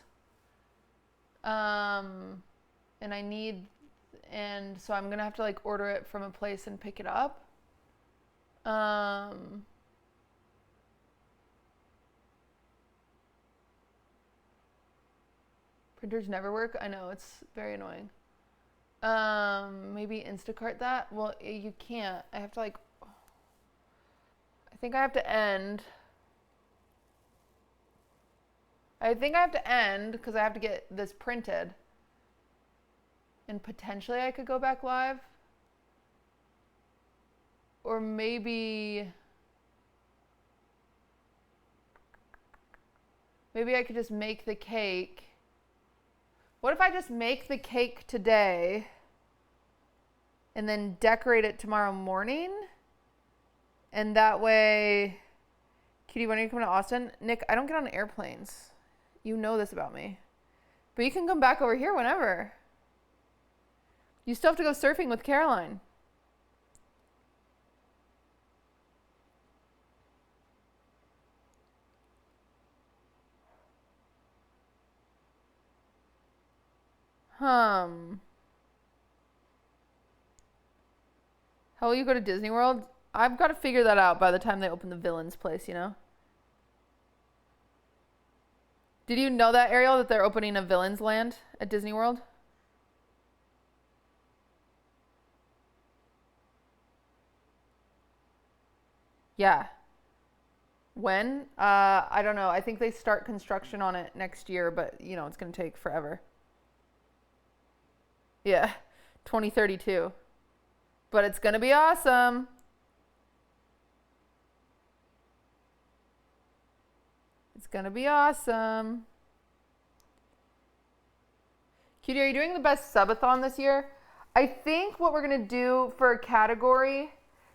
And so I'm gonna have to like order it from a place and pick it up. Printers never work. I know, it's very annoying. Maybe Instacart that. Well, you can't. I have to like. I think I have to end. Because I have to get this printed. And potentially I could go back live. Or maybe I could just make the cake. What if I just make the cake today and then decorate it tomorrow morning? And that way, Cutie, when are you coming to Austin? Nick, I don't get on airplanes. You know this about me. But you can come back over here whenever. You still have to go surfing with Caroline. How will you go to Disney World? I've got to figure that out by the time they open the Villains place, you know? Did you know that, Ariel, that they're opening a Villains Land at Disney World? Yeah. When? I don't know. I think they start construction on it next year, but, you know, it's going to take forever. Yeah, 2032. But it's going to be awesome. It's going to be awesome. Cutie, are you doing the best subathon this year? I think what we're going to do for a category,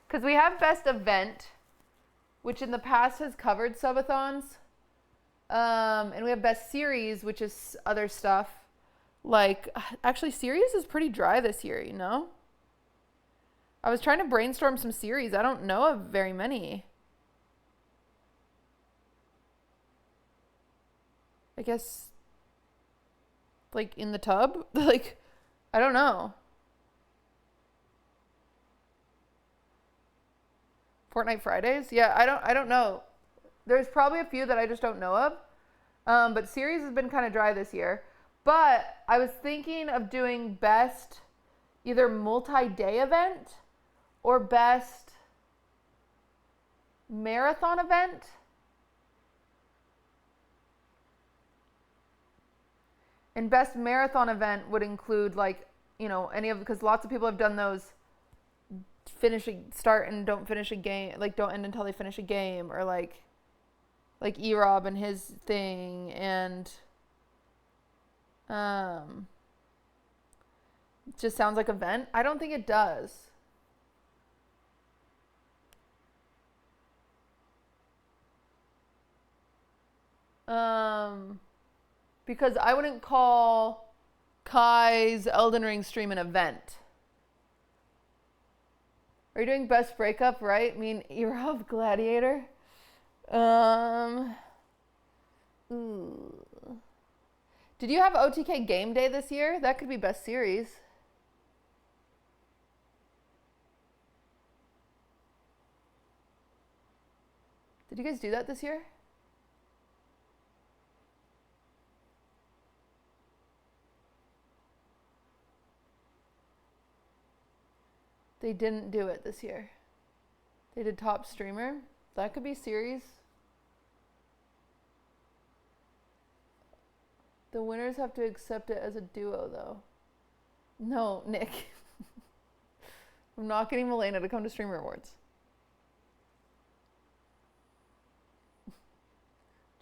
because we have best event, which in the past has covered subathons. And we have best series, which is other stuff. Like, actually, series is pretty dry this year, you know? I was trying to brainstorm some series. I don't know of very many. I guess, like, in the tub? Like, I don't know. Fortnite Fridays? Yeah, I don't know. There's probably a few that I just don't know of. But series has been kind of dry this year. But I was thinking of doing best either multi-day event or best marathon event. And best marathon event would include, like, you know, any of, because lots of people have done those start and don't finish a game, like don't end until they finish a game, or like E-Rob and his thing, and it just sounds like event. I don't think it does. Because I wouldn't call Kai's Elden Ring stream an event. Are you doing best breakup, right? I mean, E-Rob Gladiator. Ooh. Did you have OTK game day this year? That could be best series. Did you guys do that this year? They didn't do it this year. They did top streamer. That could be series. The winners have to accept it as a duo, though. No, Nick. I'm not getting Milena to come to Streamer Awards.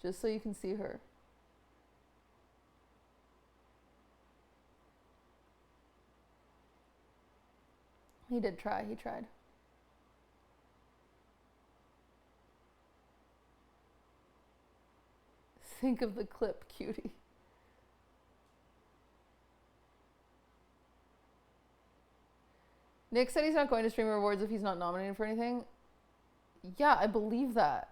Just so you can see her. He did try. He tried. Think of the clip, cutie. Nick said he's not going to Streamer Awards if he's not nominated for anything. Yeah, I believe that.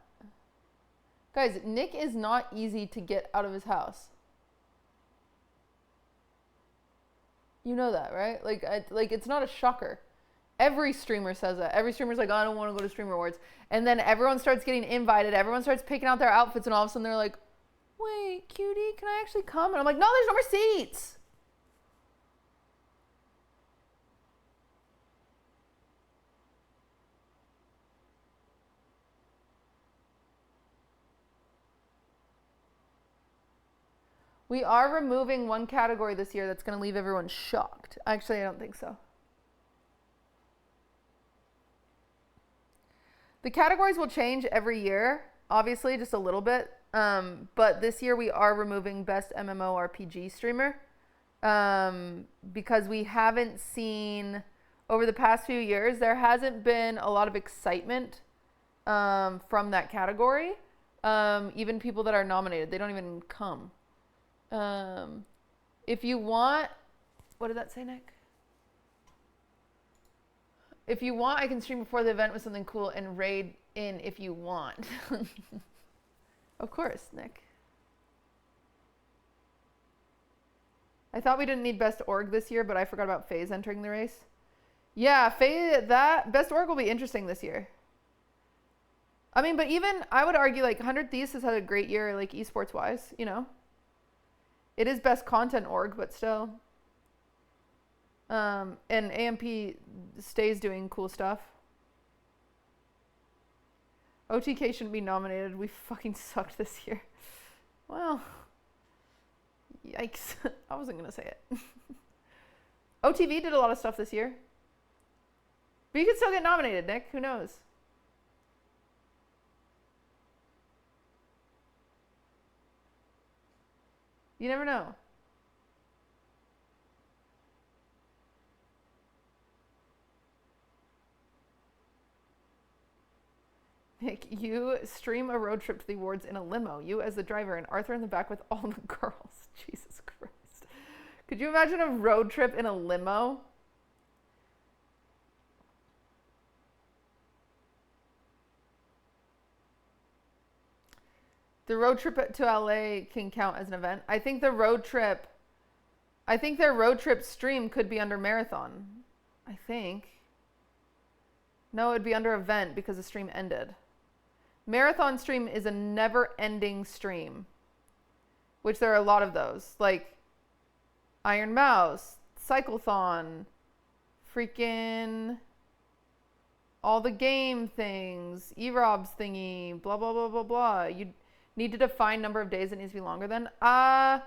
Guys, Nick is not easy to get out of his house. You know that, right? Like it's not a shocker. Every streamer says that. Every streamer's like, oh, I don't want to go to Streamer Awards. And then everyone starts getting invited. Everyone starts picking out their outfits, and all of a sudden they're like, wait, cutie, can I actually come? And I'm like, no, there's no more seats. We are removing one category this year that's going to leave everyone shocked. Actually, I don't think so. The categories will change every year, obviously, just a little bit. But this year we are removing best MMORPG streamer because we haven't seen, over the past few years, there hasn't been a lot of excitement from that category. Even people that are nominated, they don't even come. If you want, what did that say, Nick? If you want, I can stream before the event with something cool and raid in if you want. Of course, Nick. I thought we didn't need best org this year, but I forgot about FaZe entering the race. Yeah, FaZe, that best org will be interesting this year. I mean, but even I would argue like 100 Thieves has had a great year, like esports wise, you know. It is best content org, but still. And AMP stays doing cool stuff. OTK shouldn't be nominated. We fucking sucked this year. Well, yikes. I wasn't going to say it. OTV did a lot of stuff this year. But you could still get nominated, Nick. Who knows? You never know. Nick, you stream a road trip to the awards in a limo. You as the driver and Arthur in the back with all the girls. Jesus Christ. Could you imagine a road trip in a limo? The road trip to LA can count as an event. I think their road trip stream could be under marathon. I think. No, it'd be under event because the stream ended. Marathon stream is a never-ending stream, which there are a lot of those, like Iron Mouse, Cyclethon, freaking all the game things, E-Rob's thingy, blah, blah, blah, blah, blah. You need to define number of days it needs to be longer than. I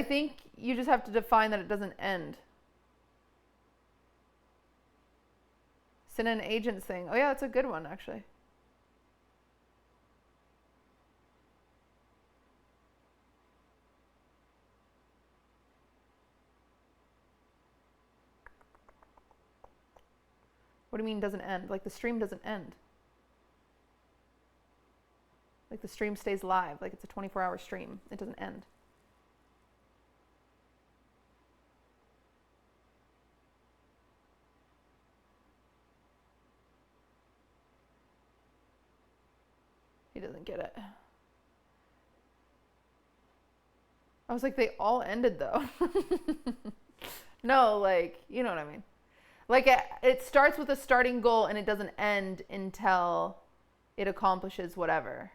think you just have to define that it doesn't end. Send an agents thing. Oh yeah, that's a good one actually. What do you mean doesn't end? Like the stream doesn't end. Like the stream stays live. Like it's a 24-hour stream. It doesn't end. He doesn't get it. I was like, they all ended though. No, like, you know what I mean. Like it starts with a starting goal and it doesn't end until it accomplishes whatever.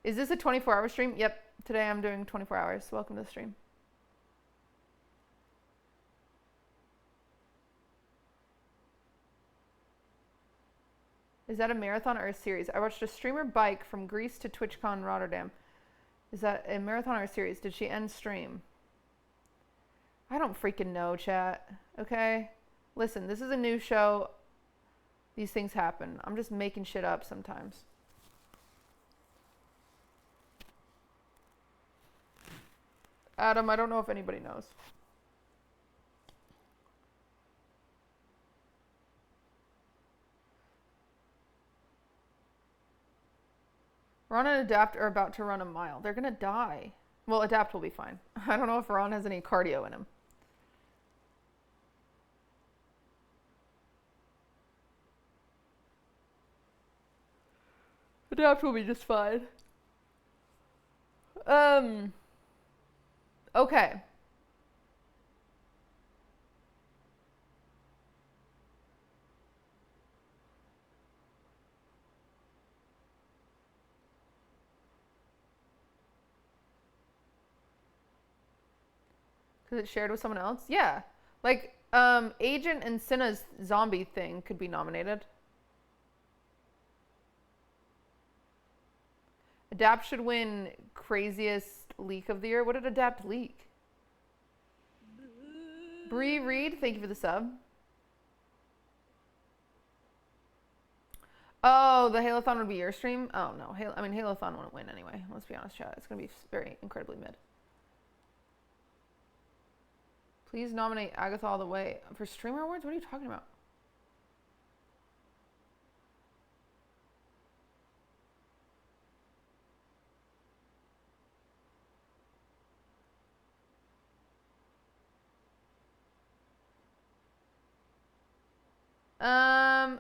Is this a 24-hour stream? Yep. Today I'm doing 24 hours. Welcome to the stream. Is that a marathon or a series? I watched a streamer bike from Greece to TwitchCon Rotterdam. Is that a marathon or a series? Did she end stream? I don't freaking know, chat. Okay? Listen, this is a new show. These things happen. I'm just making shit up sometimes. Adam, I don't know if anybody knows. Ron and Adapt are about to run a mile. They're gonna die. Well, Adapt will be fine. I don't know if Ron has any cardio in him. Adapt will be just fine. Okay. Because it's shared with someone else? Yeah. Like, Agent and Cinna's zombie thing could be nominated. Adapt should win craziest leak of the year. What did Adapt leak? Bree Reed, thank you for the sub. Oh, the Halothon would be your stream? Oh, no. Halothon wouldn't win anyway. Let's be honest, chat. It's going to be very incredibly mid. Please nominate Agatha all the way. For Streamer Awards? What are you talking about?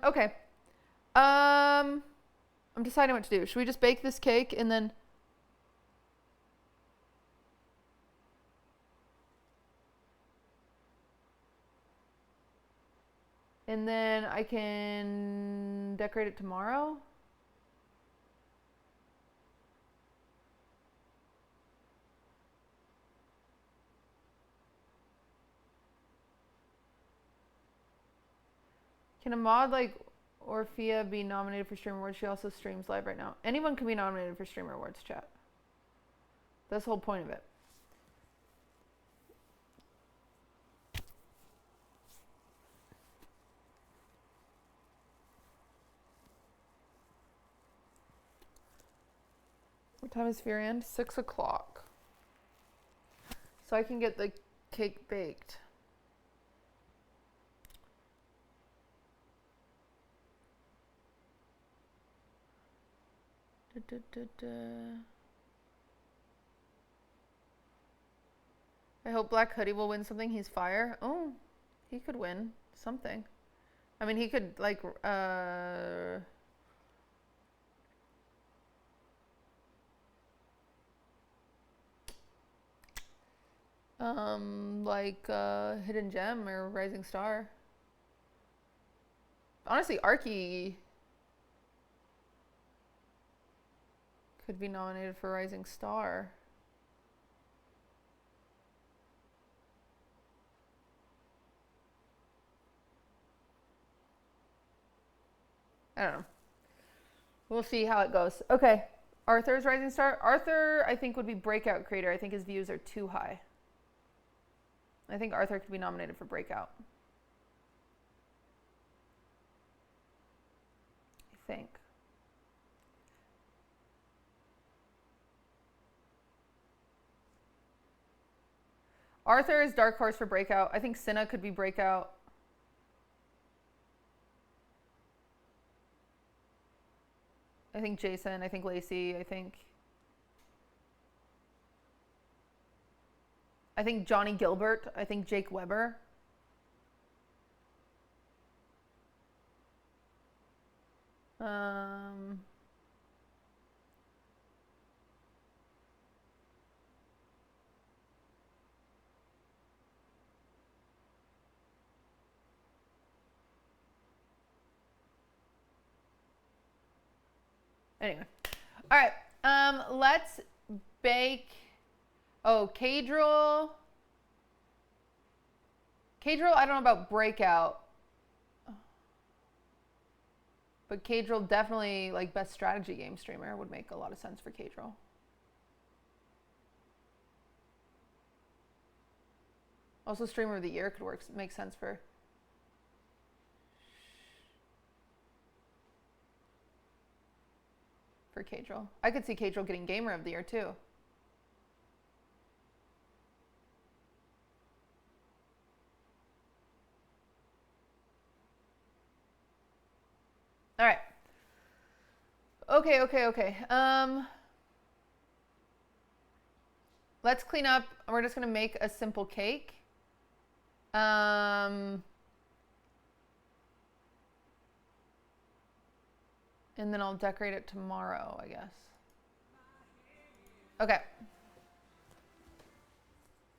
Okay. I'm deciding what to do. Should we just bake this cake and then... And then I can decorate it tomorrow? Can a mod like Orphea be nominated for Streamer Awards? She also streams live right now. Anyone can be nominated for Streamer Awards, chat. That's the whole point of it. What time is Fear end? 6 o'clock. So I can get the cake baked. I hope Black Hoodie will win something. He's fire. Oh, he could win something. I mean, he could like Hidden Gem or Rising Star. Honestly, Arky could be nominated for Rising Star. I don't know. We'll see how it goes. Okay. Arthur's Rising Star. Arthur, I think, would be Breakout Creator. I think his views are too high. I think Arthur could be nominated for Breakout. I think. Arthur is Dark Horse for Breakout. I think Cinna could be Breakout. I think Jason. I think Lacey. I think Johnny Gilbert. I think Jake Weber. Anyway. All right. Let's bake. Oh, Cadril. Cadril, I don't know about Breakout. But Cadril definitely, like, best strategy game streamer would make a lot of sense for Cadril. Also, streamer of the year could make sense for. For Cadril. I could see Cadril getting gamer of the year too. All right. Okay. Let's clean up. We're just gonna make a simple cake. And then I'll decorate it tomorrow, I guess. Okay.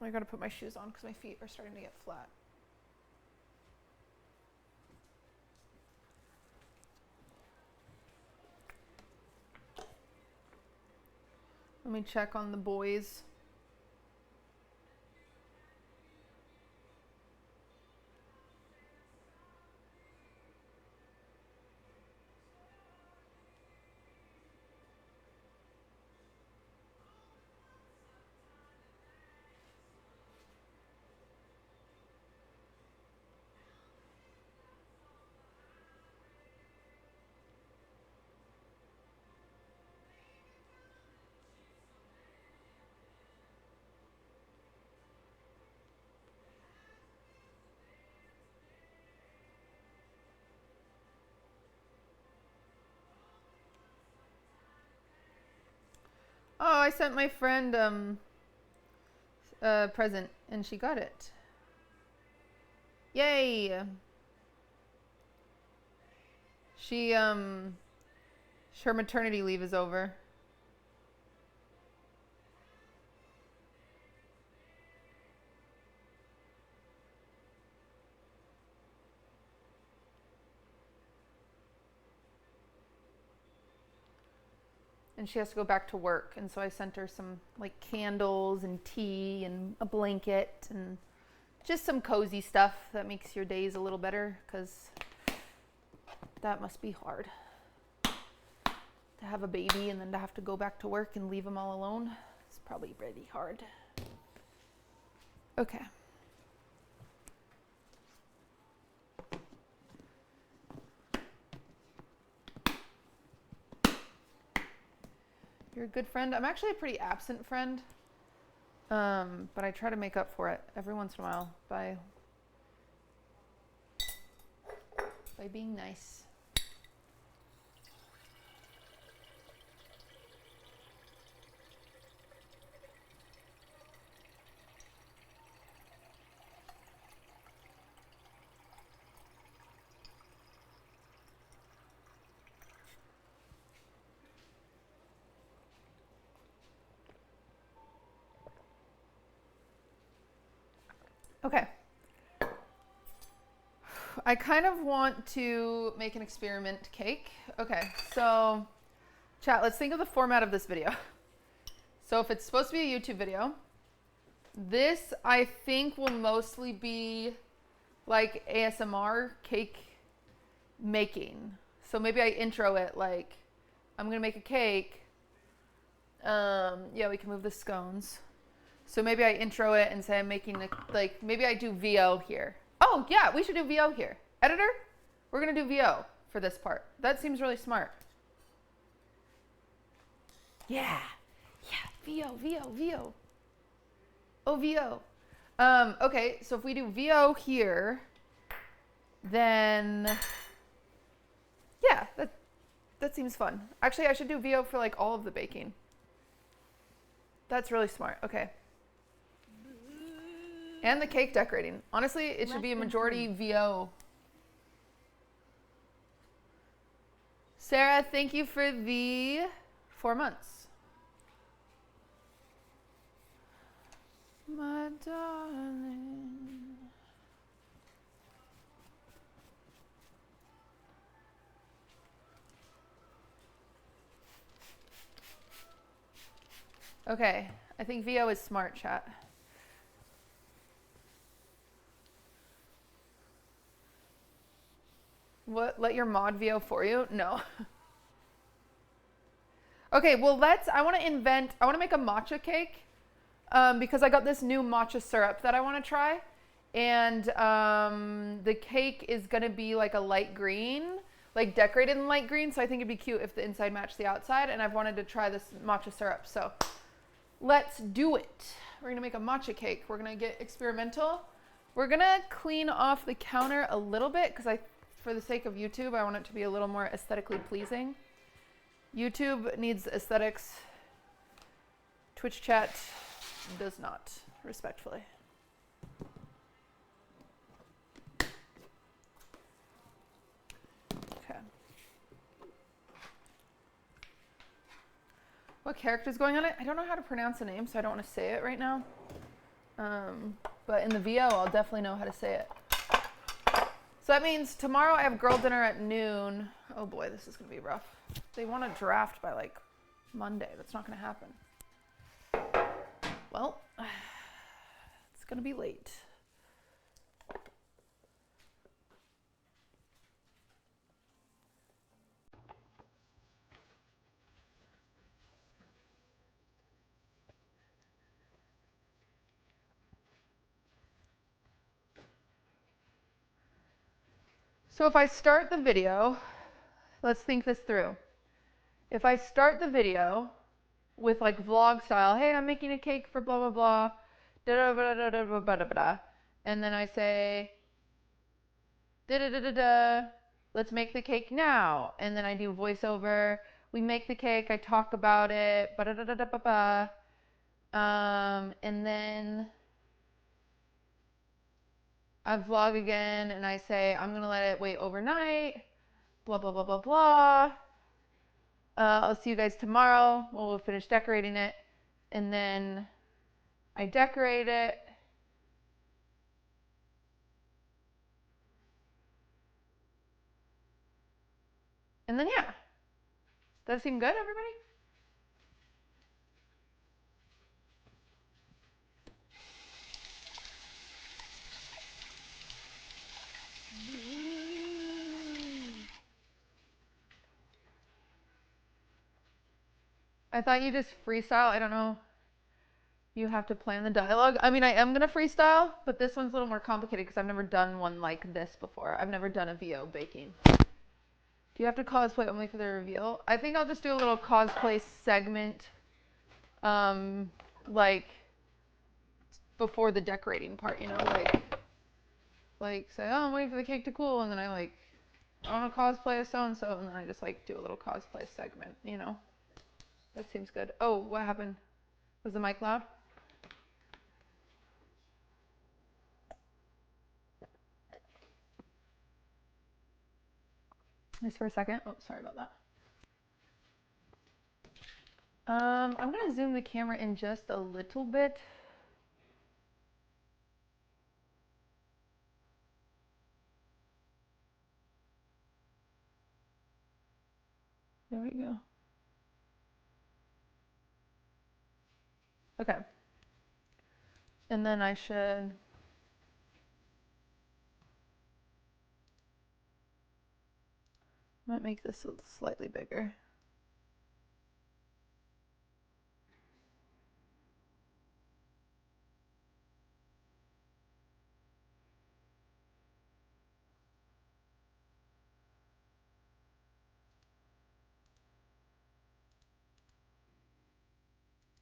I gotta put my shoes on because my feet are starting to get flat. Let me check on the boys. Oh, I sent my friend a present and she got it. Yay! She her maternity leave is over. And she has to go back to work, and so I sent her some like candles and tea and a blanket and just some cozy stuff that makes your days a little better, because that must be hard to have a baby and then to have to go back to work and leave them all alone. It's probably pretty hard. Okay. You're a good friend. I'm actually a pretty absent friend. But I try to make up for it every once in a while by being nice. Okay. I kind of want to make an experiment cake. Okay, so chat, let's think of the format of this video. So if it's supposed to be a YouTube video, this I think will mostly be like ASMR cake making. So maybe I intro it like, I'm gonna make a cake. Yeah, we can move the scones. So maybe I intro it and say I'm making like, maybe I do VO here. Oh yeah, we should do VO here. Editor, we're gonna do VO for this part. That seems really smart. Yeah, VO, VO, VO. Oh, VO. Okay, so if we do VO here, then yeah, that seems fun. Actually, I should do VO for like all of the baking. That's really smart. Okay. And the cake decorating. Honestly, it should be a majority VO. Sarah, thank you for the 4 months. My darling. Okay, I think VO is smart, chat. What? Let your mod VO for you? No. Okay, well I want to make a matcha cake because I got this new matcha syrup that I want to try. And the cake is going to be like a light green, like decorated in light green. So I think it'd be cute if the inside matched the outside. And I've wanted to try this matcha syrup. So let's do it. We're going to make a matcha cake. We're going to get experimental. We're going to clean off the counter a little bit because for the sake of YouTube, I want it to be a little more aesthetically pleasing. YouTube needs aesthetics. Twitch chat does not, respectfully. Okay. What character's going on it? I don't know how to pronounce the name, so I don't want to say it right now. But in the VO, I'll definitely know how to say it. So that means tomorrow I have girl dinner at noon. Oh boy, this is going to be rough. They want to draft by like Monday. That's not going to happen. Well, it's going to be late. So if I start the video, let's think this through. If I start the video with like vlog style, hey, I'm making a cake for blah, blah, blah, da, da, da, da, da, da, da, da, and then I say, da, da, da, da, da, let's make the cake now. And then I do voiceover. We make the cake. I talk about it. Ba, da, da, da, da, ba, ba. And then I vlog again and I say, I'm going to let it wait overnight. Blah, blah, blah, blah, blah. I'll see you guys tomorrow. We'll finish decorating it. And then I decorate it. And then, yeah. Does that seem good, everybody? I thought you just freestyle. I don't know. You have to plan the dialogue. I mean, I am going to freestyle, but this one's a little more complicated because I've never done one like this before. I've never done a VO baking. Do you have to cosplay only for the reveal? I think I'll just do a little cosplay segment. Like, before the decorating part, you know, like say, oh, I'm waiting for the cake to cool, and then I want to cosplay as so-and-so, and then I just do a little cosplay segment, you know. That seems good. Oh, what happened? Was the mic loud? Just for a second. Oh, sorry about that. I'm going to zoom the camera in just a little bit. There we go. Okay. And then I might make this slightly bigger.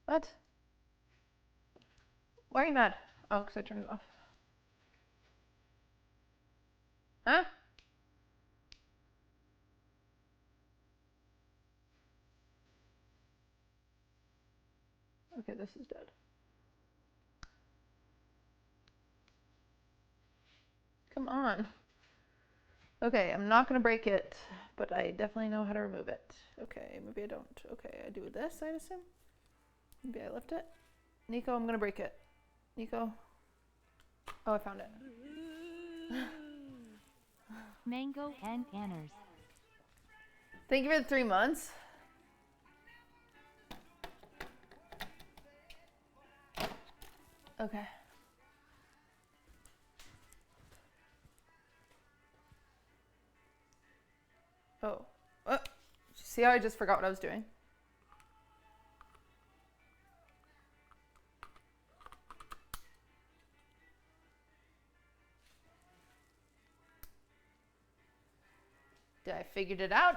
What? Why are you mad? Oh, because I turned it off. Huh? Okay, this is dead. Come on. Okay, I'm not going to break it, but I definitely know how to remove it. Okay, maybe I don't. Okay, I do this, I assume. Maybe I lift it. Nico, I'm going to break it. Nico. Oh, I found it. Mango and Anners. Thank you for the 3 months. Okay. Oh. See how I just forgot what I was doing? I figured it out.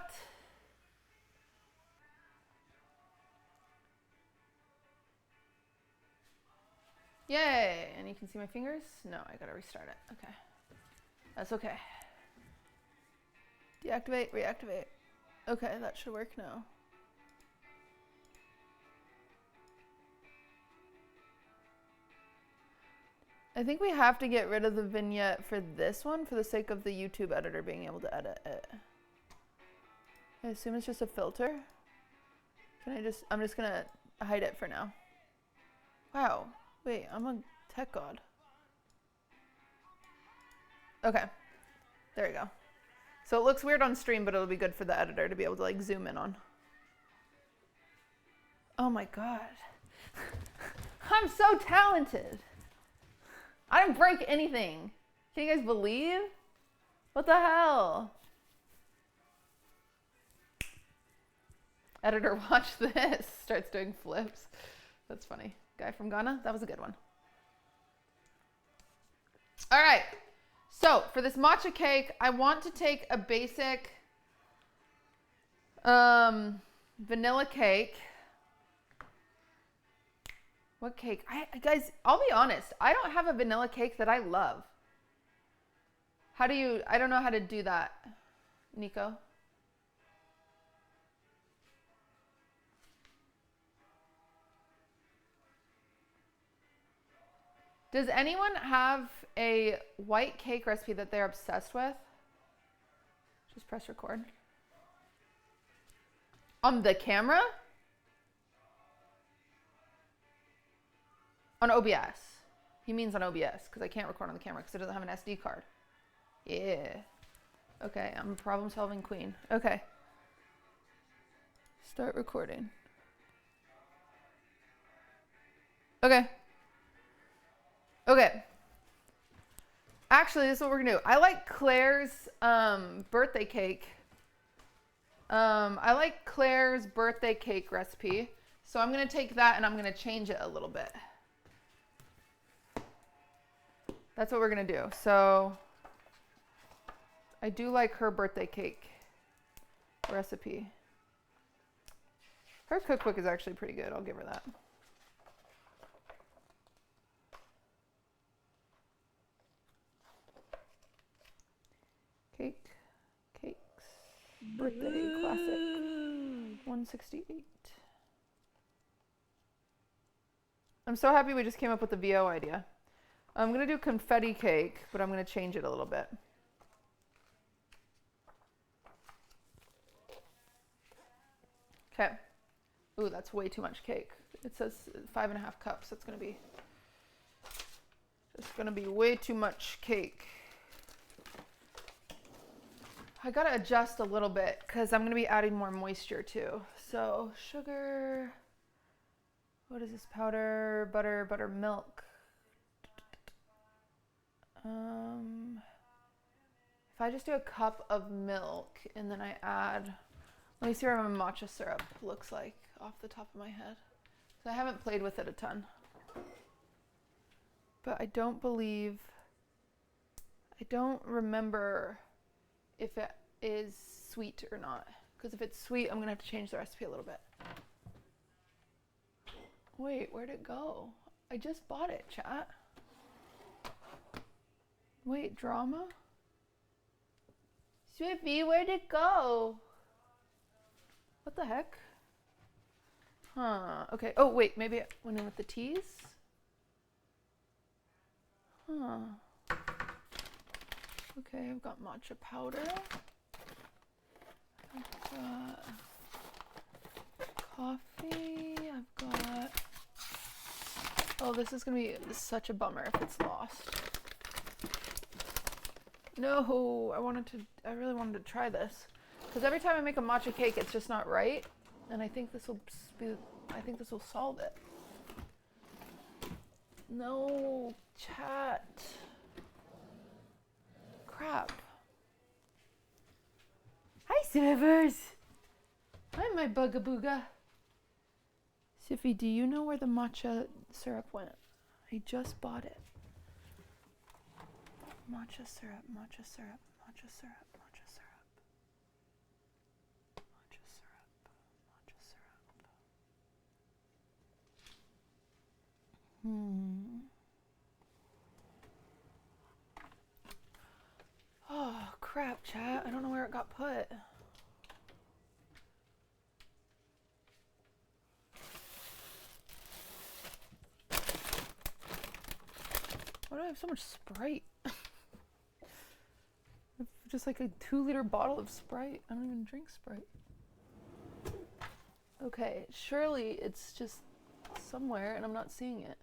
Yay! And you can see my fingers? No, I gotta restart it. Okay. That's okay. Deactivate, reactivate. Okay, that should work now. I think we have to get rid of the vignette for this one for the sake of the YouTube editor being able to edit it. I assume it's just a filter. I'm just gonna hide it for now. Wow, wait, I'm a tech god. Okay, there we go. So it looks weird on stream, but it'll be good for the editor to be able to zoom in on. Oh my god. I'm so talented. I didn't break anything. Can you guys believe? What the hell? Editor, watch this. Starts doing flips. That's funny. Guy from Ghana? That was a good one. All right. So for this matcha cake, I want to take a basic vanilla cake. What cake? Guys, I'll be honest. I don't have a vanilla cake that I love. I don't know how to do that. Nico? Does anyone have a white cake recipe that they're obsessed with? Just press record. On the camera? On OBS. He means on OBS because I can't record on the camera because it doesn't have an SD card. Yeah. Okay, I'm a problem solving queen. Okay. Start recording. Okay. Okay. Actually, this is what we're gonna do. I like Claire's birthday cake. I like Claire's birthday cake recipe. So I'm gonna take that and I'm gonna change it a little bit. That's what we're gonna do. So I do like her birthday cake recipe. Her cookbook is actually pretty good. I'll give her that. Cakes. Birthday classic. 168. I'm so happy we just came up with the VO idea. I'm gonna do confetti cake, but I'm gonna change it a little bit. Okay. Ooh, that's way too much cake. It says 5.5 cups. It's gonna be way too much cake. I gotta adjust a little bit because I'm gonna be adding more moisture too. So sugar, what is this powder, butter, milk. If I just do a cup of milk and then I add, let me see what my matcha syrup looks like off the top of my head. So I haven't played with it a ton. But I don't remember if it is sweet or not. Because if it's sweet, I'm gonna have to change the recipe a little bit. Wait, where'd it go? I just bought it, chat. Wait, drama? Swiffy, where'd it go? What the heck? Huh, okay. Oh, wait, maybe it went in with the teas? Huh. Okay, I've got matcha powder. I've got coffee. I've got... Oh, this is gonna be such a bummer if it's lost. No, I really wanted to try this. Because every time I make a matcha cake, it's just not right. And I think this will solve it. No, chat. Crap. Hi, Sivers. Hi, my bugabooga. Siffy, do you know where the matcha syrup went? I just bought it. Matcha syrup, matcha syrup, matcha syrup, matcha syrup. Matcha syrup, matcha syrup. Oh, crap, chat. I don't know where it got put. Why do I have so much Sprite? Just like a 2-liter bottle of Sprite. I don't even drink Sprite. Okay, surely it's just somewhere and I'm not seeing it.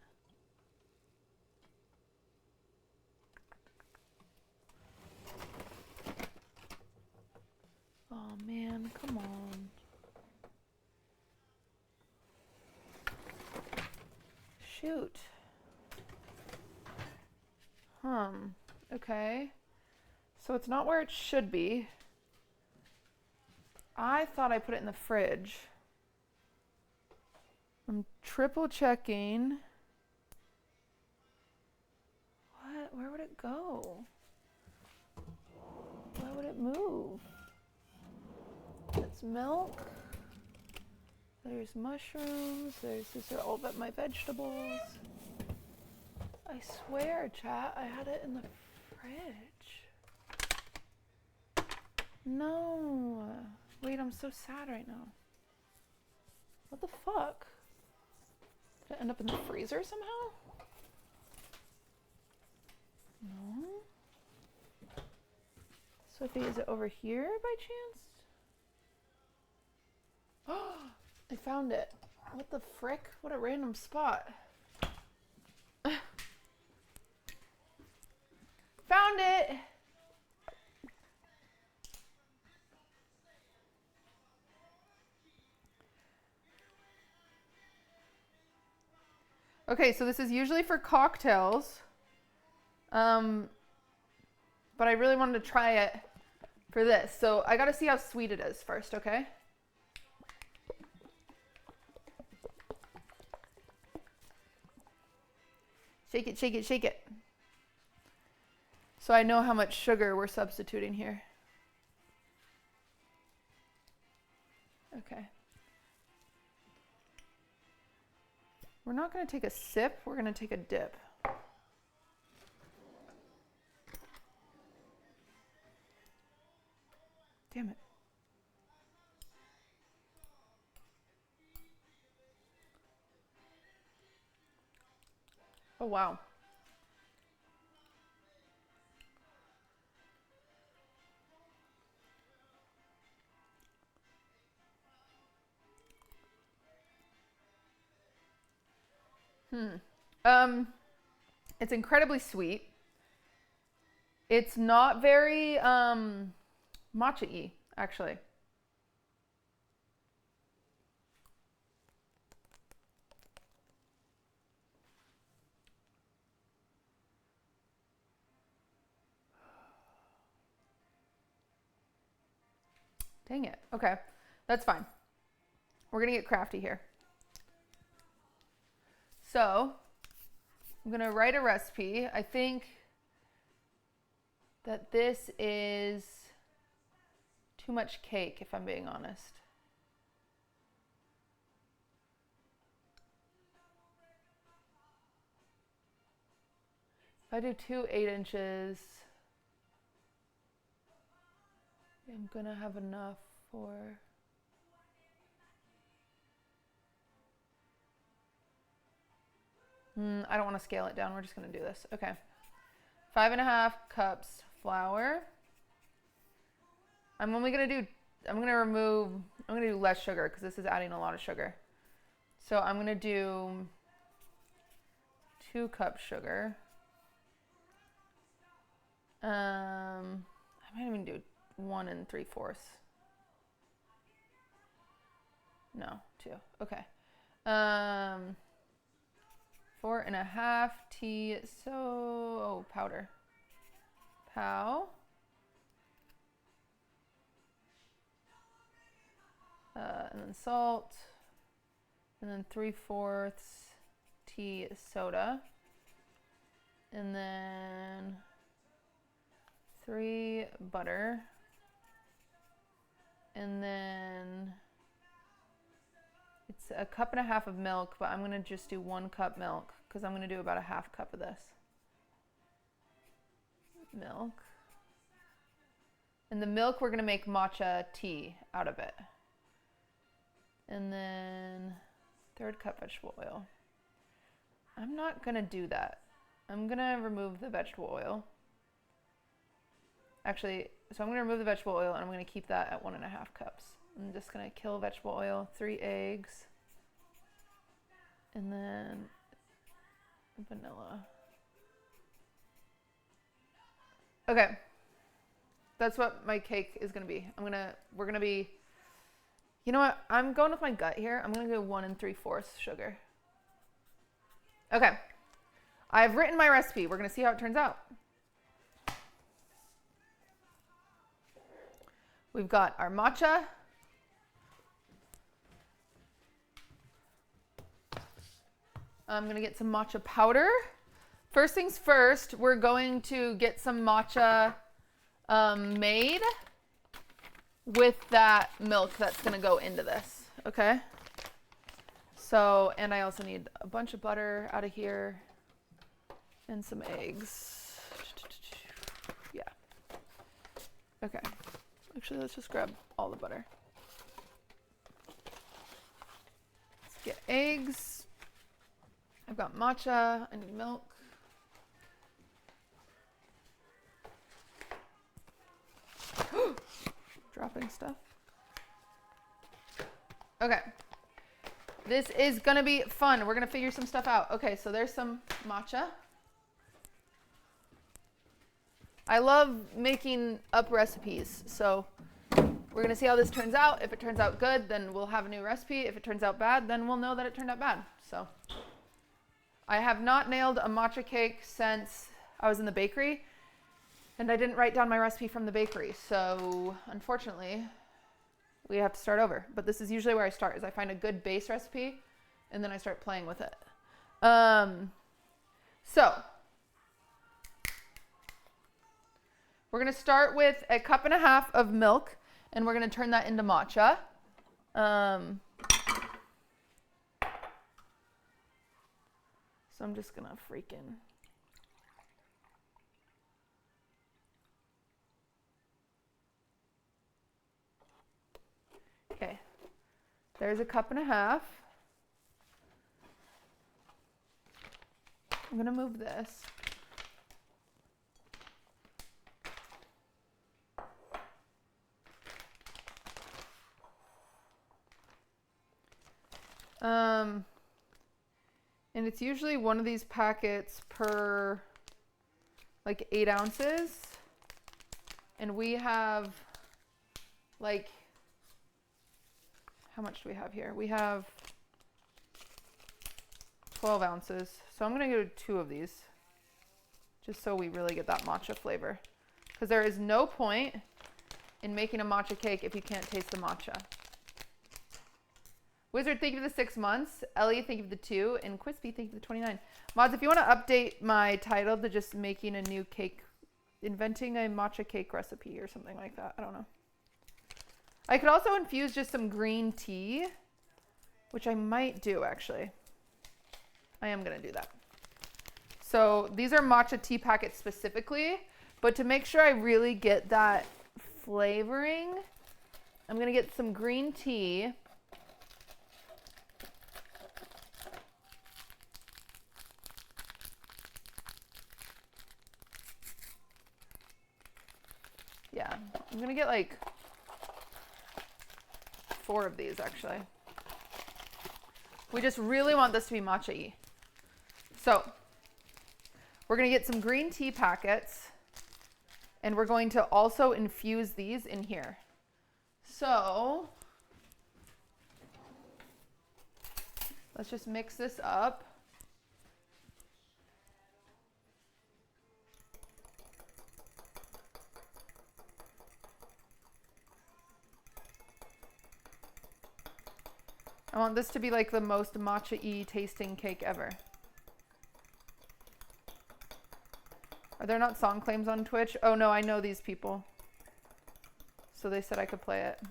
Oh man, come on. Shoot. Okay. So it's not where it should be. I thought I put it in the fridge. I'm triple checking. What? Where would it go? Why would it move? It's milk. There's mushrooms. These are all but my vegetables. I swear, chat, I had it in the fridge. No. Wait, I'm so sad right now. What the fuck? Did it end up in the freezer somehow? No. Sophie, is it over here by chance? Oh, I found it. What the frick? What a random spot. Found it! Okay, so this is usually for cocktails. But I really wanted to try it for this. So I gotta see how sweet it is first, okay? Shake it, shake it, shake it. So I know how much sugar we're substituting here. Okay. We're not going to take a sip, we're going to take a dip. Damn it. Oh, wow. It's incredibly sweet. It's not very matcha-y, actually. Dang it. Okay, that's fine. We're gonna get crafty here. So, I'm gonna write a recipe. I think that this is too much cake, if I'm being honest. If I do 2 8-inches, I'm gonna have enough for... I don't want to scale it down. We're just gonna do this. Okay. 5.5 cups flour. I'm gonna do less sugar because this is adding a lot of sugar. So I'm gonna do 2 cups sugar. I might even do 1 3/4. No, 2. Okay. 4.5 powder. Pow. And then salt. And then 3/4 tea soda. And then 3 butter. And then it's 1.5 cups of milk, but I'm gonna just do 1 cup milk because I'm gonna do about 1/2 cup of this. Milk. And the milk, we're gonna make matcha tea out of it. And then 1/3 cup vegetable oil. I'm not gonna do that. I'm gonna remove the vegetable oil. Actually, so I'm gonna remove the vegetable oil and I'm gonna keep that at 1.5 cups. I'm just gonna kill vegetable oil, 3 eggs, and then vanilla. Okay, that's what my cake is gonna be. We're gonna be, you know what? I'm going with my gut here. I'm gonna go 1 3/4 sugar. Okay, I've written my recipe. We're gonna see how it turns out. We've got our matcha. I'm gonna get some matcha powder. First things first, we're going to get some matcha made with that milk that's gonna go into this, okay? So, and I also need a bunch of butter out of here and some eggs. Yeah. Okay. Actually, let's just grab all the butter. Let's get eggs. I've got matcha. I need milk. Dropping stuff. Okay. This is gonna be fun. We're gonna figure some stuff out. Okay, so there's some matcha. I love making up recipes, so we're gonna see how this turns out. If it turns out good, then we'll have a new recipe. If it turns out bad, then we'll know that it turned out bad. So I have not nailed a matcha cake since I was in the bakery, and I didn't write down my recipe from the bakery. So unfortunately, we have to start over. But this is usually where I start, is I find a good base recipe and then I start playing with it. So we're gonna start with 1.5 cups of milk and we're gonna turn that into matcha. So I'm just gonna freaking... There's a cup and a half. I'm gonna move this. And it's usually one of these packets per like 8 ounces. And we have like, how much do we have here? We have 12 ounces. So I'm gonna do 2 of these just so we really get that matcha flavor. Because there is no point in making a matcha cake if you can't taste the matcha. Wizard, thank you for the 6 months. Ellie, thank you for the 2. And Quispy, thank you for the 29. Mods, if you want to update my title to just making a new cake, inventing a matcha cake recipe or something like that. I don't know. I could also infuse just some green tea, which I might do actually. I am going to do that. So these are matcha tea packets specifically, but to make sure I really get that flavoring, I'm going to get some green tea. Yeah, I'm gonna get like 4 of these actually. We just really want this to be matcha-y. So we're gonna get some green tea packets and we're going to also infuse these in here. So let's just mix this up. I want this to be like the most matcha-y tasting cake ever. Are there not song claims on Twitch? Oh no, I know these people. So they said I could play it.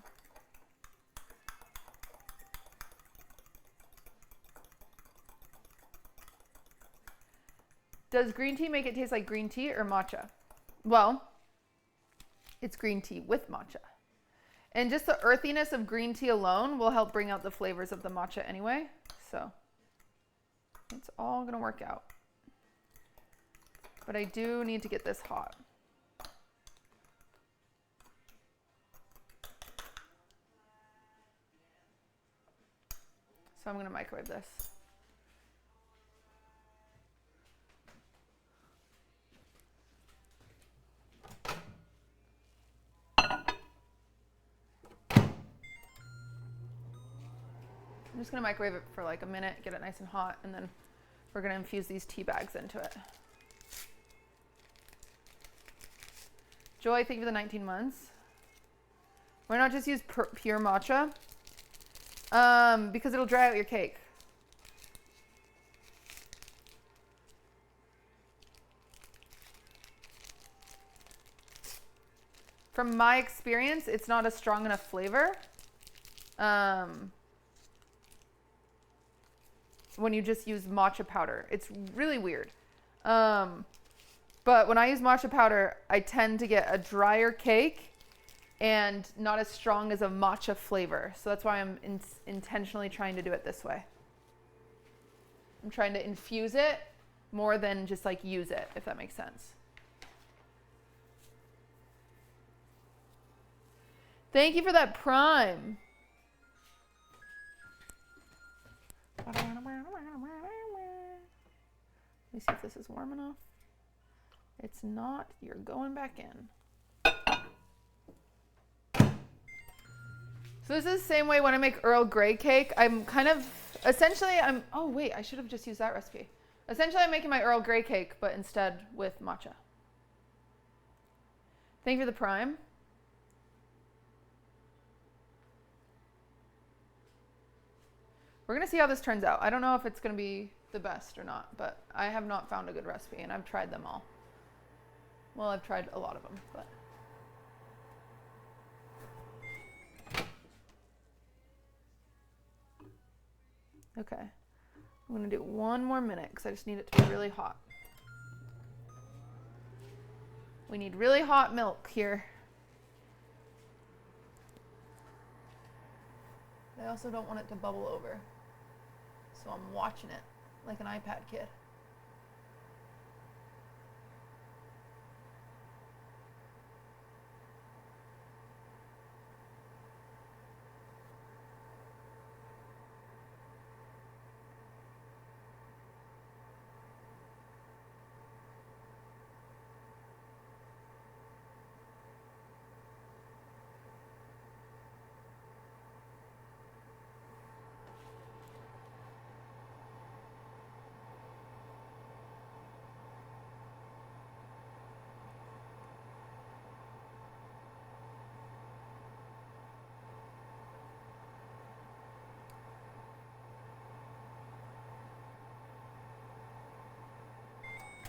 Does green tea make it taste like green tea or matcha? Well, it's green tea with matcha. And just the earthiness of green tea alone will help bring out the flavors of the matcha anyway. So it's all gonna work out. But I do need to get this hot. So I'm gonna microwave this. I'm just gonna microwave it for like a minute, get it nice and hot, and then we're gonna infuse these tea bags into it. Joy, thank you for the 19 months. Why not just use pure matcha? Because it'll dry out your cake. From my experience, it's not a strong enough flavor. When you just use matcha powder. It's really weird. But when I use matcha powder, I tend to get a drier cake and not as strong as a matcha flavor. So that's why I'm intentionally trying to do it this way. I'm trying to infuse it more than just like use it, if that makes sense. Thank you for that prime. Let me see if this is warm enough. It's not. You're going back in. So this is the same way when I make Earl Grey cake. I'm kind of, essentially oh wait, I should have just used that recipe. Essentially I'm making my Earl Grey cake, but instead with matcha. Thank you for the prime. We're gonna see how this turns out. I don't know if it's gonna be the best or not, but I have not found a good recipe and I've tried them all. Well, I've tried a lot of them, but. Okay, I'm gonna do 1 more minute because I just need it to be really hot. We need really hot milk here. But I also don't want it to bubble over. So I'm watching it like an iPad kid.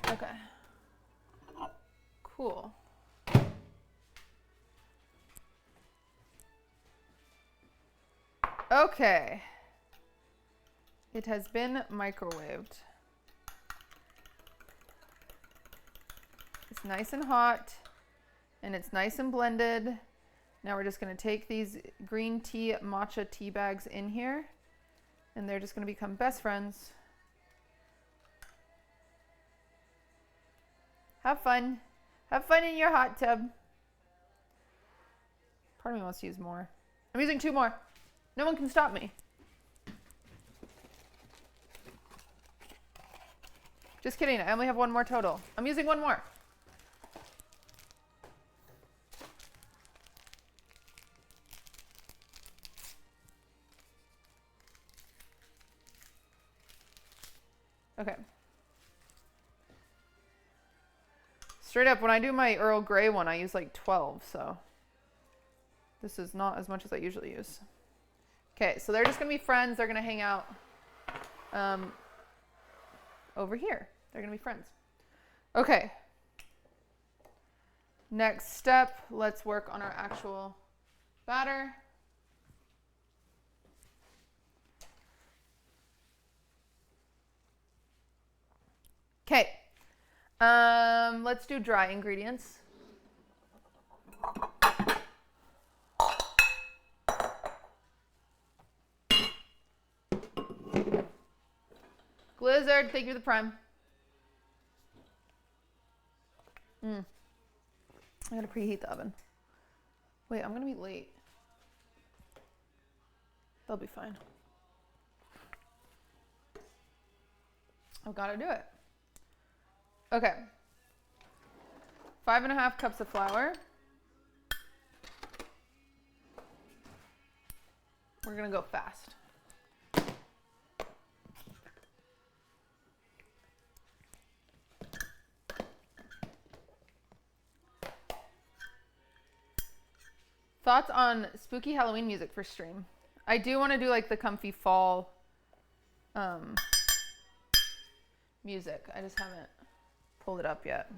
Okay. Cool. Okay. It has been microwaved. It's nice and hot, and it's nice and blended. Now we're just going to take these green tea matcha tea bags in here, and they're just going to become best friends. Have fun. Have fun in your hot tub. Part of me wants to use more. I'm using 2 more. No one can stop me. Just kidding. I only have 1 more total. I'm using 1 more. Okay. Straight up, when I do my Earl Grey one, I use like 12, so this is not as much as I usually use. Okay, so they're just going to be friends. They're going to hang out over here. They're going to be friends. Okay. Next step, let's work on our actual batter. Okay. Let's do dry ingredients. Blizzard, thank you for the prime. I gotta preheat the oven. Wait, I'm gonna be late. They'll be fine. I've gotta do it. Okay. 5½ cups of flour. We're gonna go fast. Thoughts on spooky Halloween music for stream? I do want to do like the comfy fall music. I just haven't pulled it up yet.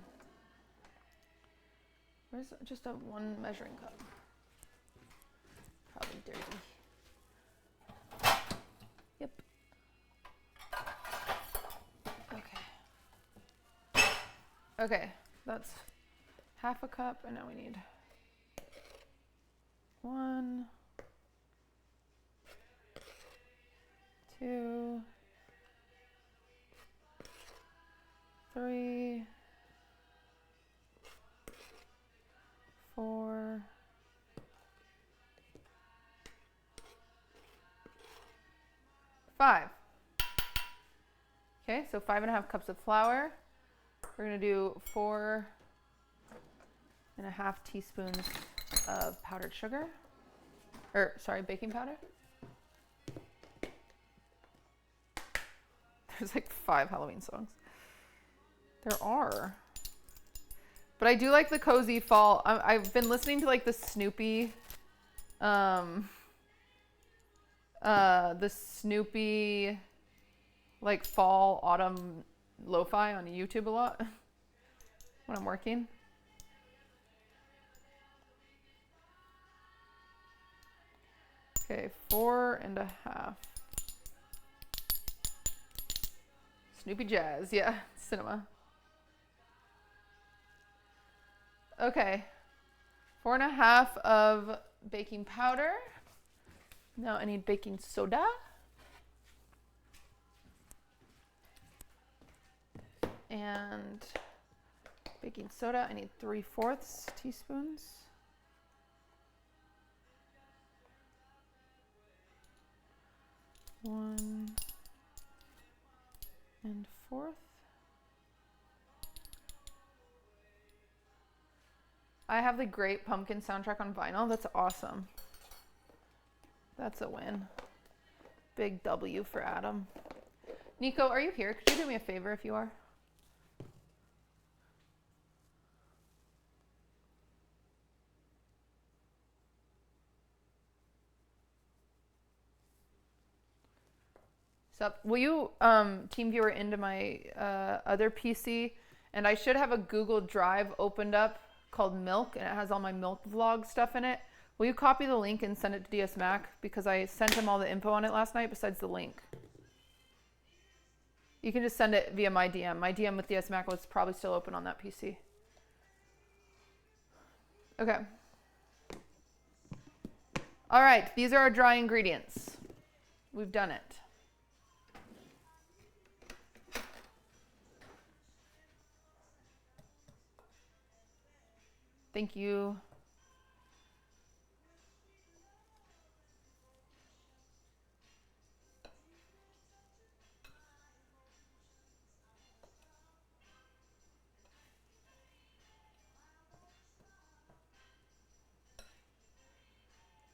Where's just a 1 measuring cup? Probably dirty. Yep. Okay. Okay, that's ½ a cup, and now we need 1, 2, 3, 4, 5. Okay, so 5½ cups of flour. We're gonna do 4½ teaspoons of powdered sugar, or sorry, baking powder. There's like 5 Halloween songs. There are. But I do like the cozy fall. I've been listening to like the Snoopy like fall autumn lo-fi on YouTube a lot when I'm working. Okay, 4½. Snoopy jazz, yeah, cinema. Okay, 4½ of baking powder. Now I need baking soda. And baking soda, I need 3/4 teaspoons. One and 1/4. I have the Great Pumpkin soundtrack on vinyl. That's awesome. That's a win. Big W for Adam. Nico, are you here? Could you do me a favor if you are? Sup? Will you team viewer into my other PC? And I should have a Google Drive opened up called Milk, and it has all my Milk vlog stuff in it. Will you copy the link and send it to DS Mac? Because I sent him all the info on it last night besides the link. You can just send it via my DM. My DM with DS Mac was probably still open on that PC. Okay. All right, these are our dry ingredients. We've done it. Thank you.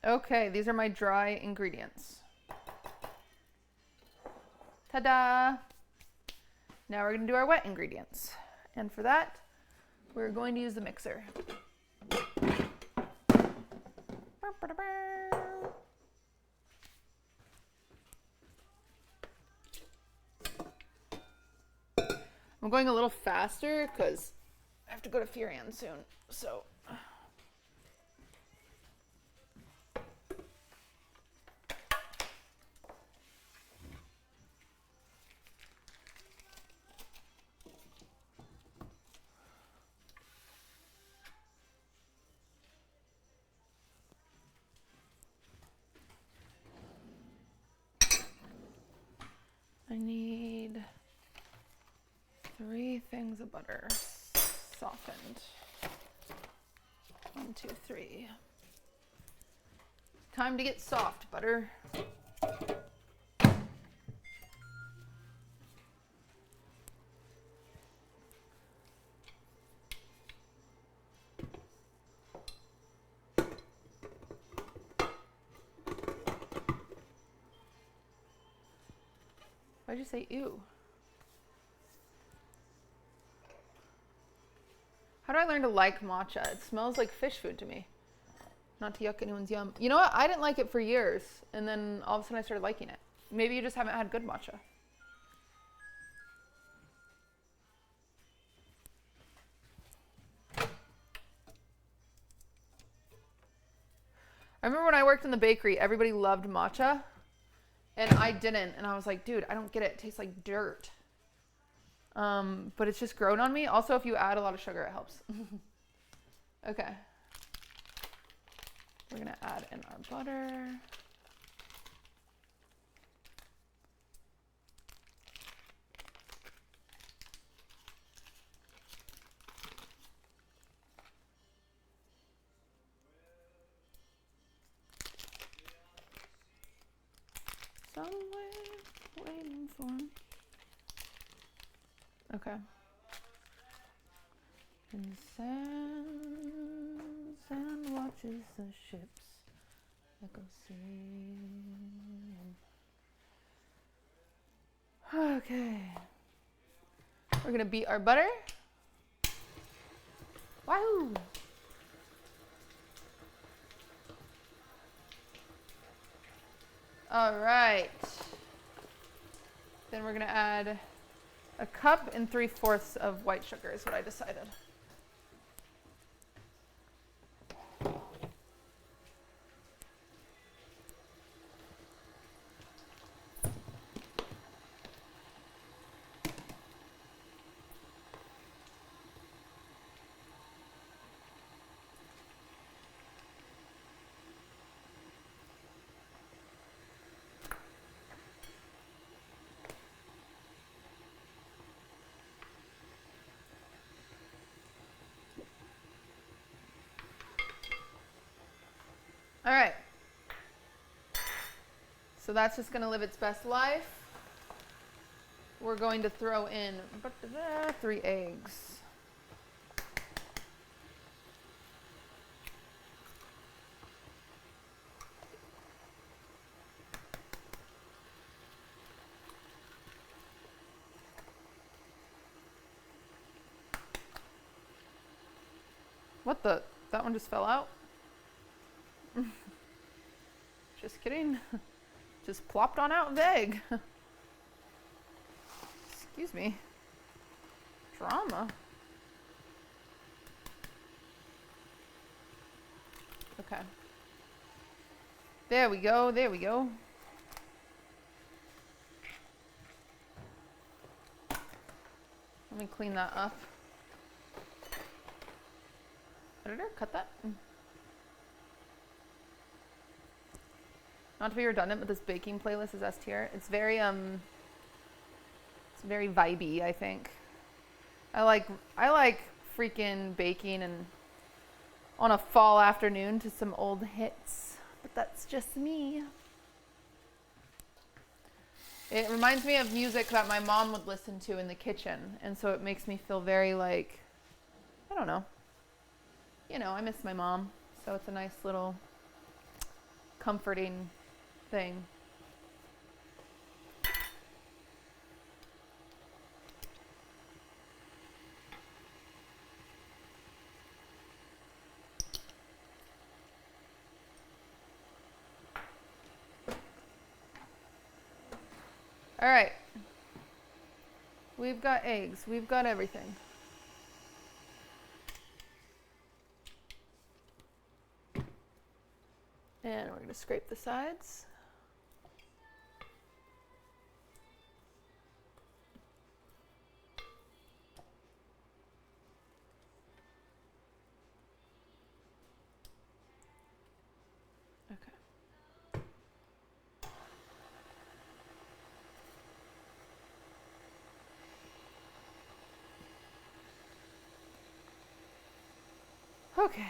Okay, these are my dry ingredients. Ta-da! Now we're going to do our wet ingredients. And for that, we're going to use the mixer. I'm going a little faster because I have to go to Furian soon. So. I need 3 things of butter softened. 1, 2, 3. Time to get soft, butter. Why'd you say ew? How do I learn to like matcha? It smells like fish food to me. Not to yuck anyone's yum. You know what? I didn't like it for years, and then all of a sudden I started liking it. Maybe you just haven't had good matcha. I remember when I worked in the bakery, everybody loved matcha, and I didn't. And I was like, dude, I don't get it. It tastes like dirt. But it's just grown on me. Also, if you add a lot of sugar, it helps. Okay. We're going to add in our butter. Somewhere waiting for me. Okay. And sand watches the ships that go sailing. Okay. We're gonna beat our butter. Wahoo! All right. Then we're gonna add 1 cup and 3/4 of white sugar is what I decided. All right. So that's just gonna live its best life. We're going to throw in 3 eggs. What the? That one just fell out? Just kidding. Just plopped on out of the egg. Excuse me. Drama. Okay. There we go, there we go. Let me clean that up. Editor, cut that. Not to be redundant, but this baking playlist is S tier. It's very vibey, I think. I like freaking baking and on a fall afternoon to some old hits, but that's just me. It reminds me of music that my mom would listen to in the kitchen, and so it makes me feel very like, I don't know. You know, I miss my mom, so it's a nice little comforting thing. All right. We've got eggs. We've got everything. And we're going to scrape the sides. Okay.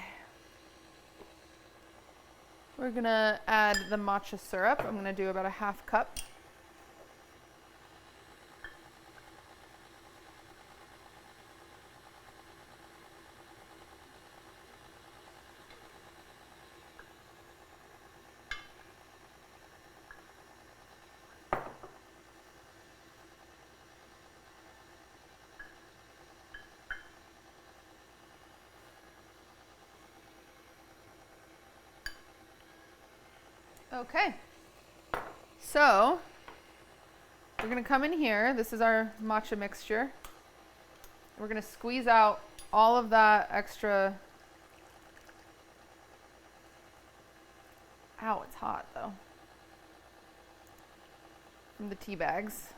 We're gonna add the matcha syrup. I'm gonna do about a half cup. Okay, so we're gonna come in here. This is our matcha mixture. We're gonna squeeze out all of that extra. Ow, it's hot though. From the tea bags.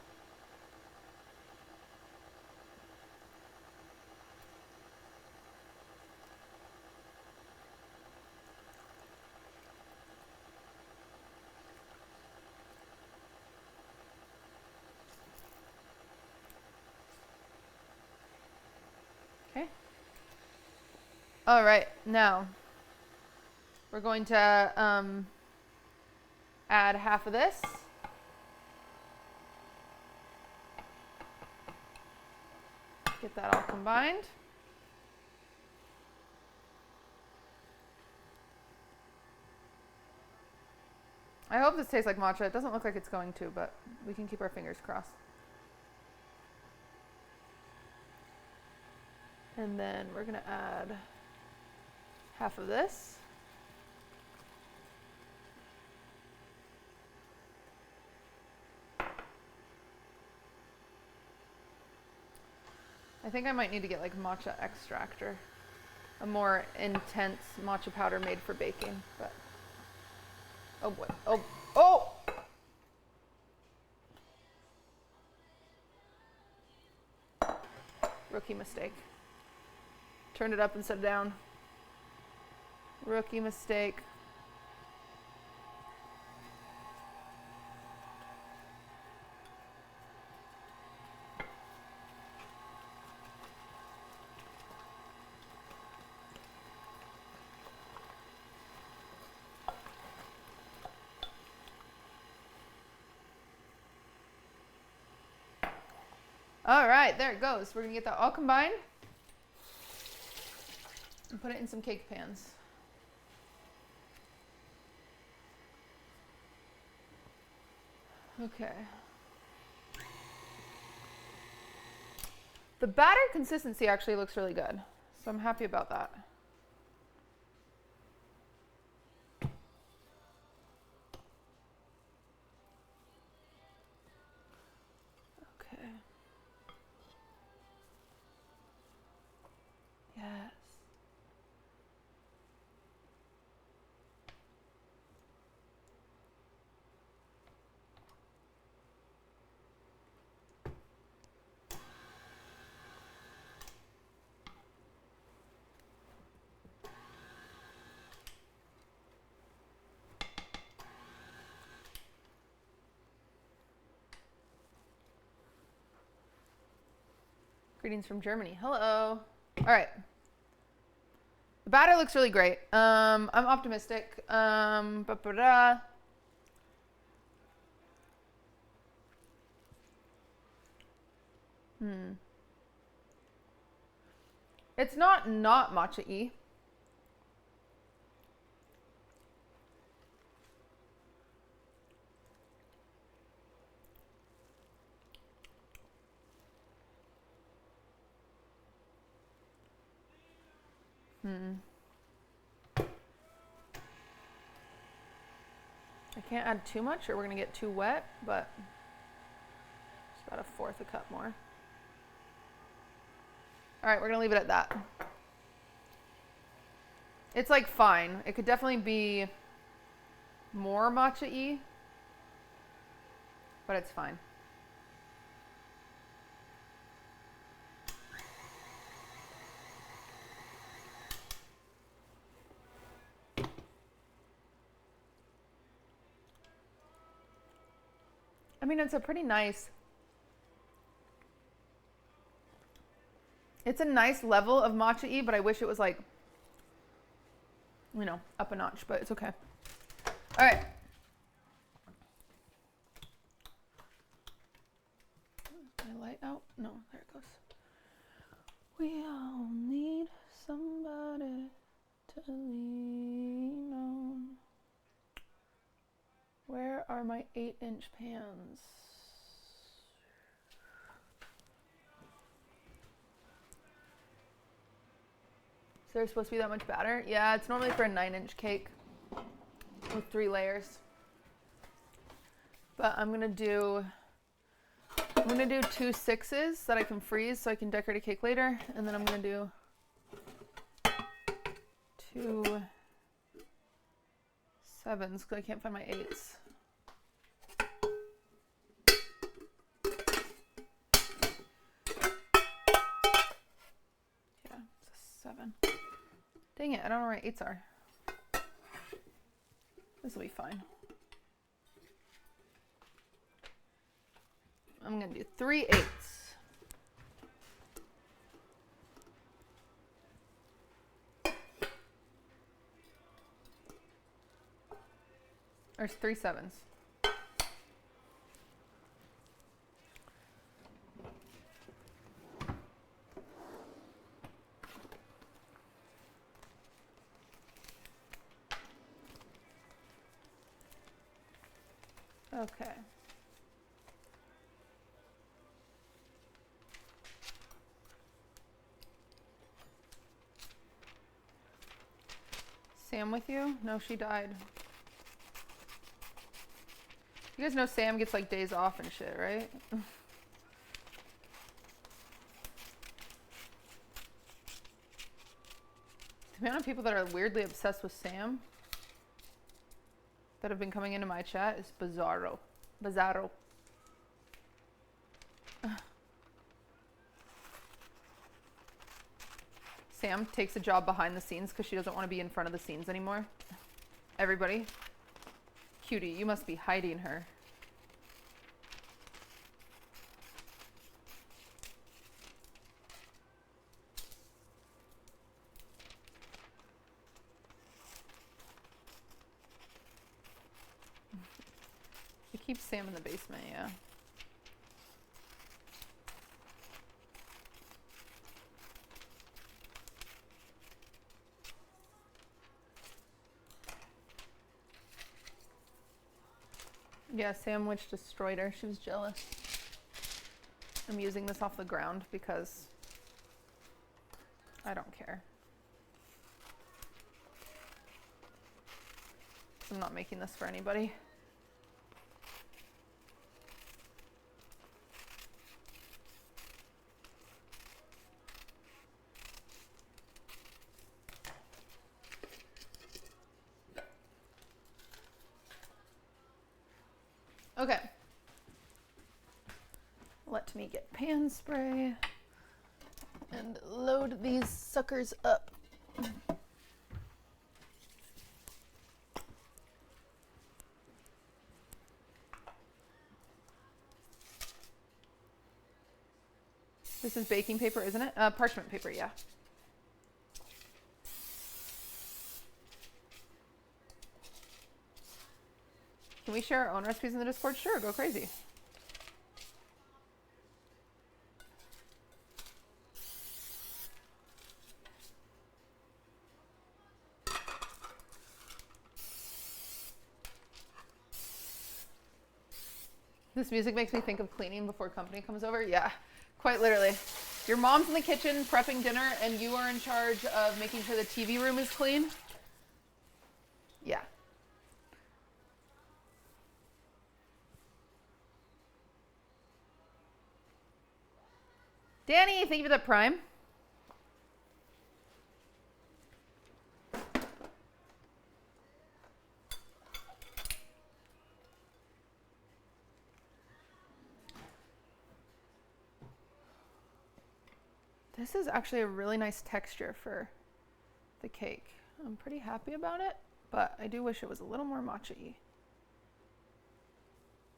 Okay. All right, now we're going to add half of this. Get that all combined. I hope this tastes like matcha. It doesn't look like it's going to, but we can keep our fingers crossed. And then we're going to add half of this. I think I might need to get like matcha extractor, a more intense matcha powder made for baking, but oh boy, oh! Rookie mistake. Turned it up instead of down. Rookie mistake. All right, there it goes. We're gonna get that all combined and put it in some cake pans. Okay. The batter consistency actually looks really good, so I'm happy about that. Okay. Yes. Greetings from Germany. Hello. All right. The batter looks really great. I'm optimistic. It's not matcha-y. I can't add too much or we're gonna get too wet, but it's about 1/4 a cup more. All right, we're gonna leave it at that. It's like fine. It could definitely be more matcha-y, but it's fine. I mean, it's a pretty nice, it's a nice level of matcha-y, but I wish it was like, you know, up a notch, but it's okay. All right. My light out? No, there it goes. We all need somebody to lean on. Where are my 8-inch pans? Is there supposed to be that much batter? Yeah, it's normally for a 9-inch cake with 3 layers. But I'm gonna do 2 6s that I can freeze so I can decorate a cake later, and then I'm gonna do 2 7s because I can't find my 8s. Yeah, it's a 7. Dang it, I don't know where my 8s are. This will be fine. I'm gonna do 3 8s. There's 3 7s. Okay. Sam with you? No, she died. You guys know Sam gets like days off and shit, right? The amount of people that are weirdly obsessed with Sam that have been coming into my chat is bizarro. Bizarro. Sam takes a job behind the scenes because she doesn't want to be in front of the scenes anymore. Everybody. Cutie, you must be hiding her. We keep Sam in the basement, yeah. Yeah, Sandwich destroyed her. She was jealous. I'm using this off the ground because I don't care. I'm not making this for anybody. Okay. Let me get pan spray and load these suckers up. This is baking paper, isn't it? Parchment paper, yeah. Can we share our own recipes in the Discord? Sure, go crazy. This music makes me think of cleaning before company comes over. Yeah, quite literally. Your mom's in the kitchen prepping dinner and you are in charge of making sure the TV room is clean. Yeah. Danny, thank you for the prime. This is actually a really nice texture for the cake. I'm pretty happy about it, but I do wish it was a little more matcha-y.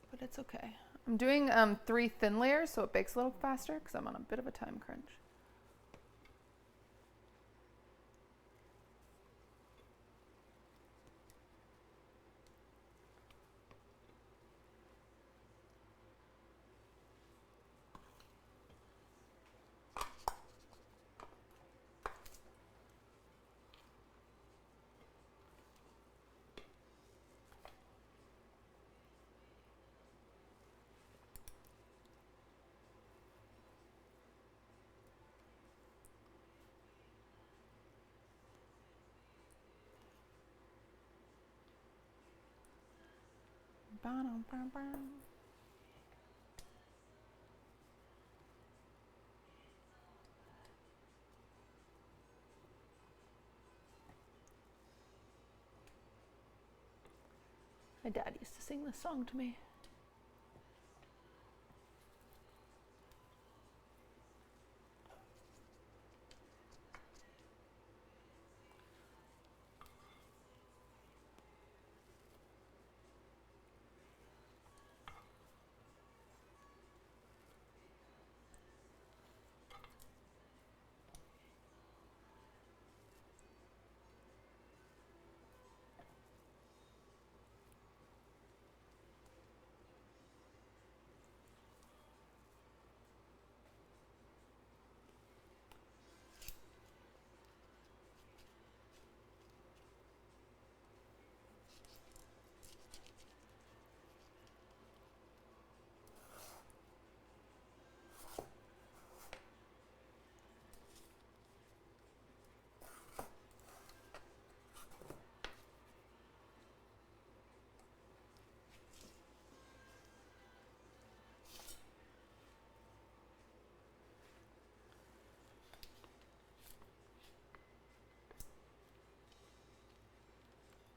But it's okay. I'm doing 3 thin layers so it bakes a little faster because I'm on a bit of a time crunch. My dad used to sing this song to me.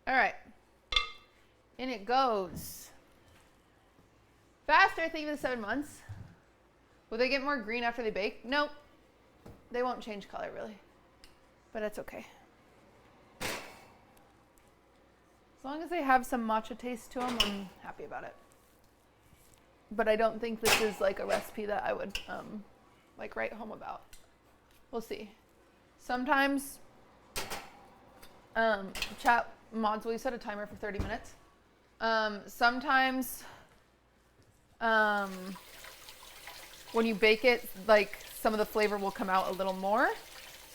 All right, in it goes. Faster, thank you for the 7 months. Will they get more green after they bake? Nope. They won't change color really, but that's okay. As long as they have some matcha taste to them, I'm happy about it. But I don't think this is like a recipe that I would like write home about. We'll see. Sometimes chat mods will set a timer for 30 minutes. Sometimes when you bake it, like some of the flavor will come out a little more.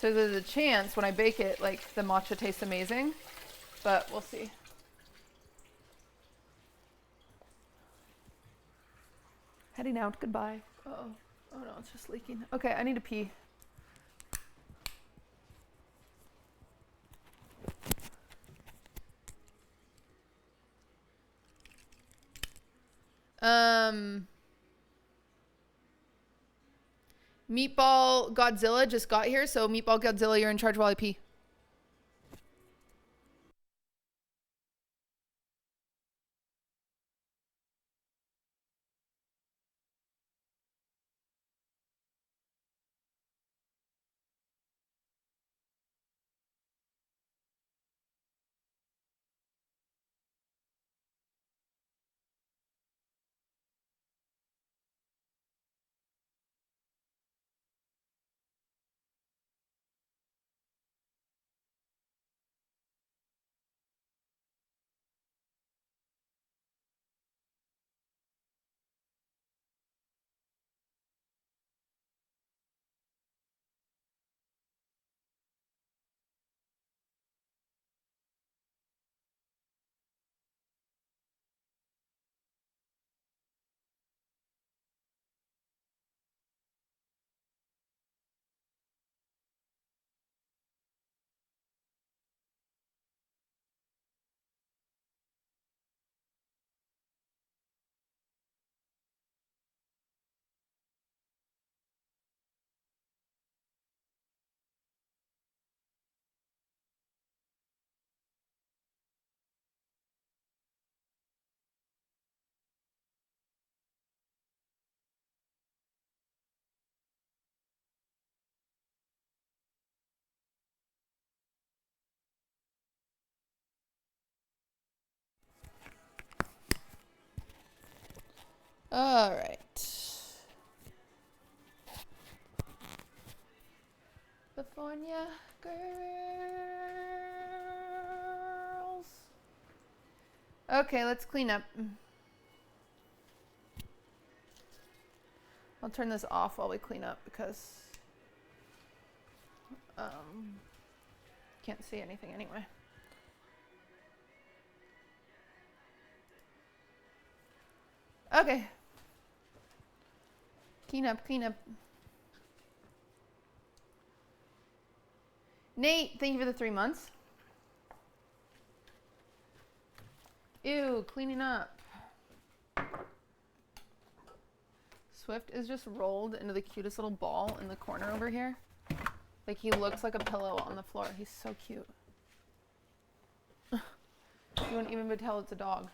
So there's a chance when I bake it, like the matcha tastes amazing, but we'll see. Heading out. Goodbye. Uh-oh. Oh no, it's just leaking. Okay, I need to pee. Meatball Godzilla just got here, so Meatball Godzilla, you're in charge while I pee. All right. California girls. Okay, let's clean up. I'll turn this off while we clean up because can't see anything anyway. Okay. Clean up, clean up. Nate, thank you for the 3 months. Ew, cleaning up. Swift is just rolled into the cutest little ball in the corner over here. Like he looks like a pillow on the floor. He's so cute. You wouldn't even tell it's a dog.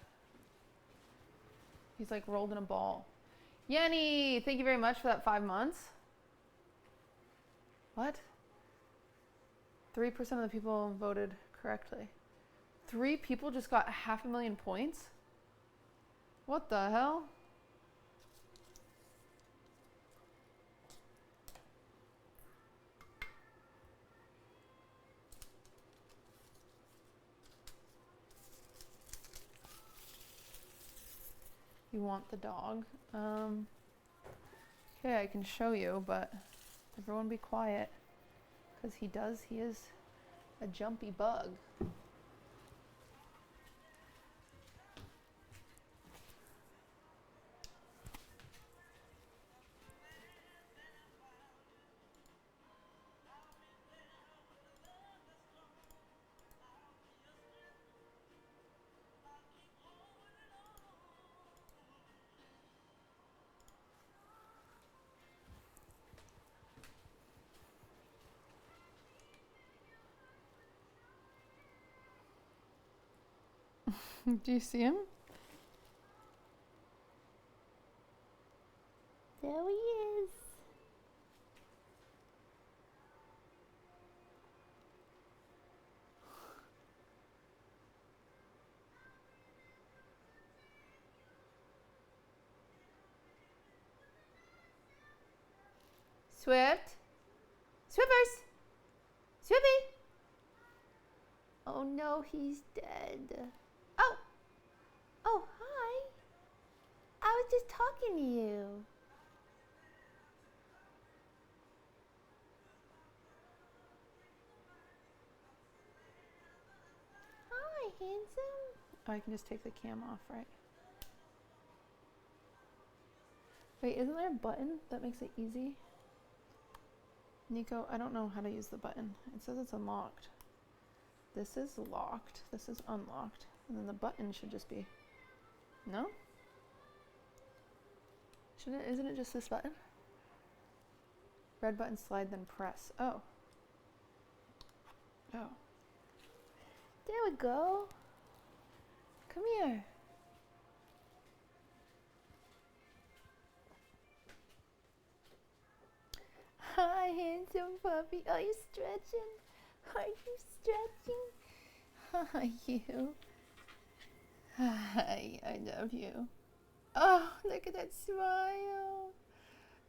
He's like rolled in a ball. Yenny, thank you very much for that 5 months. What? 3% of the people voted correctly. 3 people just got 500,000 points? What the hell? You want the dog? Okay, I can show you, but everyone be quiet. Because he is a jumpy bug. Do you see him? There he is. Swift? Swippers! Swippy! Oh no, he's dead. Oh! Oh, hi. I was just talking to you. Hi, handsome. Oh, I can just take the cam off, right? Wait, isn't there a button that makes it easy? Nico, I don't know how to use the button. It says it's unlocked. This is locked. This is unlocked. And then the button should just be... No? Isn't it just this button? Red button, slide, then press. Oh. Oh. There we go. Come here. Hi, handsome puppy. Are you stretching? Are you stretching? Hi, you. Hi, I love you. Oh, look at that smile.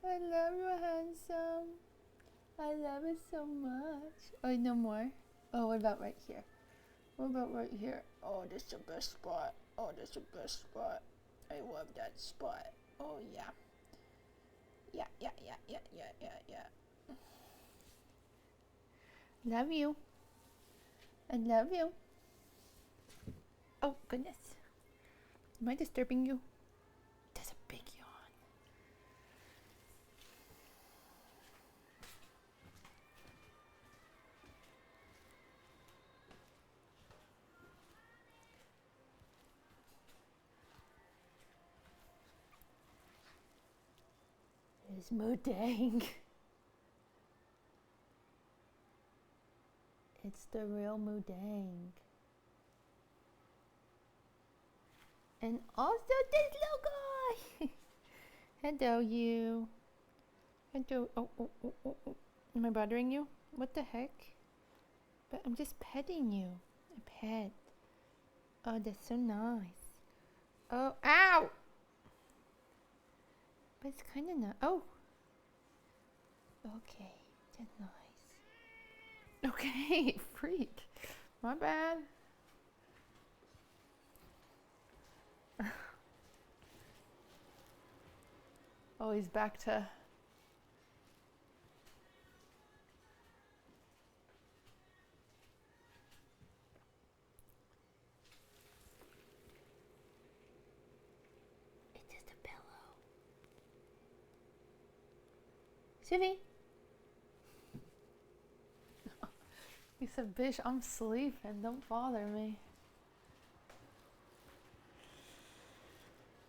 I love you, handsome. I love it so much. Oh, no more? Oh, what about right here? What about right here? Oh, this is the best spot. Oh, this is the best spot. I love that spot. Oh, yeah. Yeah. Love you. I love you. Oh, goodness. Am I disturbing you? There's a big yawn. It's Mudang. It's the real Mudang. And also this little guy. Hello, you. Hello. Oh. Am I bothering you? What the heck? But I'm just petting you. A pet. Oh, that's so nice. Oh, ow! But it's kind of not. Oh. Okay, that's nice. Okay, freak. My bad. Oh, he's back to... It's just a pillow. Suvi. He said, bitch, I'm sleeping. Don't bother me.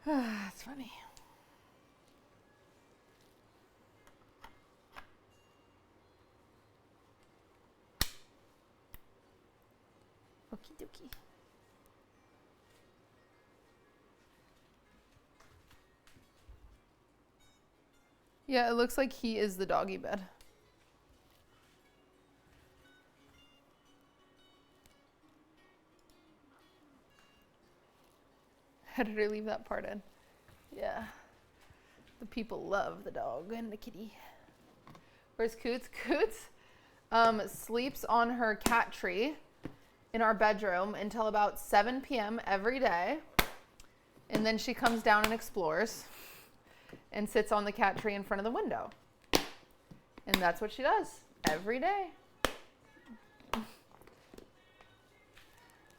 That's funny. Okie dokie. Yeah, it looks like he is the doggy bed. Editor, leave that part in. Yeah. The people love the dog and the kitty. Where's Coots? Coots sleeps on her cat tree in our bedroom until about 7 p.m. every day. And then she comes down and explores and sits on the cat tree in front of the window. And that's what she does every day.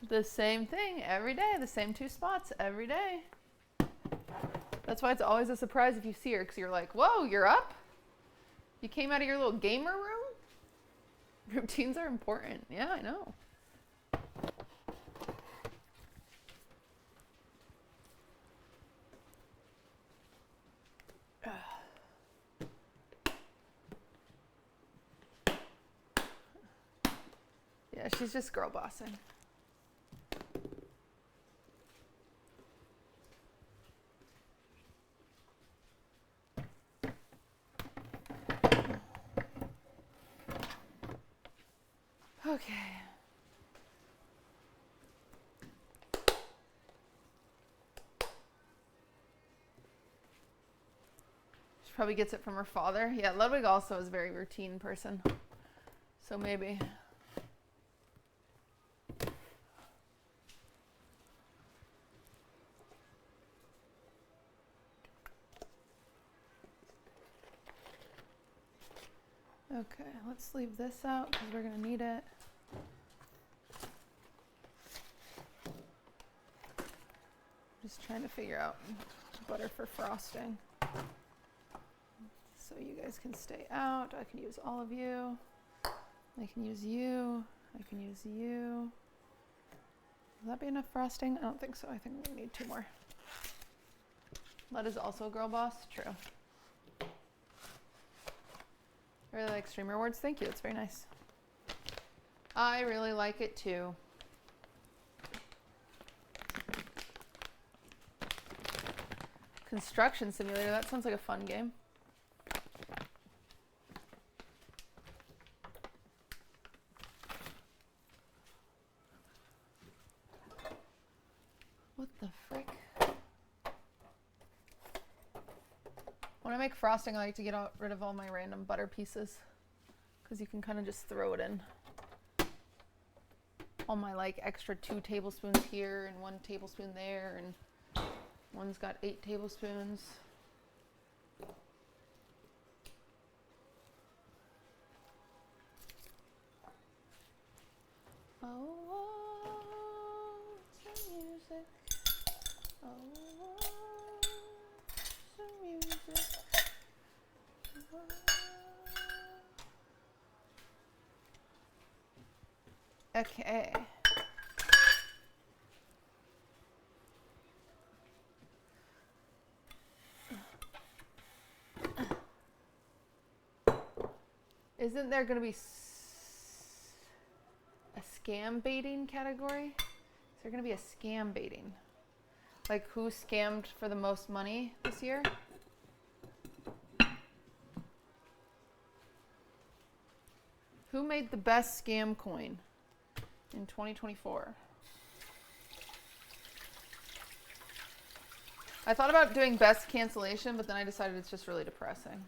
The same thing every day, the same 2 spots every day. That's why it's always a surprise if you see her, because you're like, whoa, you're up? You came out of your little gamer room? Routines are important. Yeah, I know. Yeah, she's just girl bossing. Okay. She probably gets it from her father. Yeah, Ludwig also is a very routine person. So maybe. Okay, let's leave this out because we're going to need it. Just trying to figure out butter for frosting. So you guys can stay out. I can use all of you. I can use you. I can use you. Will that be enough frosting? I don't think so. I think we need 2 more. That is also a girl boss. True. I really like stream rewards. Thank you. It's very nice. I really like it too. Construction simulator. That sounds like a fun game. What the frick? When I make frosting, I like to get rid of all my random butter pieces because you can kind of just throw it in. All my like extra 2 tablespoons here and 1 tablespoon there, and one's got 8 tablespoons. Oh, some music. Oh, some music. Okay. Isn't there going to be a scam baiting category? Is there going to be a scam baiting? Like who scammed for the most money this year? Who made the best scam coin in 2024? I thought about doing best cancellation, but then I decided it's just really depressing.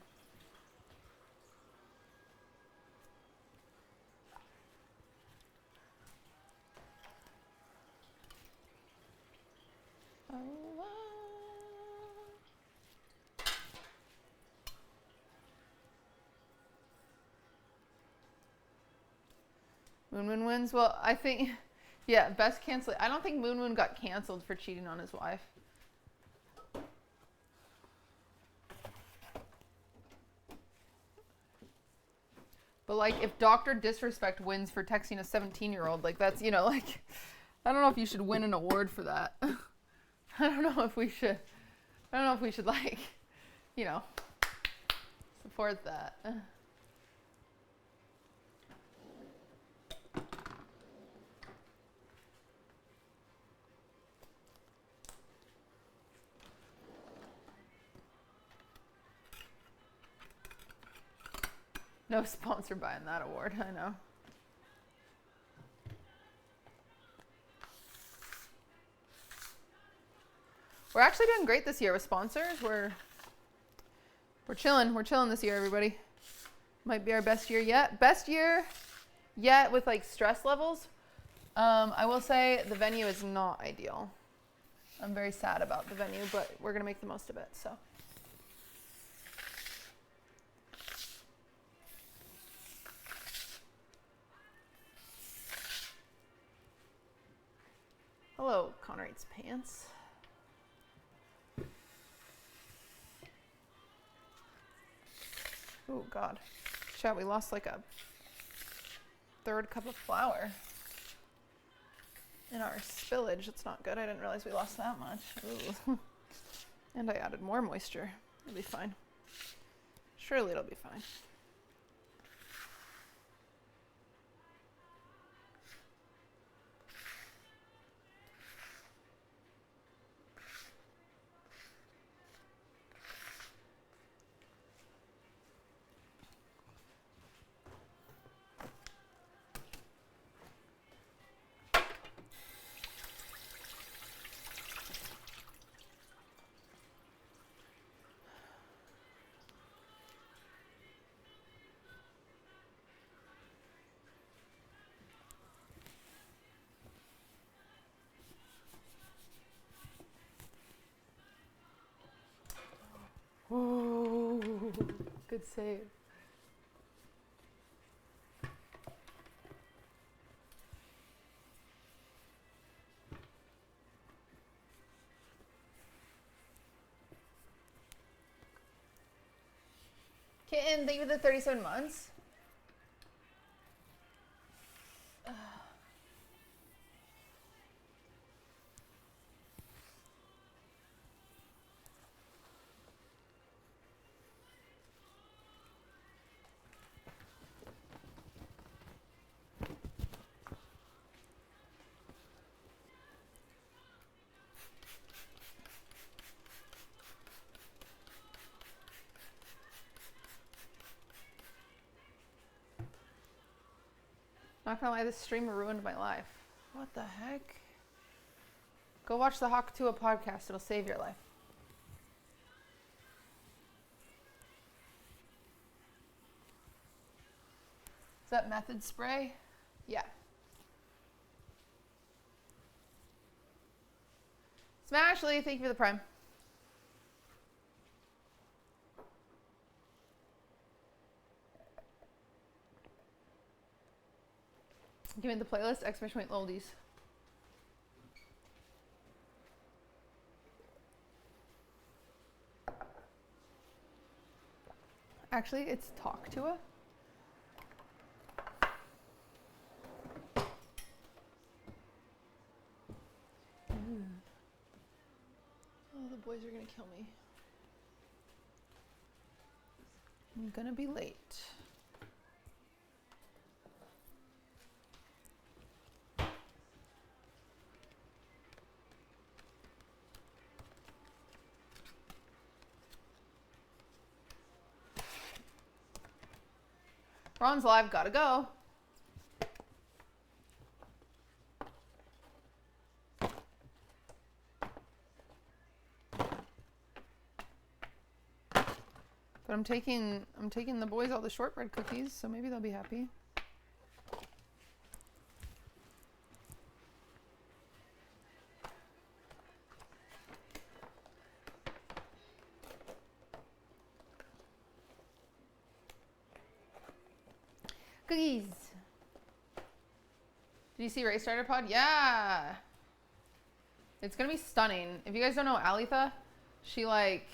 Moon wins. Well, I think, yeah, best cancel. I don't think Moon got canceled for cheating on his wife. But like, if Dr. Disrespect wins for texting a 17-year-old, like that's, you know, like, I don't know if you should win an award for that. I don't know if we should. I don't know if we should like, you know, support that. No sponsor buying that award, I know. We're actually doing great this year with sponsors. We're chilling. We're chilling this year, everybody. Might be our best year yet. Best year yet with like stress levels. I will say the venue is not ideal. I'm very sad about the venue, but we're gonna make the most of it, so. Hello, Connor Eats Pants. Oh God, chat, we lost like a 1/3 cup of flour in our spillage. It's not good. I didn't realize we lost that much. Ooh. And I added more moisture. It'll be fine. Surely it'll be fine. Ooh, good save. Kitten, thank you for the 37 months. Not gonna lie, this stream ruined my life. What the heck? Go watch the Hawk2a podcast. It'll save your life. Is that method spray? Yeah. Smashly, thank you for the prime. Give me the playlist, exclamation point oldies. Actually, it's talk to a. Oh, the boys are gonna kill me. I'm gonna be late. Ron's live, gotta go. But I'm taking the boys all the shortbread cookies, so maybe they'll be happy. Cookies. Did you see Ray Starter Pod? Yeah. It's gonna be stunning. If you guys don't know Alitha, she like,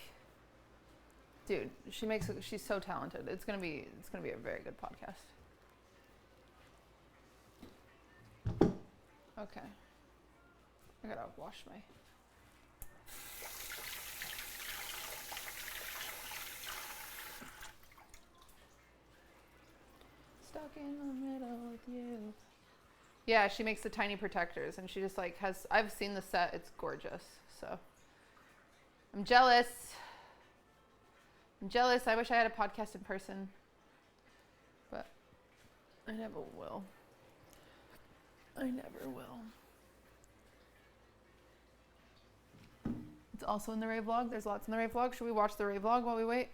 dude, she's so talented. It's gonna be a very good podcast. Okay. I gotta wash my. Stuck in the middle with you. Yeah, she makes the tiny protectors, and she just like has. I've seen the set; it's gorgeous. So I'm jealous. I'm jealous. I wish I had a podcast in person, but I never will. I never will. It's also in the Ray vlog. There's lots in the Ray vlog. Should we watch the Ray vlog while we wait?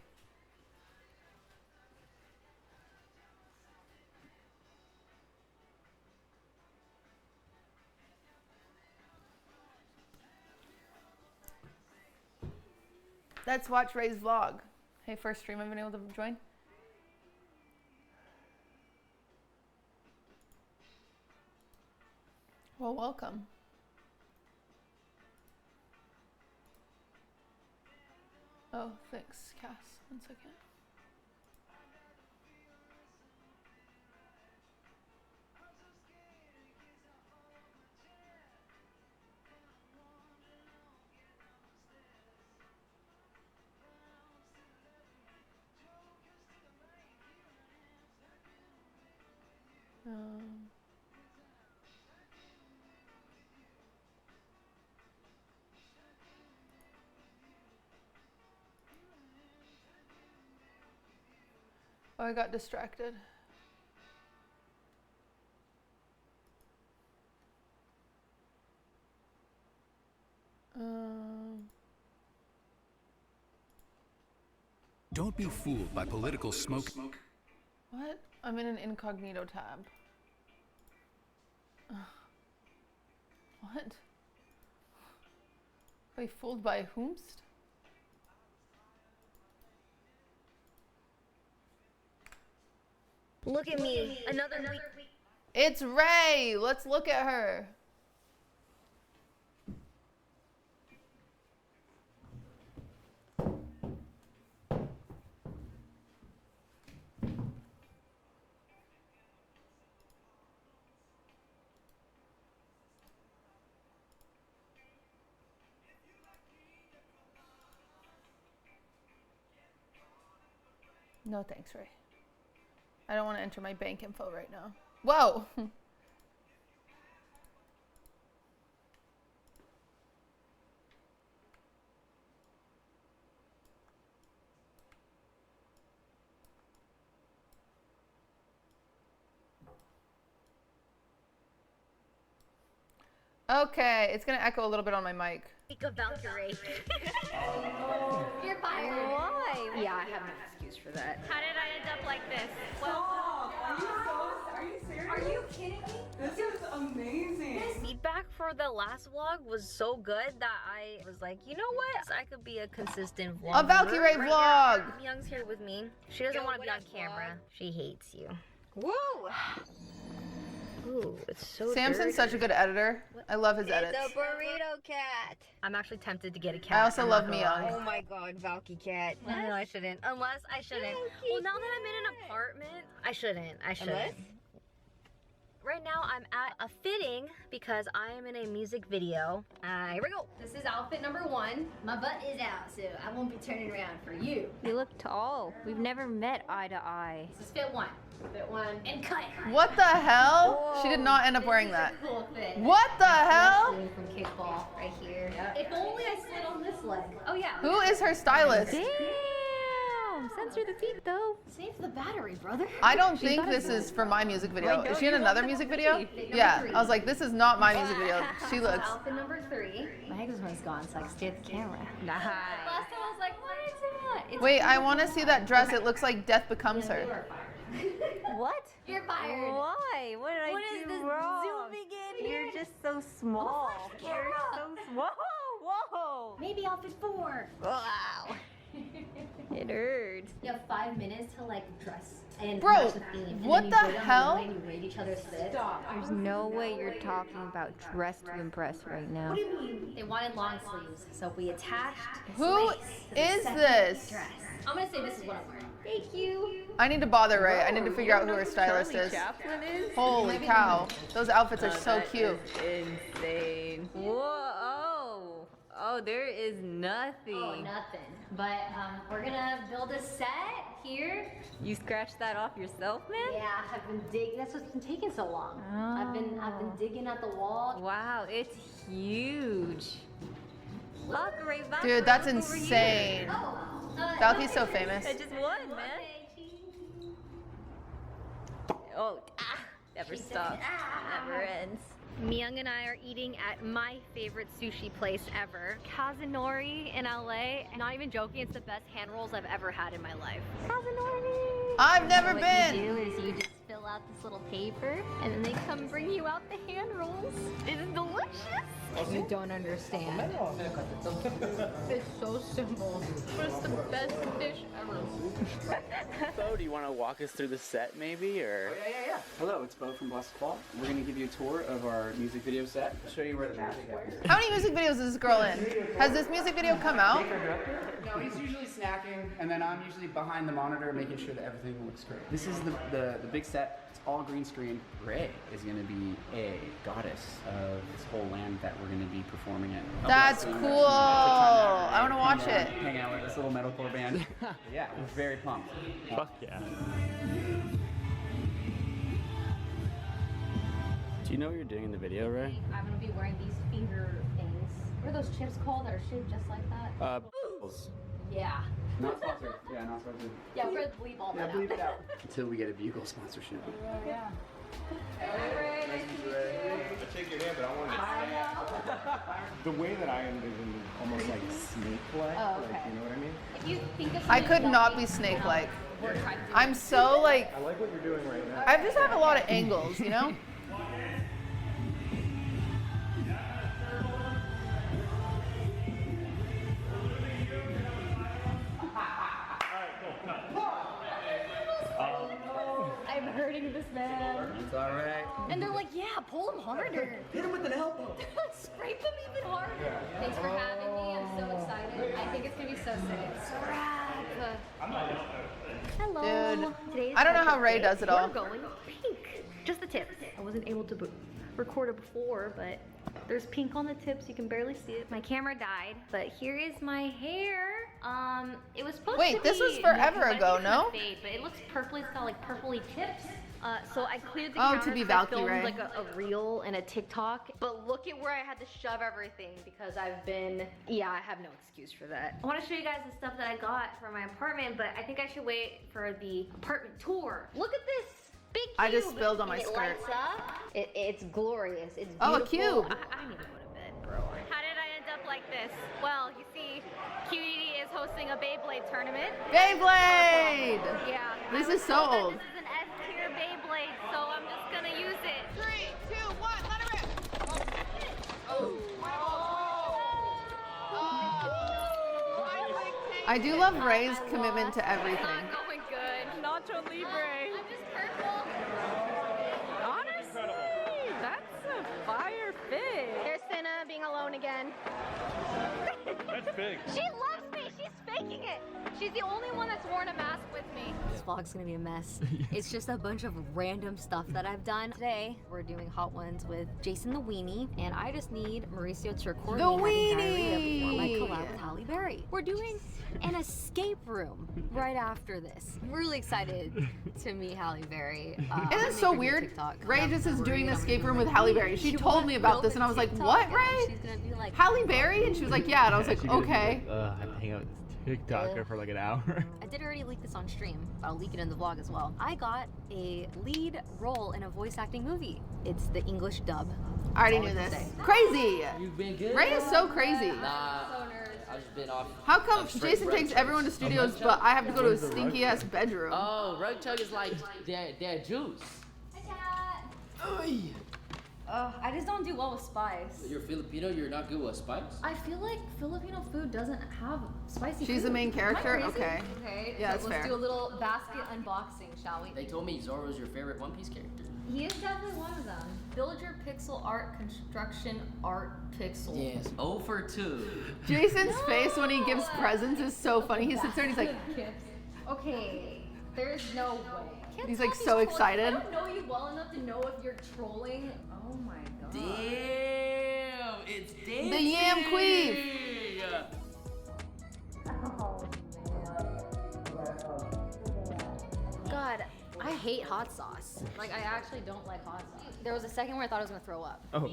Let's watch Ray's vlog. Hey, first stream I've been able to join. Well, welcome. Oh, thanks, Cass. 1 second. Oh, I got distracted. Don't be fooled by political smoke. What? I'm in an incognito tab. What? Are you fooled by whomst? Look at me, another week. It's Ray! Let's look at her. No thanks, Ray. I don't want to enter my bank info right now. Whoa! Okay, it's gonna echo a little bit on my mic. Speak of Valkyrie. You're fired. Why? Yeah, I have no excuse for that. How did I end up like this? Well, Are you serious? Are you kidding me? This is amazing. feedback for the last vlog was so good that I was like, you know what? I could be a consistent vlogger. A Valkyrie vlog! Young's here with me. She doesn't want to be on camera. She hates you. Woo! Ooh, it's so Samson's dirty. such a good editor. I love his edits. It's a burrito cat. I'm actually tempted to get a cat. I also I'm love not gonna lie. Miyoung. Oh my god, Valky cat. No, I shouldn't. Unless I shouldn't. Well, now that I'm in an apartment, I shouldn't. Unless? Right now, I'm at a fitting because I am in a music video. Here we go. This is outfit number 1. My butt is out, so I won't be turning around for you. You look tall. We've never met eye to eye. This is fit 1. Fit 1 and cut. What the hell? She did not end up wearing This that. is a cool fit. What the hell? Actually from kickball right here. If only I slid on this leg. Oh yeah. Who is her stylist? Damn! Censor the feet though. Save the battery, brother. I don't think this is for my music video. Is she in another music video? Yeah. I was like, this is not my music video. She looks. Outfit number 3. My husband's gone, so I can stay at the camera. Nice. Last time I was like, what is it? It's Wait, I want to see that dress. It looks like death becomes You her. are fired. What? You're fired. Why? What did What I is do this wrong? zooming in You're here? just so small. You're so small. Whoa! Maybe outfit 4. Wow. It hurts. You have 5 minutes to like dress and Bro, match the theme. And what then the you go down hell? line, you rate each other's fits. There's no way you're talking about dress to impress right now. What do you mean? They wanted long sleeves, so we attached Who lace to the is second this? dress. I'm gonna say this is what I'm wearing. Thank you. I need to bother Ray. I need to figure out who her stylist is. Chaplin is? Holy cow. Those outfits are so cute. Insane. Whoa! Oh, there is nothing. Oh, nothing. But we're gonna build a set here. You scratched that off yourself, man? Yeah, I've been digging. That's what's been taking so long. I've been digging at the wall. Wow, it's huge. Valkyrie, Dude, that's look over here. insane. Valky's so famous. I just won, man. Oh, never stops. Never ends. Miyoung and I are eating at my favorite sushi place ever, Kazunori in LA. Not even joking, it's the best hand rolls I've ever had in my life. Kazunori! I've never What been. you do is you just fill out this little paper, and then they come bring you out the hand rolls. It's delicious. You don't understand. It's so simple, but it's the best dish ever. So, do you want to walk us through the set maybe, or? Yeah. Hello, it's Bo from Blessed Fall. We're going to give you a tour of our music video set. Show you where the magic happens. How many music videos is this girl in? Has this music video come out? No, he's usually snacking, and then I'm usually behind the monitor making sure that everything looks great. This is the big set. It's all green screen. Ray is going to be a goddess of this whole land that we're going to be performing in. That's cool. I want to watch it. Hang out with this little metalcore band. Yeah, we're very pumped. Fuck yeah. Do you know what you're doing in the video, Ray? I'm gonna be wearing these finger things. What are those chips called that are shaped just like that? Yeah. Not sponsored. Yeah, not sponsored. Yeah, we're gonna bleep all Yeah, that bleep out. it out. Until we get a Bugle sponsorship. Yeah. The way that I envisioned is almost like snake-like. Oh, okay. Like, you know what I mean? If you think of I something could that not we- be snake-like. we're trying to do I'm so like, I like what you're doing right now. I just have a lot of angles, you know? I'm hurting this man. It's all right. And they're like, yeah, pull him harder. Hit him with an elbow. Scrape him even harder. Thanks for having me. I'm so excited. I think it's gonna be so sick. Scrap. Hello. Dude, Today's I don't know my how Ray birthday. does it all. We're going pink. Just the tips. I wasn't able to record it before, but There's pink on the tips, you can barely see it. My camera died, but here is my hair. It was supposed to be. Wait, this was forever ago, no? Fade, but it looks purpley. It's got like purpley tips. So I cleared the Oh, counter to be 'cause I Valky filmed Ray. like a reel and a TikTok. But look at where I had to shove everything because I've been, yeah, I have no excuse for that. I want to show you guys the stuff that I got for my apartment, but I think I should wait for the apartment tour. Look at this big cube. I just spilled on my And it skirt. lights up. It's glorious. It's Oh, a beautiful. cube. I need to go to bed, bro. How did I end up like this? Well, you see, QTD is hosting a Beyblade tournament. Beyblade! Yeah. This I is was so told that old. This is an S-tier Beyblade, so I'm just gonna use it. 3, 2, 1, let it rip! I do love Ray's commitment to everything. Not going good. Nacho Libre. I'm just purple. Honestly, that's a fire fit. There's Senna being alone again. That's big. She loves me. She's faking it. She's the only one that's worn a mask with me. This vlog's gonna be a mess. It's just a bunch of random stuff that I've done. Today, we're doing Hot Ones with Jason the Weenie, and I just need Mauricio to record The me having diarrhea before my Weenie! collab with Halle Berry. We're doing an escape room right after this. I'm really excited to meet Halle Berry. Isn't it so weird? Ray just is doing an escape room with Halle Berry. She told me about this and I was like, what, Ray? She's gonna be like, Halle Berry? And she was like, yeah. And I was like, okay. I have to hang out with this TikToker for like an hour. I did already leak this on stream, but I'll leak it in the vlog as well. I got a lead role in a voice acting movie. It's the English dub. I already knew this. Crazy. You've been good? Ray is so crazy. Nah, I've just been off. How come straight Jason rug takes chug. everyone to studios, but I have to go to a stinky ass bedroom? Oh, rug chug is like their juice. I just don't do well with spice. You're Filipino, you're not good with spice? I feel like Filipino food doesn't have spicy She's food. the main character? Am I crazy? Okay. Okay, Yeah, so that's let's fair. do a little basket unboxing, shall we? They told me Zoro's your favorite One Piece character. He is definitely one of them. Villager Pixel Art Construction Art Pixel. Yes, 0 for 2. Jason's face when he gives presents is so funny. He sits there and he's like, Okay, there's no way. Can't He's tell like if so trolling. excited. I don't know you well enough to know if you're trolling. Oh my god. Damn, it's dancing. The Yam Queef. God, I hate hot sauce. Like, I actually don't like hot sauce. There was a second where I thought I was gonna throw up. Oh.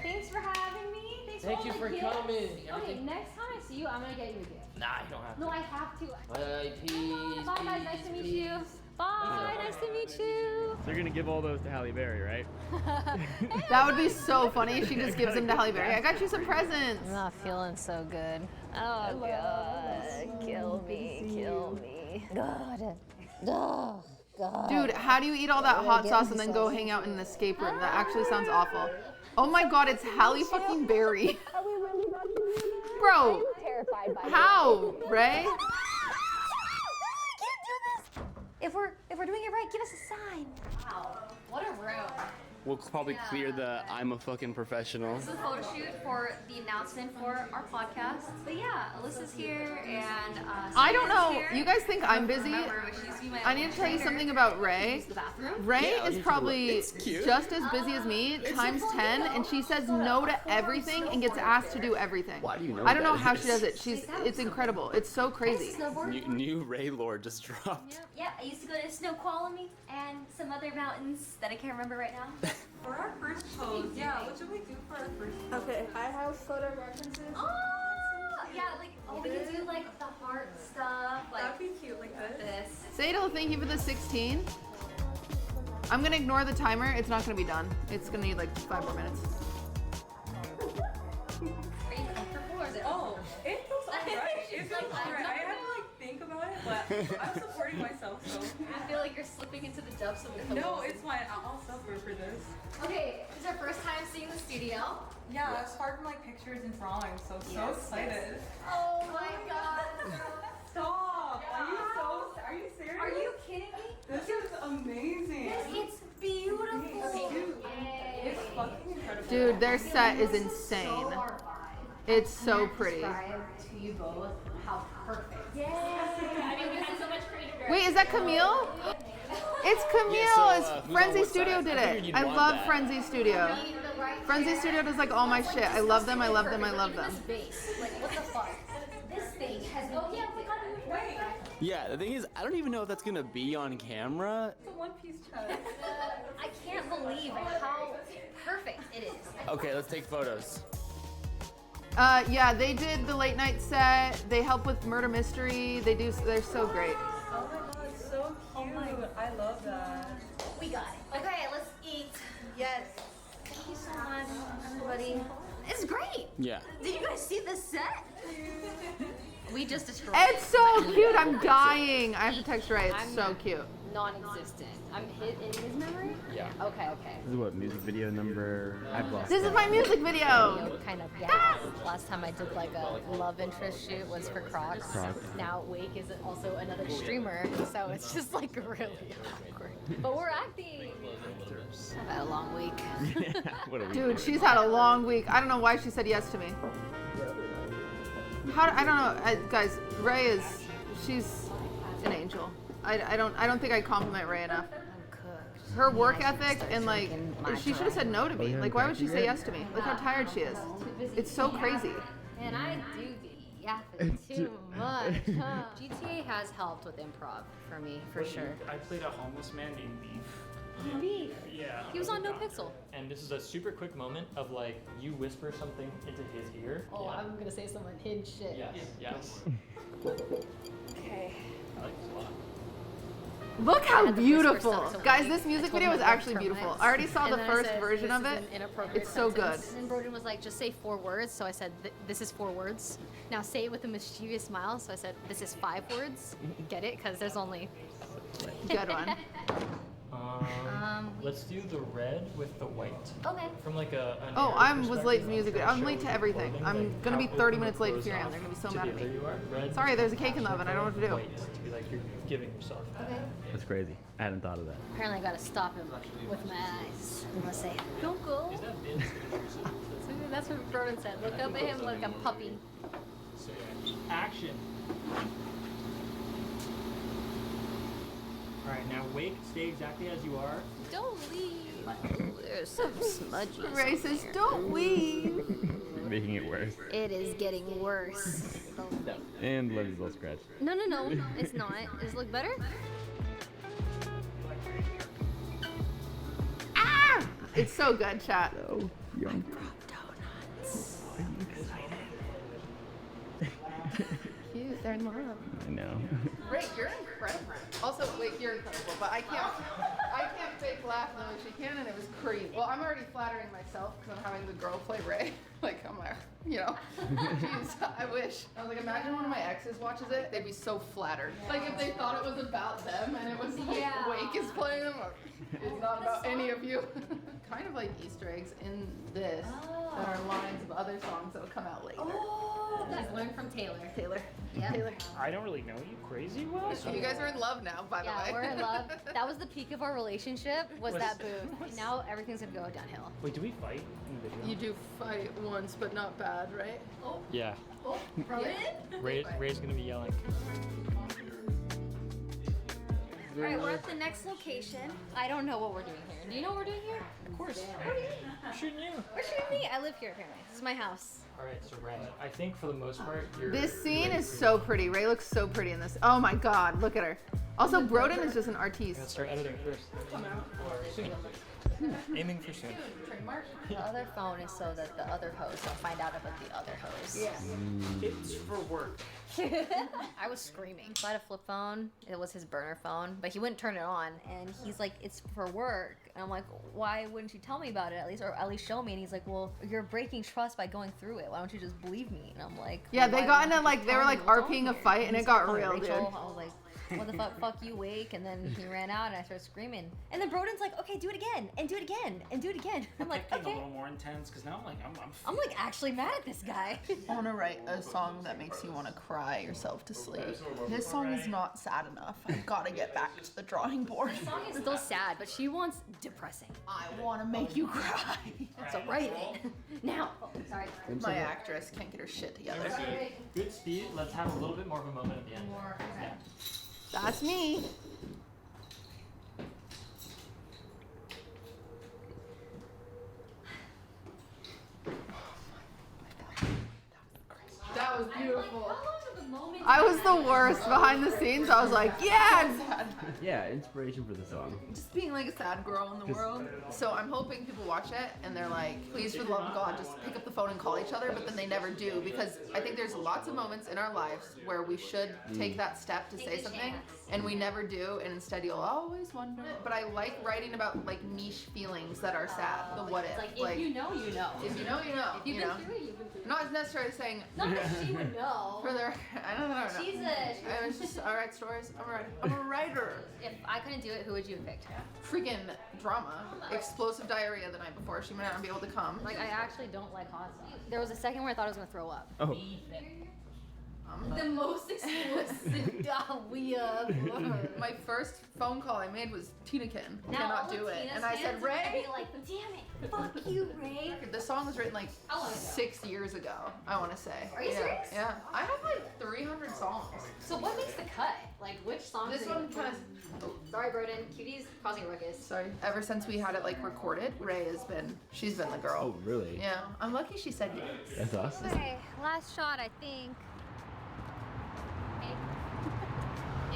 Thanks for having me. Thanks Thank for you all for the gifts. coming. Okay, Everything- next time I see you, I'm gonna get you a gift. Nah, you don't have to. No, I have to. Bye, peace. Bye, guys. Nice to meet you. Bye. Nice to meet you. So you're gonna give all those to Halle Berry, right? That would be so funny if she just gives them to Halle Berry. I got you some presents. I'm not feeling so good. Oh god. Kill me. Kill me. God. Oh, God. Dude, how do you eat all that hot sauce and then go hang out in an escape room? That actually sounds awful. Oh my god, it's Halle fucking Berry. Bro, how, Ray? If we're doing it right, give us a sign. Wow, what a room. We'll probably clear the I'm a fucking professional. This is a photo shoot for the announcement for our podcast. But yeah, Alyssa's here and I don't know. Sophia's here. You guys think I'm busy? Remember, she used to be my I need to tell you trainer. something about Ray. Use the bathroom. Ray Yeah, is probably just as busy as me, times 10, and she says no to everything and gets asked to do everything. Why do you know I don't know that? how she does it. It's incredible. It's so crazy. New Ray lore just dropped. Yep, I used to go to Snoqualmie and some other mountains that I can't remember right now. For our first pose, yeah, what should we do for our first pose? Okay, I have photo references. Oh, yeah, like, we could do like the heart stuff. Like, That'd be cute, like this. Sadal, thank you for the 16. I'm gonna ignore the timer. It's not gonna be done. It's gonna need like 5 more minutes. Are you comfortable or is it? Oh, it feels alright. It feels Like, alright. I had to like think about it, but I'm supporting myself, so. I feel like you're slipping into the depths of the No, it's fine. I'll suffer for this. Okay, this is our first time seeing the studio. Yeah, apart from like pictures and drawings, so excited. Oh my god. Stop! Are you serious? Are you kidding me? This is amazing. It's beautiful. Dude, it's fucking incredible. Dude, their set is insane. So our vibe. It's so pretty. Describe to you both how perfect. Yay! I mean, this is so much creative. Wait, is that Camille? It's Camille. Yeah, so, It's who's on Frenzy what Studio side? did I figured it. you'd I want love that. Frenzy Studio. Frenzy Studio does like all my shit. I love them. I love them. I love them. Base. Like, what the fuck? This thing has no Yeah, the thing is, I don't even know if that's gonna be on camera. It's a one-piece chest. I can't believe how perfect it is. Okay, let's take photos. Yeah, they did the late night set. They help with murder mystery. They're so great. Oh my god, it's so cute. I love that. We got it. Okay, let's eat. Yes. Thank you so much, everybody. It's great. Yeah. Did you guys see the set? We just destroyed It's so cute. I'm dying. I have to text Ray. It's I'm so cute. Non-existent. I'm hit in his memory? Yeah. Okay. This is what, music video number? I've lost This is my music video. Kind of, yeah. Last time I did like a love interest shoot was for Crocs. Now Wake is also another streamer, so it's just like really awkward. But we're acting. I've had a long week. What a week. Dude, she's had a long week. I don't know why she said yes to me. I don't know, guys. Ray she's an angel. I don't think I compliment Ray enough. Her work ethic and like, she should have said no to me. Like, why would she say yes to me? Look how tired she is. It's so crazy. And I do be yapping too much. Huh? GTA has helped with improv for me, for sure. I played a homeless man named Beef. Beef. Yeah. He was on No Pixel. And this is a super quick moment of like, you whisper something into his ear. Oh, yeah. I'm gonna say some unhinged shit. Yes. Okay. I like this a lot. Look how beautiful. Guys, this music video is actually beautiful. I already saw the first version of it. It's so good. And Broden was like, just say 4 words. So I said, this is 4 words. Now say it with a mischievous smile. So I said, this is 5 words. Get it? Because there's only... Good one. Let's do the red with the white. Okay. From like a Oh, I was late to music video. I'm late to everything. I'm gonna be 30 minutes late to Furion. They're gonna be so mad at me. Sorry, there's a cake in the oven. I don't know what to do. To be like you're giving yourself. Okay. That's crazy. I hadn't thought of that. Apparently I gotta stop him with my eyes. I'm gonna say, don't go. That's what Broden said. Look up at him like a puppy. Action. Alright, now wake, stay exactly as you are. Don't leave. There's some smudges. Ray says, don't leave. Making it worse. It is getting worse. And Levy's little scratch. No, it's not. Does it look better? Ah! It's so good, chat. So young. Cute, they're in love. I know. Ray, you're incredible. Also, wait, you're incredible, but I can't fake laugh the way she can, and it was crazy. Well, I'm already flattering myself because I'm having the girl play Ray. Like, I'm like, you know, jeez, I wish. I was like, imagine one of my exes watches it, they'd be so flattered. Like, if they thought it was about them and it was like, Wake is playing them, or it's not about any of you. Kind of like Easter eggs in this that are lines of other songs that will come out later. Oh, that's learned from Taylor. Yeah. Taylor. I don't really know you crazy well. So. You guys are in love now, by the way. Yeah, we're in love. That was the peak of our relationship, was that booth. Now everything's gonna go downhill. Wait, do we fight in the video? You do fight once, but not bad, right? Oh. Yeah. Oh, Broden? Ray's gonna be yelling. Alright, we're at the next location. I don't know what we're doing here. Do you know what we're doing here? Of course. We're shooting you. We're shooting me. I live here apparently. This is my house. Alright, so Ray, I think for the most part, you're... This scene is so pretty. Ray looks so pretty in this. Oh my god, look at her. Also, Broden is just an artiste. Let's start editing first. Come out. Soon. Aiming for soon. The other phone is so that the other host will find out about the other host. Yes. It's for work. I was screaming. So I had a flip phone. It was his burner phone, but he wouldn't turn it on. And he's like, it's for work. And I'm like, why wouldn't you tell me about it at least, or at least show me? And he's like, well, you're breaking trust by going through it. Why don't you just believe me? And I'm like, Yeah, well, they got into like, they were like RPing a fight and it got real, dude. I was like, what the fuck you, Wake? And then he ran out and I started screaming. And then Broden's like, okay, do it again, and do it again, and do it again. I'm like, Getting okay. a little more intense, because now I'm like, I'm like actually mad at this guy. I want to write a song that makes you want to cry yourself to sleep. This song is not sad enough. I've got to get back to the drawing board. The song is still sad, but she wants depressing. I want to make you cry. So write it. Now. Oh, sorry. My actress can't get her shit together. Good speed. Let's have a little bit more of a moment at the end. Yeah. That's me. I was the worst behind the scenes. I was like, yeah, Yeah, inspiration for the song. just being like a sad girl in the world. So I'm hoping people watch it and they're like, please, for the love of God, just pick up the phone and call each other. But then they never do, because I think there's lots of moments in our lives where we should take that step to say something, and we never do, and instead you'll always wonder. But I like writing about like niche feelings that are sad. The what if. Like, if you know, you know. If you know, you know. If you've you been know. through it, you've been through it. Not necessarily saying. Not that she would know. For the record, I don't know. She's I was just, I write stories. I'm a writer. If I couldn't do it, who would you have picked? Freaking drama. Explosive diarrhea the night before. She might not be able to come. Like, I actually don't like hot sauce. There was a second where I thought I was gonna throw up. Oh. The most explosive diarrhea. My first phone call I made was Tinakin. Now Cannot all do the it. Tina's And I said, fans Ray. would be like, damn it, fuck you, Ray. The song was written like How long ago? 6 years ago, I want to say. Are you yeah. serious? Yeah. I have like 300 songs. So what makes the cut? Like, which songs? This one kind of. Oh, sorry, Broden. Cutie's causing a ruckus. Sorry. Ever since we had it like recorded, Ray she's been the girl. Oh, really? Yeah. I'm lucky she said yes. That's awesome. Okay, last shot, I think.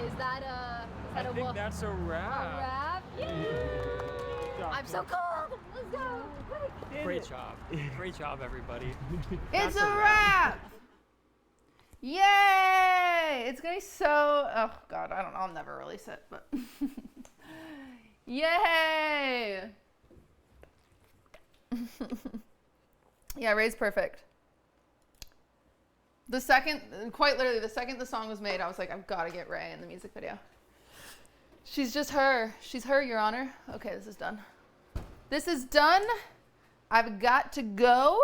Is that a I think that's a wrap. wrap? Yeah. I'm so cold. Let's go. Quick. Great job. Great job, everybody. It's That's a wrap! Yay! It's gonna be so. Oh God, I don't know. I'll never release it, but. Yay! Yeah, Ray's perfect. The second, quite literally, the second the song was made, I was like, I've got to get Ray in the music video. She's just her. She's her, Your Honor. Okay, this is done. This is done. I've got to go.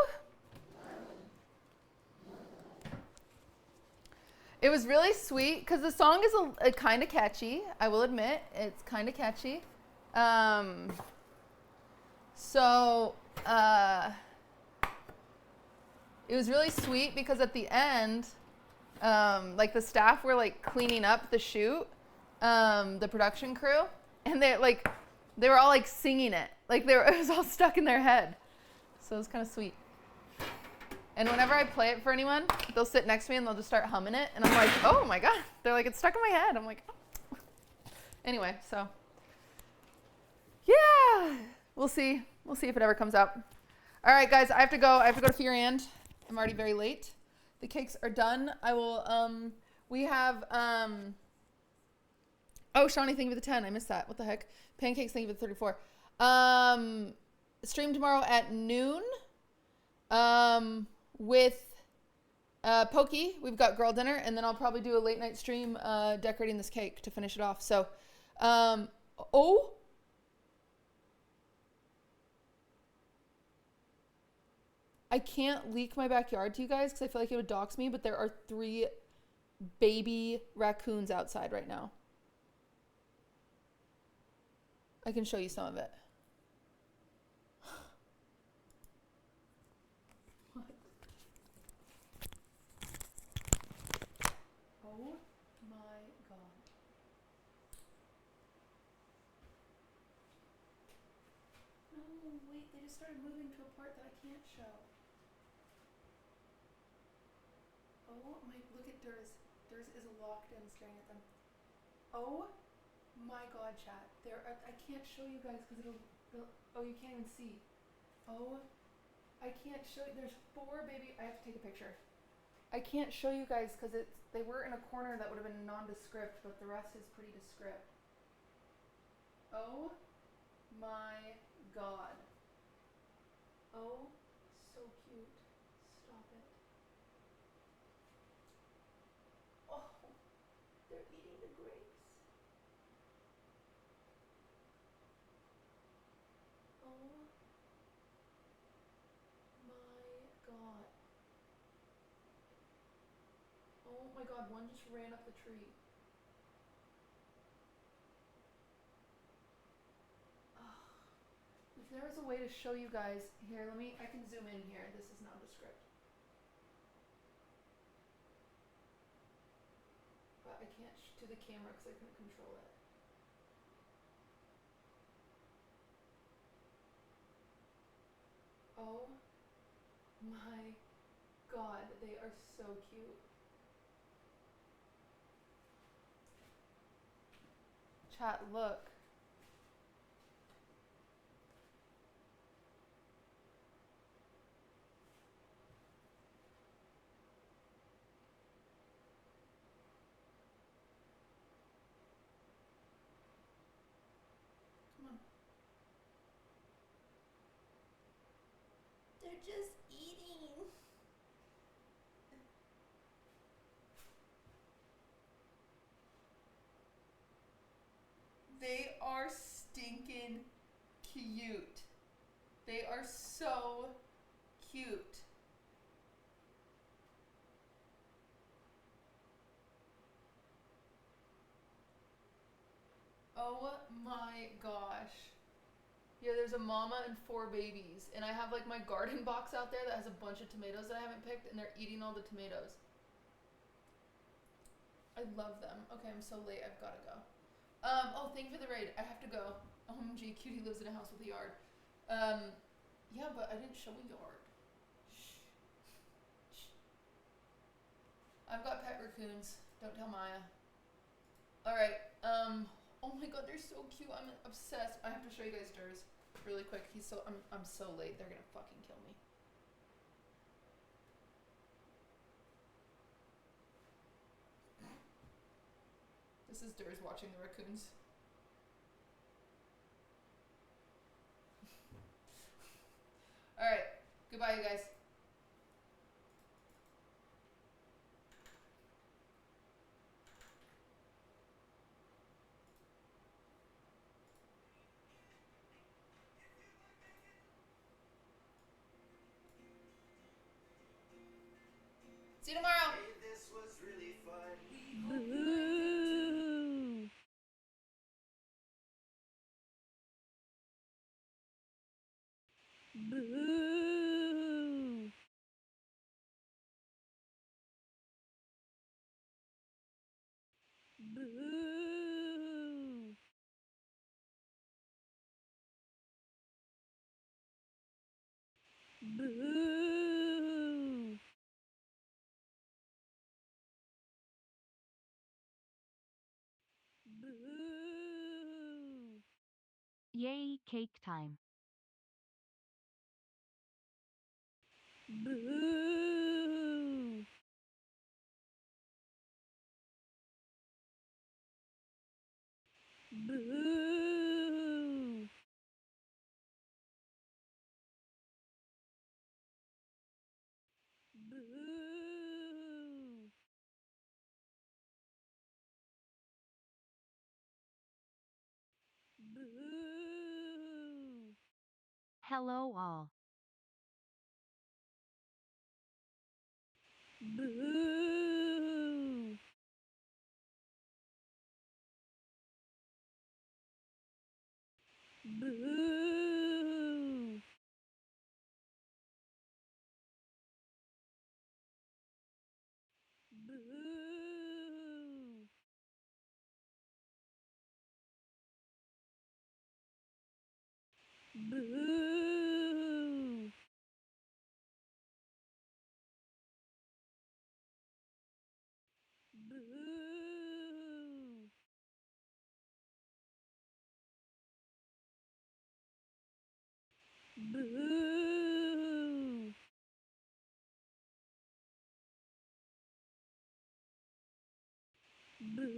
It was really sweet because the song is a kind of catchy. I will admit, it's kind of catchy. It was really sweet because at the end, like the staff were like cleaning up the shoot, the production crew, and they were all like singing it. Like it was all stuck in their head. So it was kind of sweet. And whenever I play it for anyone, they'll sit next to me and they'll just start humming it. And I'm like, oh my God. They're like, it's stuck in my head. I'm like, oh. Anyway, so yeah, we'll see. We'll see if it ever comes out. All right, guys, I have to go. I have to go to Furiand. I'm already very late. The cakes are done. I will, we have, oh, Shawnee, thank you for the 10. I missed that. What the heck? Pancakes, thank you for the 34. Stream tomorrow at noon, with, Pokey. We've got girl dinner, and then I'll probably do a late night stream, decorating this cake to finish it off. So, oh. I can't leak my backyard to you guys because I feel like it would dox me, but there are 3 baby raccoons outside right now. I can show you some of it. What? Oh my God. No, wait, they just started moving to a part that I can't show. Oh my, look at Durs. Durs is locked in staring at them. Oh my God, chat. I can't show you guys because oh, you can't even see. Oh, I can't show you. There's 4 baby, I have to take a picture. I can't show you guys because they were in a corner that would have been nondescript, but the rest is pretty descript. Oh my God. Oh, so cute. Stop it. Oh, they're eating the grapes. Oh my God. Oh my God, one just ran up the tree. If there was a way to show you guys, here, I can zoom in here. This is nondescript. But I can't to the camera because I couldn't control it. Oh my God, they are so cute. Chat, look. Come on. They're just eating. They are stinking cute. They are so cute. Oh my gosh. Yeah, there's a mama and 4 babies. And I have like my garden box out there that has a bunch of tomatoes that I haven't picked, and they're eating all the tomatoes. I love them. Okay, I'm so late. I've got to go. Oh, thank you for the raid. I have to go. OMG, Cutie lives in a house with a yard. Yeah, but I didn't show a yard. Shh. Shh. I've got pet raccoons. Don't tell Maya. Alright, oh my god, they're so cute. I'm obsessed. I have to show you guys Durs really quick. I'm so late. They're gonna fucking kill me. This is Durs watching the raccoons. Alright, goodbye you guys. See you tomorrow. This was really fun. Boo. Boo. Boo. Boo. Boo. Yay, cake time. Boo. Boo. Boo. Boo. Hello all. Boo. Boo. Boo. Boo. Boo. Boo. Boo. Boo.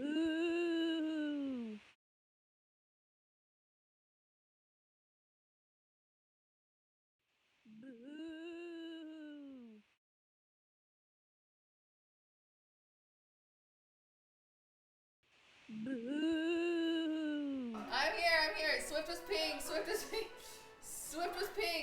Boo. I'm here. Swift was ping. Swift was ping.